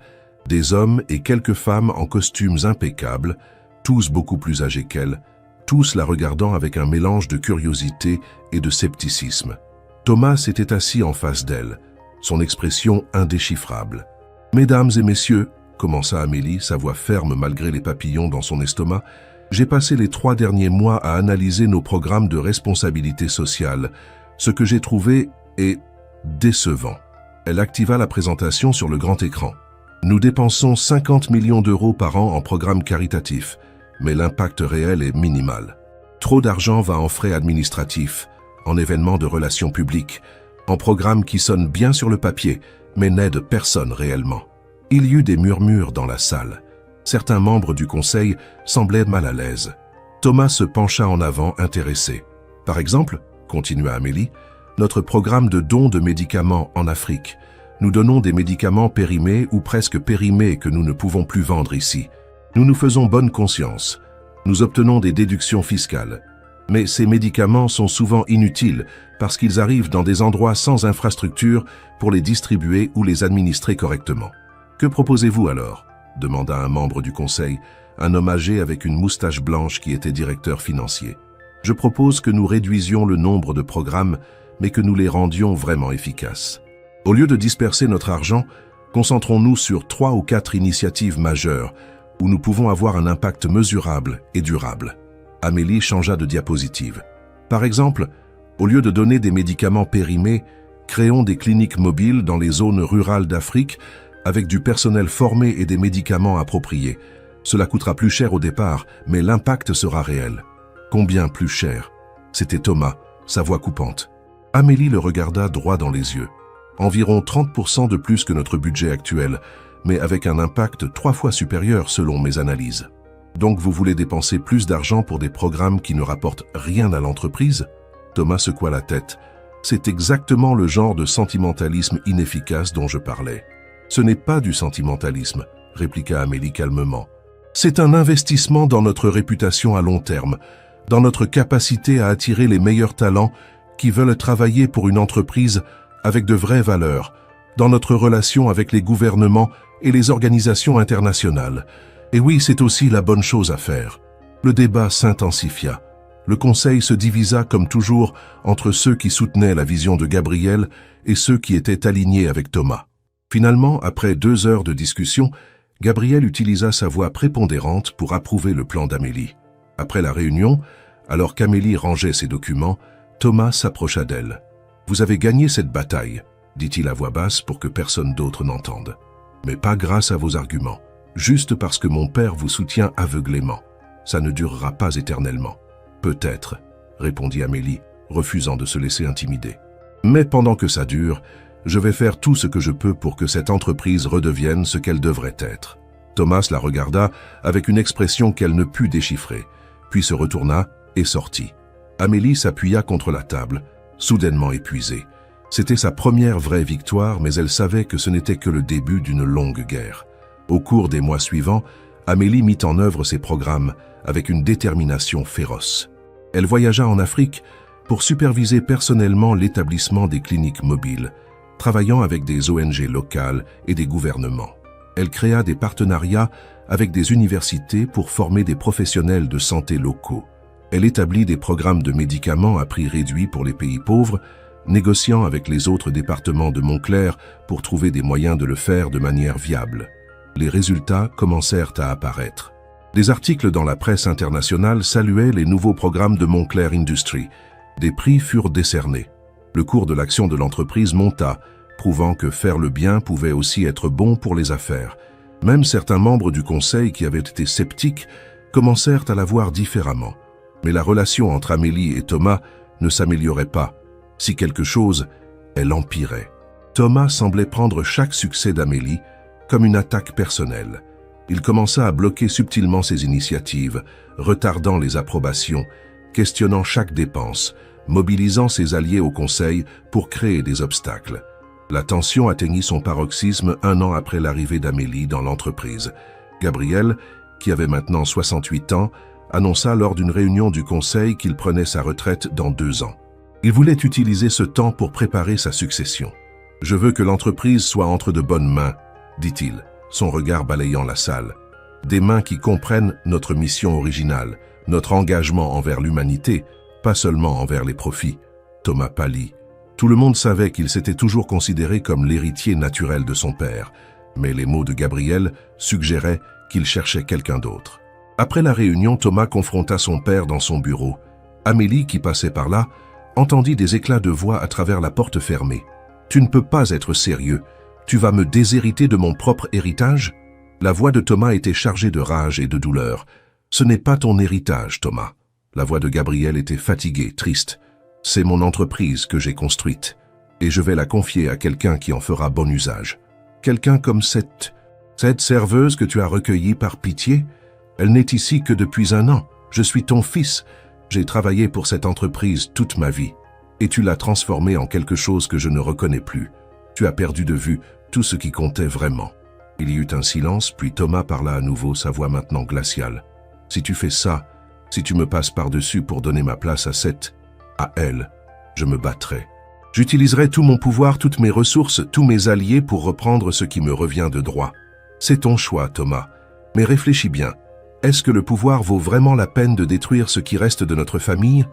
des hommes et quelques femmes en costumes impeccables, tous beaucoup plus âgés qu'elle, tous la regardant avec un mélange de curiosité et de scepticisme. Thomas était assis en face d'elle, son expression indéchiffrable. « Mesdames et messieurs, » commença Amélie, sa voix ferme malgré les papillons dans son estomac, « j'ai passé les 3 derniers mois à analyser nos programmes de responsabilité sociale. Ce que j'ai trouvé est décevant. » Elle activa la présentation sur le grand écran. « Nous dépensons 50 millions d'euros par an en programmes caritatifs, mais l'impact réel est minimal. Trop d'argent va en frais administratifs, en événements de relations publiques, en programmes qui sonnent bien sur le papier, mais n'aident personne réellement. » Il y eut des murmures dans la salle. Certains membres du conseil semblaient mal à l'aise. Thomas se pencha en avant, intéressé. « Par exemple, » continua Amélie, « notre programme de dons de médicaments en Afrique. Nous donnons des médicaments périmés ou presque périmés que nous ne pouvons plus vendre ici. Nous nous faisons bonne conscience. Nous obtenons des déductions fiscales. Mais ces médicaments sont souvent inutiles parce qu'ils arrivent dans des endroits sans infrastructure pour les distribuer ou les administrer correctement. Que proposez-vous alors ? Demanda un membre du conseil, un homme âgé avec une moustache blanche qui était directeur financier. Je propose que nous réduisions le nombre de programmes, mais que nous les rendions vraiment efficaces. Au lieu de disperser notre argent, concentrons-nous sur 3 ou 4 initiatives majeures où nous pouvons avoir un impact mesurable et durable. Amélie changea de diapositive. Par exemple, au lieu de donner des médicaments périmés, créons des cliniques mobiles dans les zones rurales d'Afrique avec du personnel formé et des médicaments appropriés. Cela coûtera plus cher au départ, mais l'impact sera réel. Combien plus cher ? C'était Thomas, sa voix coupante. Amélie le regarda droit dans les yeux. Environ 30% de plus que notre budget actuel, mais avec un impact 3 fois supérieur selon mes analyses. Donc vous voulez dépenser plus d'argent pour des programmes qui ne rapportent rien à l'entreprise ? Thomas secoua la tête. C'est exactement le genre de sentimentalisme inefficace dont je parlais. Ce n'est pas du sentimentalisme, répliqua Amélie calmement. C'est un investissement dans notre réputation à long terme, dans notre capacité à attirer les meilleurs talents qui veulent travailler pour une entreprise avec de vraies valeurs, dans notre relation avec les gouvernements et les organisations internationales. Et oui, c'est aussi la bonne chose à faire. Le débat s'intensifia. Le conseil se divisa comme toujours entre ceux qui soutenaient la vision de Gabriel et ceux qui étaient alignés avec Thomas. Finalement, après 2 heures de discussion, Gabriel utilisa sa voix prépondérante pour approuver le plan d'Amélie. Après la réunion, alors qu'Amélie rangeait ses documents, Thomas s'approcha d'elle. « Vous avez gagné cette bataille », dit-il à voix basse pour que personne d'autre n'entende. « Mais pas grâce à vos arguments, juste parce que mon père vous soutient aveuglément. Ça ne durera pas éternellement. »« Peut-être », répondit Amélie, refusant de se laisser intimider. « Mais pendant que ça dure, je vais faire tout ce que je peux pour que cette entreprise redevienne ce qu'elle devrait être. » Thomas la regarda avec une expression qu'elle ne put déchiffrer, puis se retourna et sortit. Amélie s'appuya contre la table, soudainement épuisée. C'était sa première vraie victoire, mais elle savait que ce n'était que le début d'une longue guerre. Au cours des mois suivants, Amélie mit en œuvre ses programmes avec une détermination féroce. Elle voyagea en Afrique pour superviser personnellement l'établissement des cliniques mobiles, travaillant avec des ONG locales et des gouvernements. Elle créa des partenariats avec des universités pour former des professionnels de santé locaux. Elle établit des programmes de médicaments à prix réduit pour les pays pauvres, négociant avec les autres départements de Montclair pour trouver des moyens de le faire de manière viable. Les résultats commencèrent à apparaître. Des articles dans la presse internationale saluaient les nouveaux programmes de Montclair Industries. Des prix furent décernés. Le cours de l'action de l'entreprise monta, prouvant que faire le bien pouvait aussi être bon pour les affaires. Même certains membres du conseil qui avaient été sceptiques commencèrent à la voir différemment. Mais la relation entre Amélie et Thomas ne s'améliorait pas. Si quelque chose, elle empirait. Thomas semblait prendre chaque succès d'Amélie comme une attaque personnelle. Il commença à bloquer subtilement ses initiatives, retardant les approbations, questionnant chaque dépense, mobilisant ses alliés au conseil pour créer des obstacles. La tension atteignit son paroxysme 1 an après l'arrivée d'Amélie dans l'entreprise. Gabriel, qui avait maintenant 68 ans, annonça lors d'une réunion du conseil qu'il prenait sa retraite dans 2 ans. Il voulait utiliser ce temps pour préparer sa succession. « Je veux que l'entreprise soit entre de bonnes mains », dit-il, son regard balayant la salle. « Des mains qui comprennent notre mission originale, notre engagement envers l'humanité, pas seulement envers les profits. » Thomas pâlit. Tout le monde savait qu'il s'était toujours considéré comme l'héritier naturel de son père, mais les mots de Gabriel suggéraient qu'il cherchait quelqu'un d'autre. Après la réunion, Thomas confronta son père dans son bureau. Amélie, qui passait par là, entendit des éclats de voix à travers la porte fermée. « Tu ne peux pas être sérieux. Tu vas me déshériter de mon propre héritage ?» La voix de Thomas était chargée de rage et de douleur. « Ce n'est pas ton héritage, Thomas. » La voix de Gabriel était fatiguée, triste. « C'est mon entreprise que j'ai construite, et je vais la confier à quelqu'un qui en fera bon usage. Quelqu'un comme cette serveuse que tu as recueillie par pitié. Elle n'est ici que depuis 1 an. Je suis ton fils. J'ai travaillé pour cette entreprise toute ma vie, et tu l'as transformée en quelque chose que je ne reconnais plus. Tu as perdu de vue tout ce qui comptait vraiment. » Il y eut un silence, puis Thomas parla à nouveau, sa voix maintenant glaciale. « Si tu fais ça, si tu me passes par-dessus pour donner ma place à elle, je me battrai. J'utiliserai tout mon pouvoir, toutes mes ressources, tous mes alliés pour reprendre ce qui me revient de droit. C'est ton choix, Thomas, mais réfléchis bien. Est-ce que le pouvoir vaut vraiment la peine de détruire ce qui reste de notre famille ?»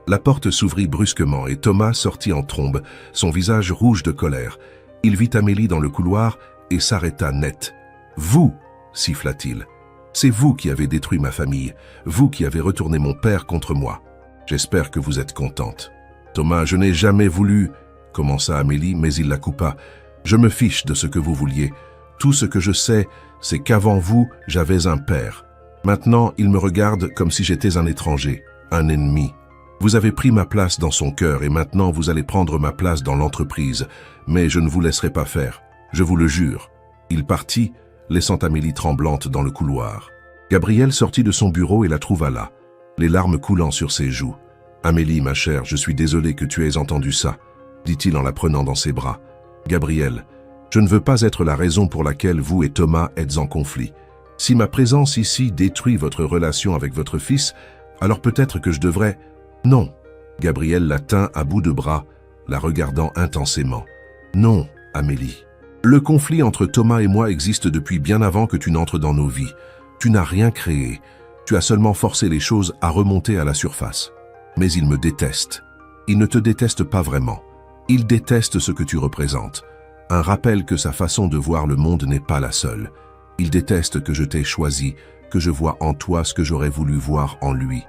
La porte s'ouvrit brusquement et Thomas sortit en trombe, son visage rouge de colère. Il vit Amélie dans le couloir et s'arrêta net. « Vous !» siffla-t-il. « C'est vous qui avez détruit ma famille, vous qui avez retourné mon père contre moi. J'espère que vous êtes contente. »« Thomas, je n'ai jamais voulu... » commença Amélie, mais il la coupa. « Je me fiche de ce que vous vouliez. Tout ce que je sais, c'est qu'avant vous, j'avais un père. Maintenant, il me regarde comme si j'étais un étranger, un ennemi. Vous avez pris ma place dans son cœur et maintenant vous allez prendre ma place dans l'entreprise, mais je ne vous laisserai pas faire, je vous le jure. » Il partit, laissant Amélie tremblante dans le couloir. Gabriel sortit de son bureau et la trouva là, les larmes coulant sur ses joues. « Amélie, ma chère, je suis désolé que tu aies entendu ça, » dit-il en la prenant dans ses bras. « Gabriel, je ne veux pas être la raison pour laquelle vous et Thomas êtes en conflit. Si ma présence ici détruit votre relation avec votre fils, alors peut-être que je devrais... » « Non. » Gabriel la tint à bout de bras, la regardant intensément. « Non, Amélie. Le conflit entre Thomas et moi existe depuis bien avant que tu n'entres dans nos vies. Tu n'as rien créé. Tu as seulement forcé les choses à remonter à la surface. Mais il me déteste. Il ne te déteste pas vraiment. Il déteste ce que tu représentes. Un rappel que sa façon de voir le monde n'est pas la seule. Il déteste que je t'ai choisi, que je vois en toi ce que j'aurais voulu voir en lui. »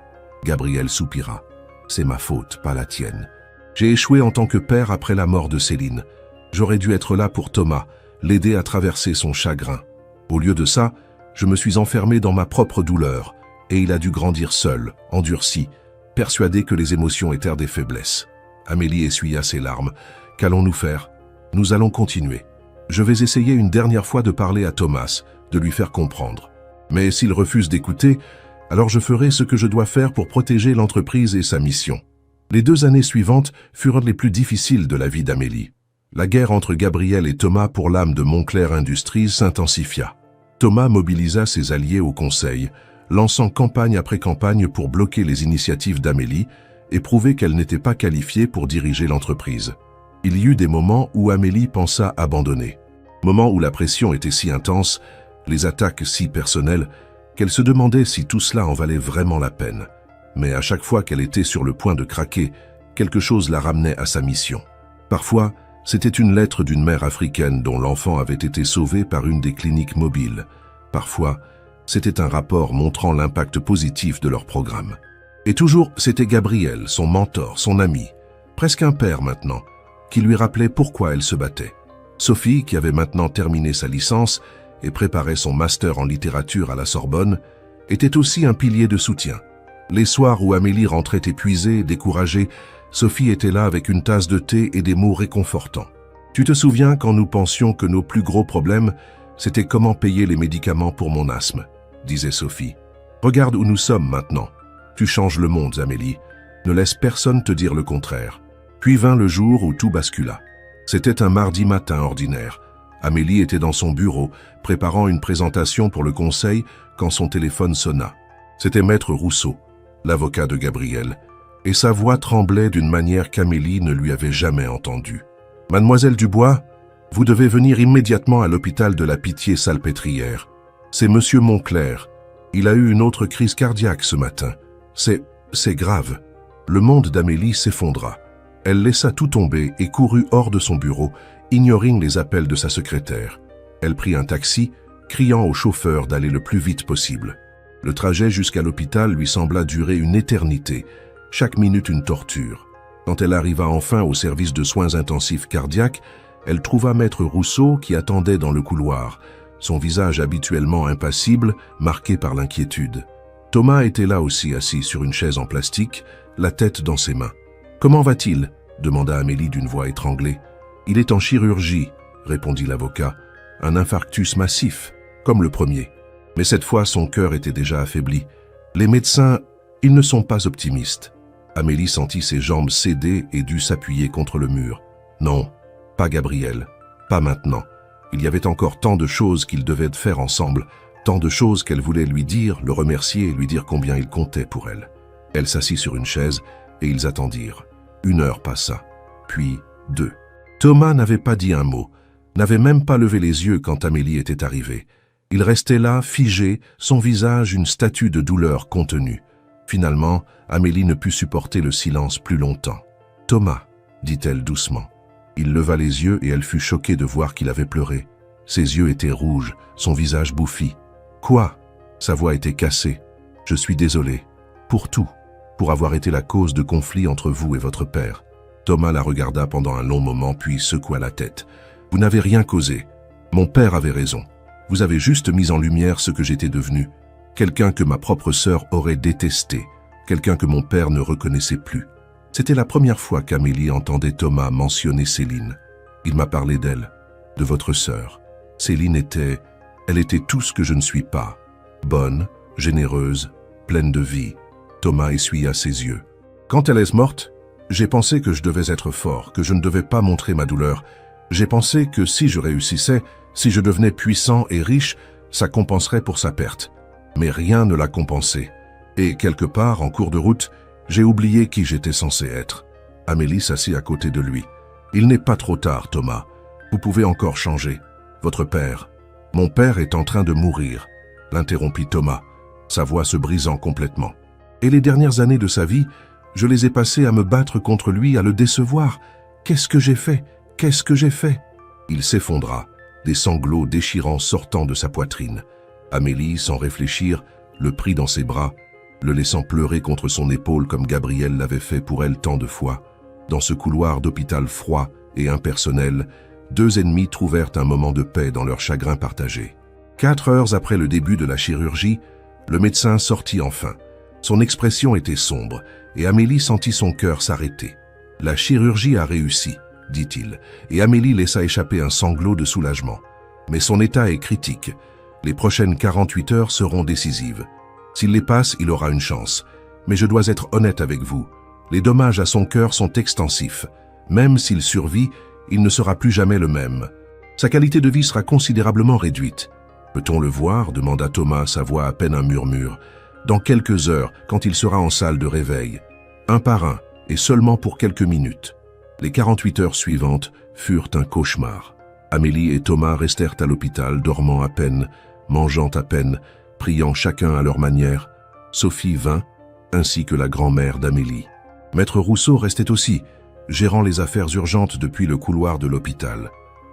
Gabriel soupira. « C'est ma faute, pas la tienne. J'ai échoué en tant que père après la mort de Céline. J'aurais dû être là pour Thomas, l'aider à traverser son chagrin. Au lieu de ça, je me suis enfermé dans ma propre douleur, et il a dû grandir seul, endurci, persuadé que les émotions étaient des faiblesses. » Amélie essuya ses larmes. « Qu'allons-nous faire? Nous allons continuer. Je vais essayer une dernière fois de parler à Thomas, de lui faire comprendre. Mais s'il refuse d'écouter, alors je ferai ce que je dois faire pour protéger l'entreprise et sa mission. » Les 2 années suivantes furent les plus difficiles de la vie d'Amélie. La guerre entre Gabriel et Thomas pour l'âme de Montclair Industries s'intensifia. Thomas mobilisa ses alliés au conseil, lançant campagne après campagne pour bloquer les initiatives d'Amélie, et prouver qu'elle n'était pas qualifiée pour diriger l'entreprise. Il y eut des moments où Amélie pensa abandonner. Moments où la pression était si intense, les attaques si personnelles, qu'elle se demandait si tout cela en valait vraiment la peine. Mais à chaque fois qu'elle était sur le point de craquer, quelque chose la ramenait à sa mission. Parfois, c'était une lettre d'une mère africaine dont l'enfant avait été sauvé par une des cliniques mobiles. Parfois, c'était un rapport montrant l'impact positif de leur programme. Et toujours, c'était Gabriel, son mentor, son ami, presque un père maintenant, qui lui rappelait pourquoi elle se battait. Sophie, qui avait maintenant terminé sa licence et préparait son master en littérature à la Sorbonne, était aussi un pilier de soutien. Les soirs où Amélie rentrait épuisée, découragée, Sophie était là avec une tasse de thé et des mots réconfortants. Tu te souviens quand nous pensions que nos plus gros problèmes, c'était comment payer les médicaments pour mon asthme, disait Sophie. Regarde où nous sommes maintenant. Tu changes le monde, Amélie. Ne laisse personne te dire le contraire. Puis vint le jour où tout bascula. C'était un mardi matin ordinaire. Amélie était dans son bureau, préparant une présentation pour le conseil quand son téléphone sonna. C'était Maître Rousseau, l'avocat de Gabriel, et sa voix tremblait d'une manière qu'Amélie ne lui avait jamais entendue. « Mademoiselle Dubois, vous devez venir immédiatement à l'hôpital de la Pitié-Salpêtrière. C'est Monsieur Monclerc. Il a eu une autre crise cardiaque ce matin. C'est grave. » Le monde d'Amélie s'effondra. Elle laissa tout tomber et courut hors de son bureau, ignorant les appels de sa secrétaire. Elle prit un taxi, criant au chauffeur d'aller le plus vite possible. Le trajet jusqu'à l'hôpital lui sembla durer une éternité, chaque minute une torture. Quand elle arriva enfin au service de soins intensifs cardiaques, elle trouva Maître Rousseau qui attendait dans le couloir, son visage habituellement impassible, marqué par l'inquiétude. Thomas était là aussi assis sur une chaise en plastique, la tête dans ses mains. « Comment va-t-il » demanda Amélie d'une voix étranglée. « Il est en chirurgie » répondit l'avocat. « Un infarctus massif, comme le premier. » Mais cette fois, son cœur était déjà affaibli. Les médecins, ils ne sont pas optimistes. Amélie sentit ses jambes céder et dut s'appuyer contre le mur. Non, pas Gabriel, pas maintenant. Il y avait encore tant de choses qu'ils devaient faire ensemble, tant de choses qu'elle voulait lui dire, le remercier et lui dire combien il comptait pour elle. Elle s'assit sur une chaise et ils attendirent. 1 heure passa, puis 2. Thomas n'avait pas dit un mot, n'avait même pas levé les yeux quand Amélie était arrivée. Il restait là, figé, son visage une statue de douleur contenue. Finalement, Amélie ne put supporter le silence plus longtemps. « Thomas » dit-elle doucement. Il leva les yeux et elle fut choquée de voir qu'il avait pleuré. Ses yeux étaient rouges, son visage bouffi. « Quoi » Sa voix était cassée. « Je suis désolé. Pour tout. Pour avoir été la cause de conflits entre vous et votre père. » Thomas la regarda pendant un long moment puis secoua la tête. « Vous n'avez rien causé. Mon père avait raison. Vous avez juste mis en lumière ce que j'étais devenu. Quelqu'un que ma propre sœur aurait détesté. Quelqu'un que mon père ne reconnaissait plus. » C'était la première fois qu'Amélie entendait Thomas mentionner Céline. Il m'a parlé d'elle, de votre sœur. Céline était tout ce que je ne suis pas. Bonne, généreuse, pleine de vie. Thomas essuya ses yeux. Quand elle est morte, j'ai pensé que je devais être fort, que je ne devais pas montrer ma douleur. J'ai pensé que si je réussissais, si je devenais puissant et riche, ça compenserait pour sa perte. Mais rien ne l'a compensé. Et quelque part, en cours de route, j'ai oublié qui j'étais censé être. Amélie s'assit à côté de lui. Il n'est pas trop tard, Thomas. Vous pouvez encore changer. Votre père. Mon père est en train de mourir, l'interrompit Thomas, sa voix se brisant complètement. Et les dernières années de sa vie, je les ai passées à me battre contre lui, à le décevoir. Qu'est-ce que j'ai fait? Qu'est-ce que j'ai fait? Il s'effondra, des sanglots déchirants sortant de sa poitrine. Amélie, sans réfléchir, le prit dans ses bras, le laissant pleurer contre son épaule comme Gabriel l'avait fait pour elle tant de fois. Dans ce couloir d'hôpital froid et impersonnel, 2 ennemis trouvèrent un moment de paix dans leur chagrin partagé. 4 heures après le début de la chirurgie, le médecin sortit enfin. Son expression était sombre et Amélie sentit son cœur s'arrêter. « La chirurgie a réussi », dit-il, et Amélie laissa échapper un sanglot de soulagement. Mais son état est critique. Les prochaines 48 heures seront décisives. S'il les passe, il aura une chance. Mais je dois être honnête avec vous. Les dommages à son cœur sont extensifs. Même s'il survit, il ne sera plus jamais le même. Sa qualité de vie sera considérablement réduite. Peut-on le voir ? Demanda Thomas, sa voix à peine un murmure. Dans quelques heures, quand il sera en salle de réveil. un par un, et seulement pour quelques minutes. Les 48 heures suivantes furent un cauchemar. Amélie et Thomas restèrent à l'hôpital, dormant à peine, mangeant à peine, priant chacun à leur manière. Sophie vint, ainsi que la grand-mère d'Amélie. Maître Rousseau restait aussi, gérant les affaires urgentes depuis le couloir de l'hôpital.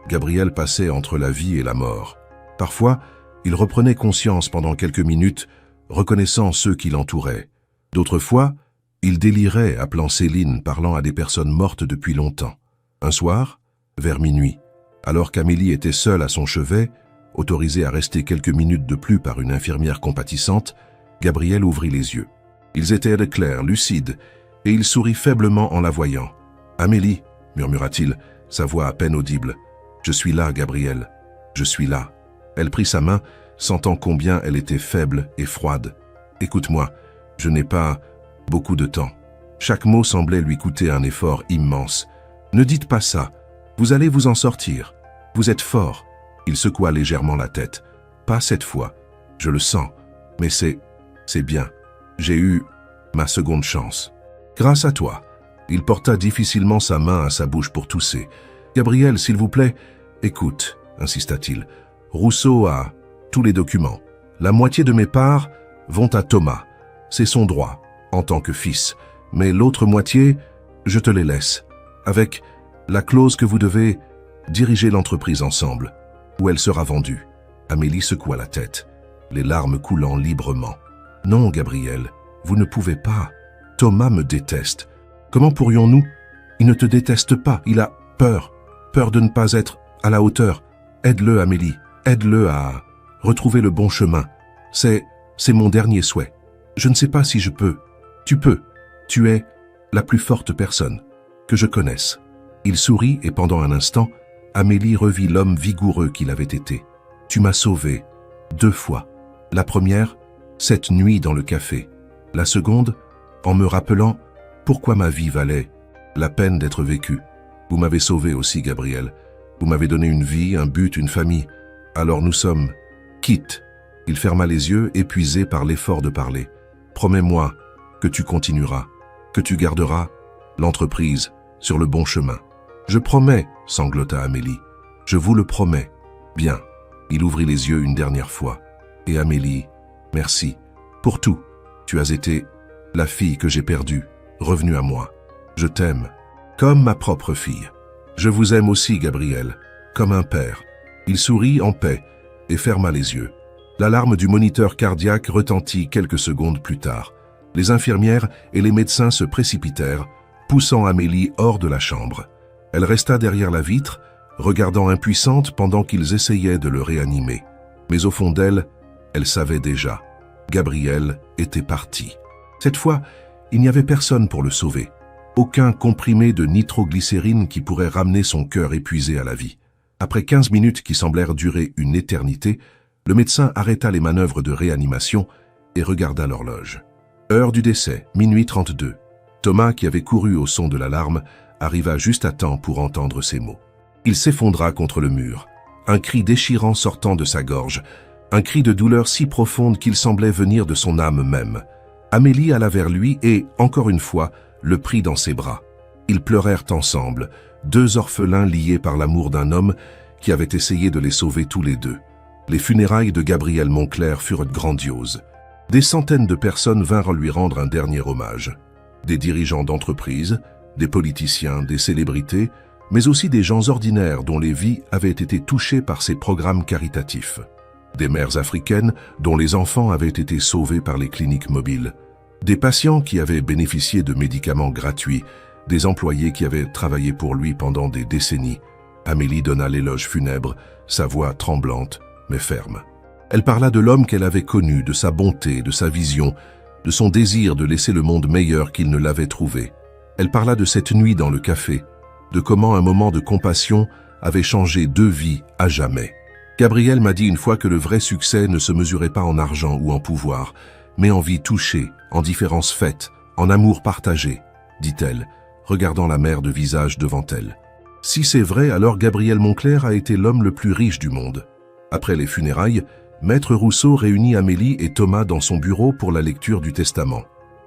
Gabriel passait entre la vie et la mort. Parfois, il reprenait conscience pendant quelques minutes, reconnaissant ceux qui l'entouraient. D'autres fois, il délirait, appelant Céline, parlant à des personnes mortes depuis longtemps. Un soir, vers minuit, alors qu'Amélie était seule à son chevet, autorisée à rester quelques minutes de plus par une infirmière compatissante, Gabriel ouvrit les yeux. Ils étaient clairs, lucides, et il sourit faiblement en la voyant. « Amélie, murmura-t-il, sa voix à peine audible. « Je suis là, Gabriel. Je suis là. » Elle prit sa main, sentant combien elle était faible et froide. « Écoute-moi, je n'ai pas beaucoup de temps. » Chaque mot semblait lui coûter un effort immense. « Ne dites pas ça. Vous allez vous en sortir. Vous êtes fort. » Il secoua légèrement la tête. « Pas cette fois. Je le sens. Mais c'est bien. J'ai eu ma seconde chance. Grâce à toi. » Il porta difficilement sa main à sa bouche pour tousser. « Gabriel, s'il vous plaît, écoute, » insista-t-il. « Rousseau a tous les documents. La moitié de mes parts vont à Thomas. C'est son droit, en tant que fils. Mais l'autre moitié, je te les laisse, avec la clause que vous devez diriger l'entreprise ensemble, où elle sera vendue. » Amélie secoua la tête, les larmes coulant librement. « Non, Gabriel, vous ne pouvez pas. Thomas me déteste. Comment pourrions-nous? Il ne te déteste pas, il a peur de ne pas être à la hauteur. Aide-le, Amélie, aide-le à retrouver le bon chemin. C'est mon dernier souhait. Je ne sais pas si je peux. Tu peux. Tu es la plus forte personne que je connaisse. » Il sourit et pendant un instant, Amélie revit l'homme vigoureux qu'il avait été. « Tu m'as sauvé 2 fois. La première, cette nuit dans le café. La seconde, en me rappelant pourquoi ma vie valait la peine d'être vécue. Vous m'avez sauvé aussi, Gabriel. Vous m'avez donné une vie, un but, une famille. Alors nous sommes quittes. » Il ferma les yeux, épuisé par l'effort de parler. « Promets-moi que tu continueras, que tu garderas l'entreprise sur le bon chemin. »« Je promets, » sanglota Amélie. « Je vous le promets. » « Bien. » Il ouvrit les yeux une dernière fois. « Et Amélie, merci pour tout. Tu as été la fille que j'ai perdue, revenue à moi. Je t'aime, comme ma propre fille. Je vous aime aussi, Gabriel, comme un père. » Il sourit en paix et ferma les yeux. L'alarme du moniteur cardiaque retentit quelques secondes plus tard. Les infirmières et les médecins se précipitèrent, poussant Amélie hors de la chambre. Elle resta derrière la vitre, regardant impuissante pendant qu'ils essayaient de le réanimer. Mais au fond d'elle, elle savait déjà. Gabriel était parti. Cette fois, il n'y avait personne pour le sauver. Aucun comprimé de nitroglycérine qui pourrait ramener son cœur épuisé à la vie. Après 15 minutes qui semblèrent durer une éternité, le médecin arrêta les manœuvres de réanimation et regarda l'horloge. Heure du décès, minuit 32. Thomas, qui avait couru au son de l'alarme, arriva juste à temps pour entendre ces mots. Il s'effondra contre le mur, un cri déchirant sortant de sa gorge, un cri de douleur si profonde qu'il semblait venir de son âme même. Amélie alla vers lui et, encore une fois, le prit dans ses bras. Ils pleurèrent ensemble, 2 orphelins liés par l'amour d'un homme qui avait essayé de les sauver tous les deux. Les funérailles de Gabriel Moncler furent grandioses. Des centaines de personnes vinrent lui rendre un dernier hommage. Des dirigeants d'entreprises, des politiciens, des célébrités, mais aussi des gens ordinaires dont les vies avaient été touchées par ces programmes caritatifs. Des mères africaines dont les enfants avaient été sauvés par les cliniques mobiles. Des patients qui avaient bénéficié de médicaments gratuits, des employés qui avaient travaillé pour lui pendant des décennies. Amélie donna l'éloge funèbre, sa voix tremblante, mais ferme. Elle parla de l'homme qu'elle avait connu, de sa bonté, de sa vision, de son désir de laisser le monde meilleur qu'il ne l'avait trouvé. Elle parla de cette nuit dans le café, de comment un moment de compassion avait changé 2 vies à jamais. Gabriel m'a dit une fois que le vrai succès ne se mesurait pas en argent ou en pouvoir, mais en vie touchée, en différences faites, en amour partagé, dit-elle, regardant la mère de visage devant elle. Si c'est vrai, alors Gabriel Moncler a été l'homme le plus riche du monde. Après les funérailles, Maître Rousseau réunit Amélie et Thomas dans son bureau pour la lecture du testament.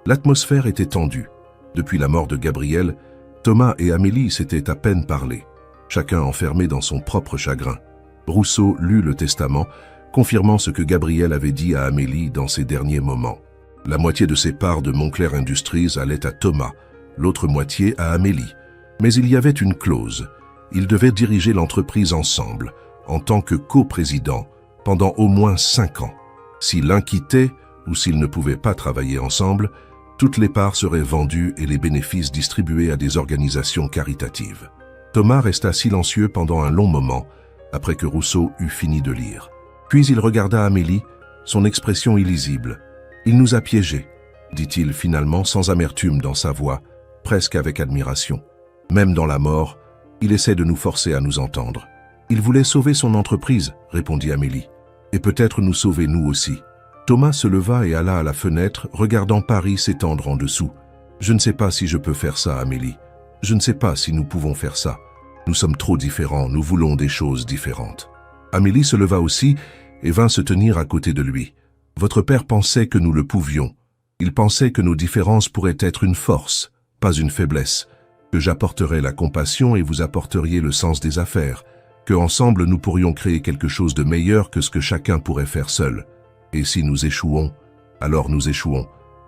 L'atmosphère était tendue. Depuis la mort de Gabriel, Thomas et Amélie s'étaient à peine parlé, chacun enfermé dans son propre chagrin. Rousseau lut le testament, confirmant ce que Gabriel avait dit à Amélie dans ses derniers moments. La moitié de ses parts de Moncler Industries allait à Thomas, l'autre moitié à Amélie. Mais il y avait une clause. Ils devaient diriger l'entreprise ensemble, en tant que coprésidents, pendant au moins 5 ans. Si l'un quittait, ou s'ils ne pouvaient pas travailler ensemble, toutes les parts seraient vendues et les bénéfices distribués à des organisations caritatives. Thomas resta silencieux pendant un long moment, après que Rousseau eut fini de lire. Puis il regarda Amélie, son expression illisible. « Il nous a piégés », dit-il finalement sans amertume dans sa voix, presque avec admiration. « Même dans la mort, il essaie de nous forcer à nous entendre. »« Il voulait sauver son entreprise, » répondit Amélie. « Et peut-être nous sauver nous aussi. » Thomas se leva et alla à la fenêtre, regardant Paris s'étendre en dessous. « Je ne sais pas si je peux faire ça, Amélie. Je ne sais pas si nous pouvons faire ça. Nous sommes trop différents, nous voulons des choses différentes. » Amélie se leva aussi et vint se tenir à côté de lui. « Votre père pensait que nous le pouvions. Il pensait que nos différences pourraient être une force, pas une faiblesse, que j'apporterais la compassion et vous apporteriez le sens des affaires, que ensemble nous pourrions créer quelque chose de meilleur que ce que chacun pourrait faire seul. Et si nous échouons, alors nous échouons,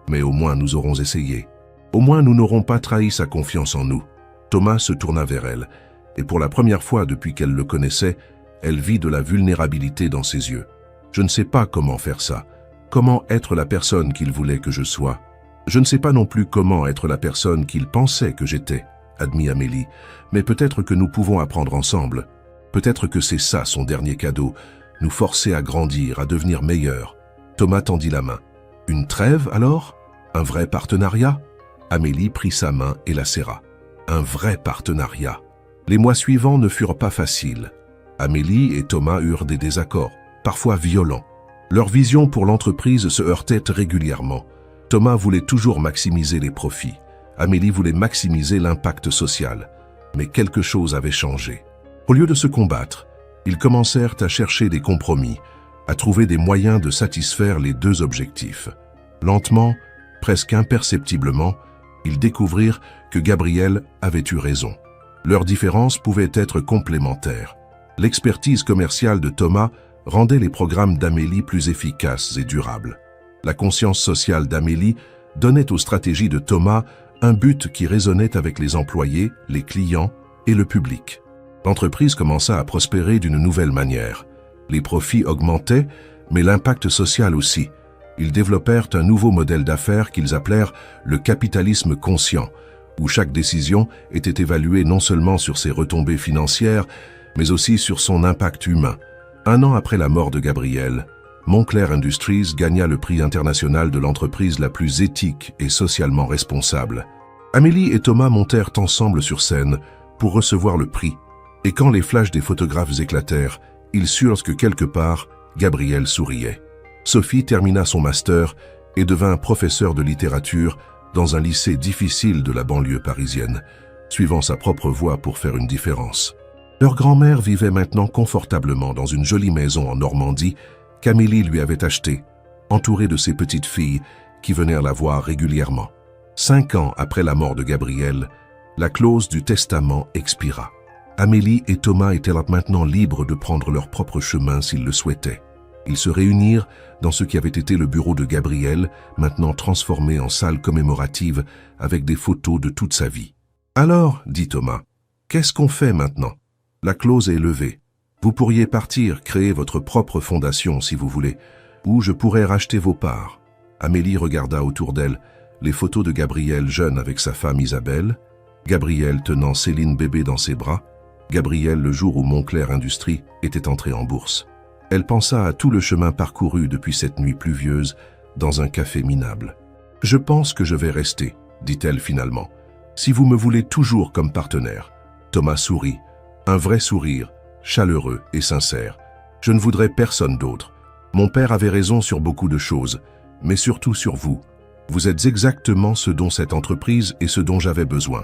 mais au moins nous aurons essayé. Au moins nous n'aurons pas trahi sa confiance en nous. » Thomas se tourna vers elle, et pour la première fois depuis qu'elle le connaissait, elle vit de la vulnérabilité dans ses yeux. « Je ne sais pas comment faire ça. Comment être la personne qu'il voulait que je sois. Je ne sais pas non plus comment être la personne qu'il pensait que j'étais, » admit Amélie, « mais peut-être que nous pouvons apprendre ensemble. Peut-être que c'est ça son dernier cadeau, nous forcer à grandir, à devenir meilleurs. » Thomas tendit la main. « Une trêve alors? Un vrai partenariat ?» Amélie prit sa main et la serra. « Un vrai partenariat. » Les mois suivants ne furent pas faciles. Amélie et Thomas eurent des désaccords, parfois violents. Leur vision pour l'entreprise se heurtait régulièrement. Thomas voulait toujours maximiser les profits. Amélie voulait maximiser l'impact social. Mais quelque chose avait changé. Au lieu de se combattre, ils commencèrent à chercher des compromis, à trouver des moyens de satisfaire les deux objectifs. Lentement, presque imperceptiblement, ils découvrirent que Gabriel avait eu raison. Leurs différences pouvaient être complémentaires. L'expertise commerciale de Thomas rendait les programmes d'Amélie plus efficaces et durables. La conscience sociale d'Amélie donnait aux stratégies de Thomas un but qui résonnait avec les employés, les clients et le public. L'entreprise commença à prospérer d'une nouvelle manière. Les profits augmentaient, mais l'impact social aussi. Ils développèrent un nouveau modèle d'affaires qu'ils appelèrent le capitalisme conscient, où chaque décision était évaluée non seulement sur ses retombées financières, mais aussi sur son impact humain. 1 an après la mort de Gabriel, Moncler Industries gagna le prix international de l'entreprise la plus éthique et socialement responsable. Amélie et Thomas montèrent ensemble sur scène pour recevoir le prix, et quand les flashs des photographes éclatèrent, ils surent que quelque part, Gabriel souriait. Sophie termina son master et devint professeure de littérature dans un lycée difficile de la banlieue parisienne, suivant sa propre voie pour faire une différence. Leur grand-mère vivait maintenant confortablement dans une jolie maison en Normandie qu'Amélie lui avait achetée, entourée de ses petites filles qui venaient la voir régulièrement. 5 ans après la mort de Gabriel, la clause du testament expira. Amélie et Thomas étaient maintenant libres de prendre leur propre chemin s'ils le souhaitaient. Ils se réunirent dans ce qui avait été le bureau de Gabriel, maintenant transformé en salle commémorative avec des photos de toute sa vie. « Alors, dit Thomas, qu'est-ce qu'on fait maintenant? La clause est levée. Vous pourriez partir, créer votre propre fondation si vous voulez, ou je pourrais racheter vos parts. » Amélie regarda autour d'elle les photos de Gabriel jeune avec sa femme Isabelle, Gabriel tenant Céline bébé dans ses bras, Gabriel le jour où Moncler Industries était entré en bourse. Elle pensa à tout le chemin parcouru depuis cette nuit pluvieuse dans un café minable. « Je pense que je vais rester, » dit-elle finalement, « si vous me voulez toujours comme partenaire. » Thomas sourit, un vrai sourire, chaleureux et sincère. « Je ne voudrais personne d'autre. Mon père avait raison sur beaucoup de choses, mais surtout sur vous. Vous êtes exactement ce dont cette entreprise et ce dont j'avais besoin.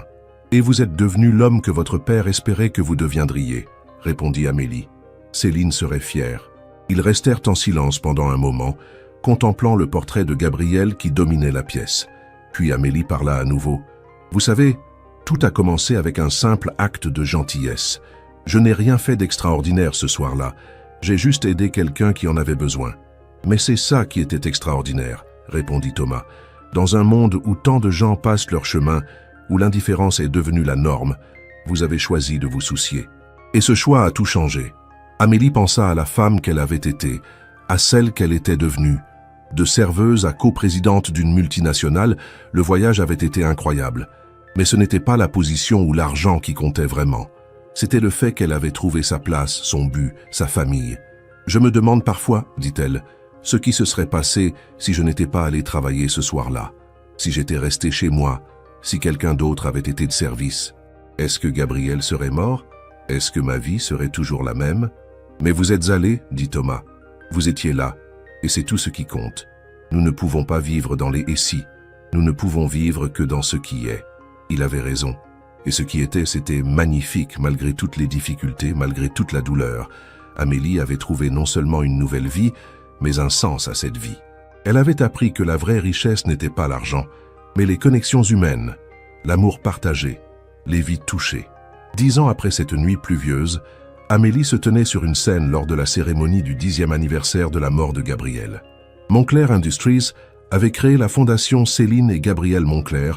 Et vous êtes devenu l'homme que votre père espérait que vous deviendriez, » répondit Amélie. Céline serait fière. Ils restèrent en silence pendant un moment, contemplant le portrait de Gabriel qui dominait la pièce. Puis Amélie parla à nouveau. « Vous savez, tout a commencé avec un simple acte de gentillesse. Je n'ai rien fait d'extraordinaire ce soir-là. J'ai juste aidé quelqu'un qui en avait besoin. Mais c'est ça qui était extraordinaire, répondit Thomas. Dans un monde où tant de gens passent leur chemin, où l'indifférence est devenue la norme, vous avez choisi de vous soucier. Et ce choix a tout changé. Amélie pensa à la femme qu'elle avait été, à celle qu'elle était devenue. De serveuse à coprésidente d'une multinationale, le voyage avait été incroyable. Mais ce n'était pas la position ou l'argent qui comptait vraiment. C'était le fait qu'elle avait trouvé sa place, son but, sa famille. « Je me demande parfois, dit-elle, ce qui se serait passé si je n'étais pas allé travailler ce soir-là, si j'étais resté chez moi, si quelqu'un d'autre avait été de service. Est-ce que Gabriel serait mort? Est-ce que ma vie serait toujours la même? Mais vous êtes allé, dit Thomas. Vous étiez là, et c'est tout ce qui compte. Nous ne pouvons pas vivre dans les « et si ». Nous ne pouvons vivre que dans ce qui est. » Il avait raison. Et ce qui était, c'était magnifique, malgré toutes les difficultés, malgré toute la douleur. Amélie avait trouvé non seulement une nouvelle vie, mais un sens à cette vie. Elle avait appris que la vraie richesse n'était pas l'argent, mais les connexions humaines, l'amour partagé, les vies touchées. 10 ans après cette nuit pluvieuse, Amélie se tenait sur une scène lors de la cérémonie du 10e anniversaire de la mort de Gabriel. Moncler Industries avait créé la fondation Céline et Gabriel Moncler,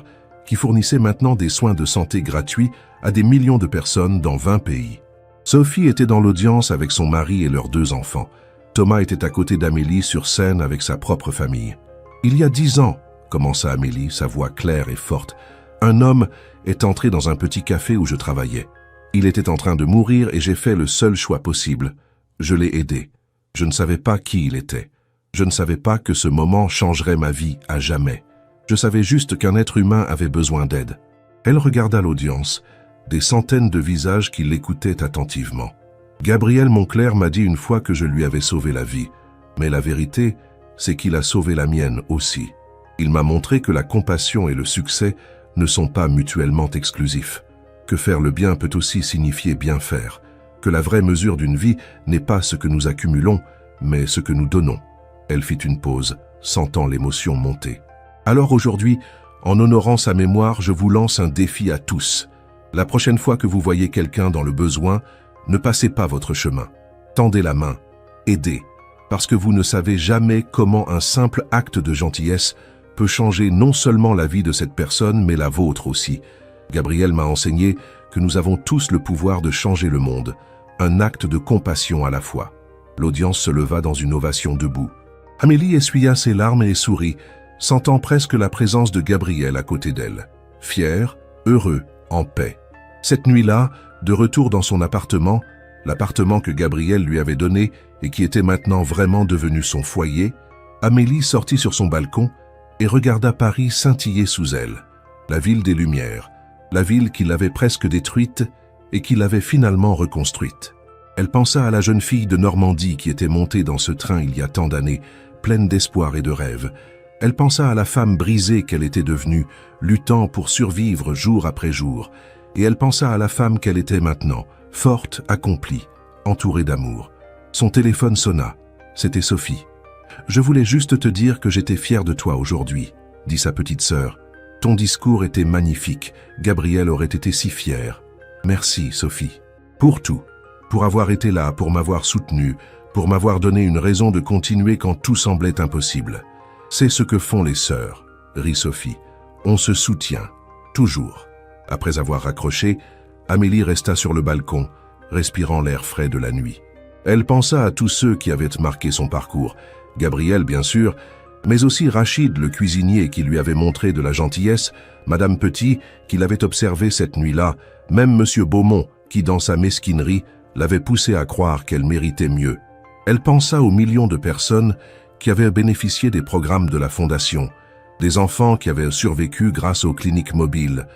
qui fournissait maintenant des soins de santé gratuits à des millions de personnes dans 20 pays. Sophie était dans l'audience avec son mari et leurs 2 enfants. Thomas était à côté d'Amélie sur scène avec sa propre famille. « Il y a 10 ans, commença Amélie, sa voix claire et forte, un homme est entré dans un petit café où je travaillais. Il était en train de mourir et j'ai fait le seul choix possible. Je l'ai aidé. Je ne savais pas qui il était. Je ne savais pas que ce moment changerait ma vie à jamais. Je savais juste qu'un être humain avait besoin d'aide. » Elle regarda l'audience, des centaines de visages qui l'écoutaient attentivement. « Gabriel Moncler m'a dit une fois que je lui avais sauvé la vie, mais la vérité, c'est qu'il a sauvé la mienne aussi. Il m'a montré que la compassion et le succès ne sont pas mutuellement exclusifs, que faire le bien peut aussi signifier bien faire, que la vraie mesure d'une vie n'est pas ce que nous accumulons, mais ce que nous donnons. » Elle fit une pause, sentant l'émotion monter. « Alors aujourd'hui, en honorant sa mémoire, je vous lance un défi à tous. La prochaine fois que vous voyez quelqu'un dans le besoin, ne passez pas votre chemin. Tendez la main, aidez, parce que vous ne savez jamais comment un simple acte de gentillesse peut changer non seulement la vie de cette personne, mais la vôtre aussi. Gabriel m'a enseigné que nous avons tous le pouvoir de changer le monde, un acte de compassion à la fois. » L'audience se leva dans une ovation debout. Amélie essuya ses larmes et sourit, sentant presque la présence de Gabriel à côté d'elle. Fier, heureux, en paix. Cette nuit-là, de retour dans son appartement, l'appartement que Gabriel lui avait donné et qui était maintenant vraiment devenu son foyer, Amélie sortit sur son balcon et regarda Paris scintiller sous elle, la ville des Lumières, la ville qui l'avait presque détruite et qui l'avait finalement reconstruite. Elle pensa à la jeune fille de Normandie qui était montée dans ce train il y a tant d'années, pleine d'espoir et de rêves. Elle pensa à la femme brisée qu'elle était devenue, luttant pour survivre jour après jour. Et elle pensa à la femme qu'elle était maintenant, forte, accomplie, entourée d'amour. Son téléphone sonna. C'était Sophie. « Je voulais juste te dire que j'étais fière de toi aujourd'hui, » dit sa petite sœur. « Ton discours était magnifique. Gabriel aurait été si fier. Merci, Sophie. Pour tout. Pour avoir été là, pour m'avoir soutenue, pour m'avoir donné une raison de continuer quand tout semblait impossible. C'est ce que font les sœurs, » rit Sophie. « On se soutient. Toujours. » Après avoir raccroché, Amélie resta sur le balcon, respirant l'air frais de la nuit. Elle pensa à tous ceux qui avaient marqué son parcours. Gabriel, bien sûr, mais aussi Rachid, le cuisinier qui lui avait montré de la gentillesse, Madame Petit, qui l'avait observé cette nuit-là, même Monsieur Beaumont, qui, dans sa mesquinerie, l'avait poussée à croire qu'elle méritait mieux. Elle pensa aux millions de personnes qui avaient bénéficié des programmes de la Fondation, des enfants qui avaient survécu grâce aux cliniques mobiles,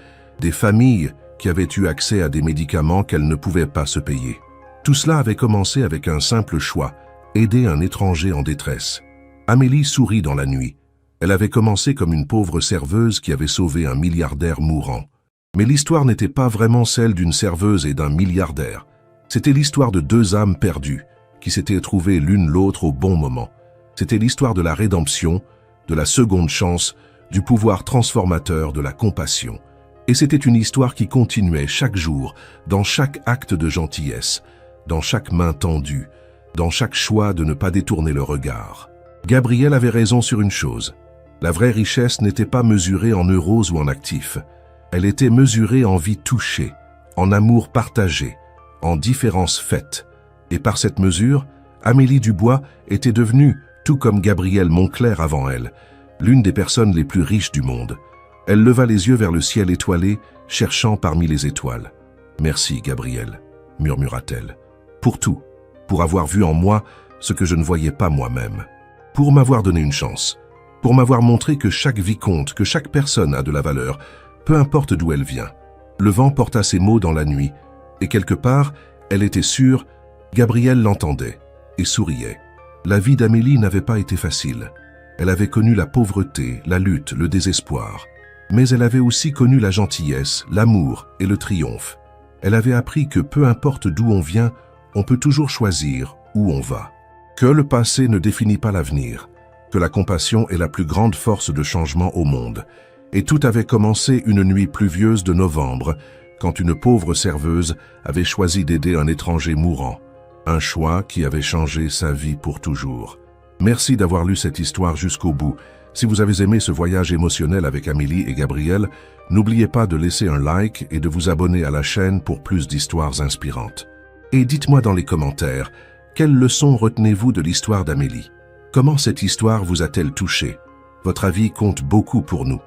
des familles qui avaient eu accès à des médicaments qu'elles ne pouvaient pas se payer. Tout cela avait commencé avec un simple choix, aider un étranger en détresse. Amélie sourit dans la nuit. Elle avait commencé comme une pauvre serveuse qui avait sauvé un milliardaire mourant. Mais l'histoire n'était pas vraiment celle d'une serveuse et d'un milliardaire. C'était l'histoire de 2 âmes perdues, qui s'étaient trouvées l'une l'autre au bon moment. C'était l'histoire de la rédemption, de la seconde chance, du pouvoir transformateur de la compassion. Et c'était une histoire qui continuait chaque jour, dans chaque acte de gentillesse, dans chaque main tendue, dans chaque choix de ne pas détourner le regard. Gabrielle avait raison sur une chose. La vraie richesse n'était pas mesurée en euros ou en actifs. Elle était mesurée en vie touchée, en amour partagé, en différences faites. Et par cette mesure, Amélie Dubois était devenue, tout comme Gabrielle Moncler avant elle, l'une des personnes les plus riches du monde. Elle leva les yeux vers le ciel étoilé, cherchant parmi les étoiles. « Merci, Gabrielle », murmura-t-elle, « pour tout, pour avoir vu en moi ce que je ne voyais pas moi-même, pour m'avoir donné une chance, pour m'avoir montré que chaque vie compte, que chaque personne a de la valeur, peu importe d'où elle vient. » Le vent porta ces mots dans la nuit, et quelque part, elle était sûre, Gabrielle l'entendait et souriait. La vie d'Amélie n'avait pas été facile. Elle avait connu la pauvreté, la lutte, le désespoir. Mais elle avait aussi connu la gentillesse, l'amour et le triomphe. Elle avait appris que peu importe d'où on vient, on peut toujours choisir où on va. Que le passé ne définit pas l'avenir, que la compassion est la plus grande force de changement au monde. Et tout avait commencé une nuit pluvieuse de novembre, quand une pauvre serveuse avait choisi d'aider un étranger mourant. Un choix qui avait changé sa vie pour toujours. Merci d'avoir lu cette histoire jusqu'au bout. Si vous avez aimé ce voyage émotionnel avec Amélie et Gabrielle, n'oubliez pas de laisser un like et de vous abonner à la chaîne pour plus d'histoires inspirantes. Et dites-moi dans les commentaires, quelle leçon retenez-vous de l'histoire d'Amélie? Comment cette histoire vous a-t-elle touché? Votre avis compte beaucoup pour nous.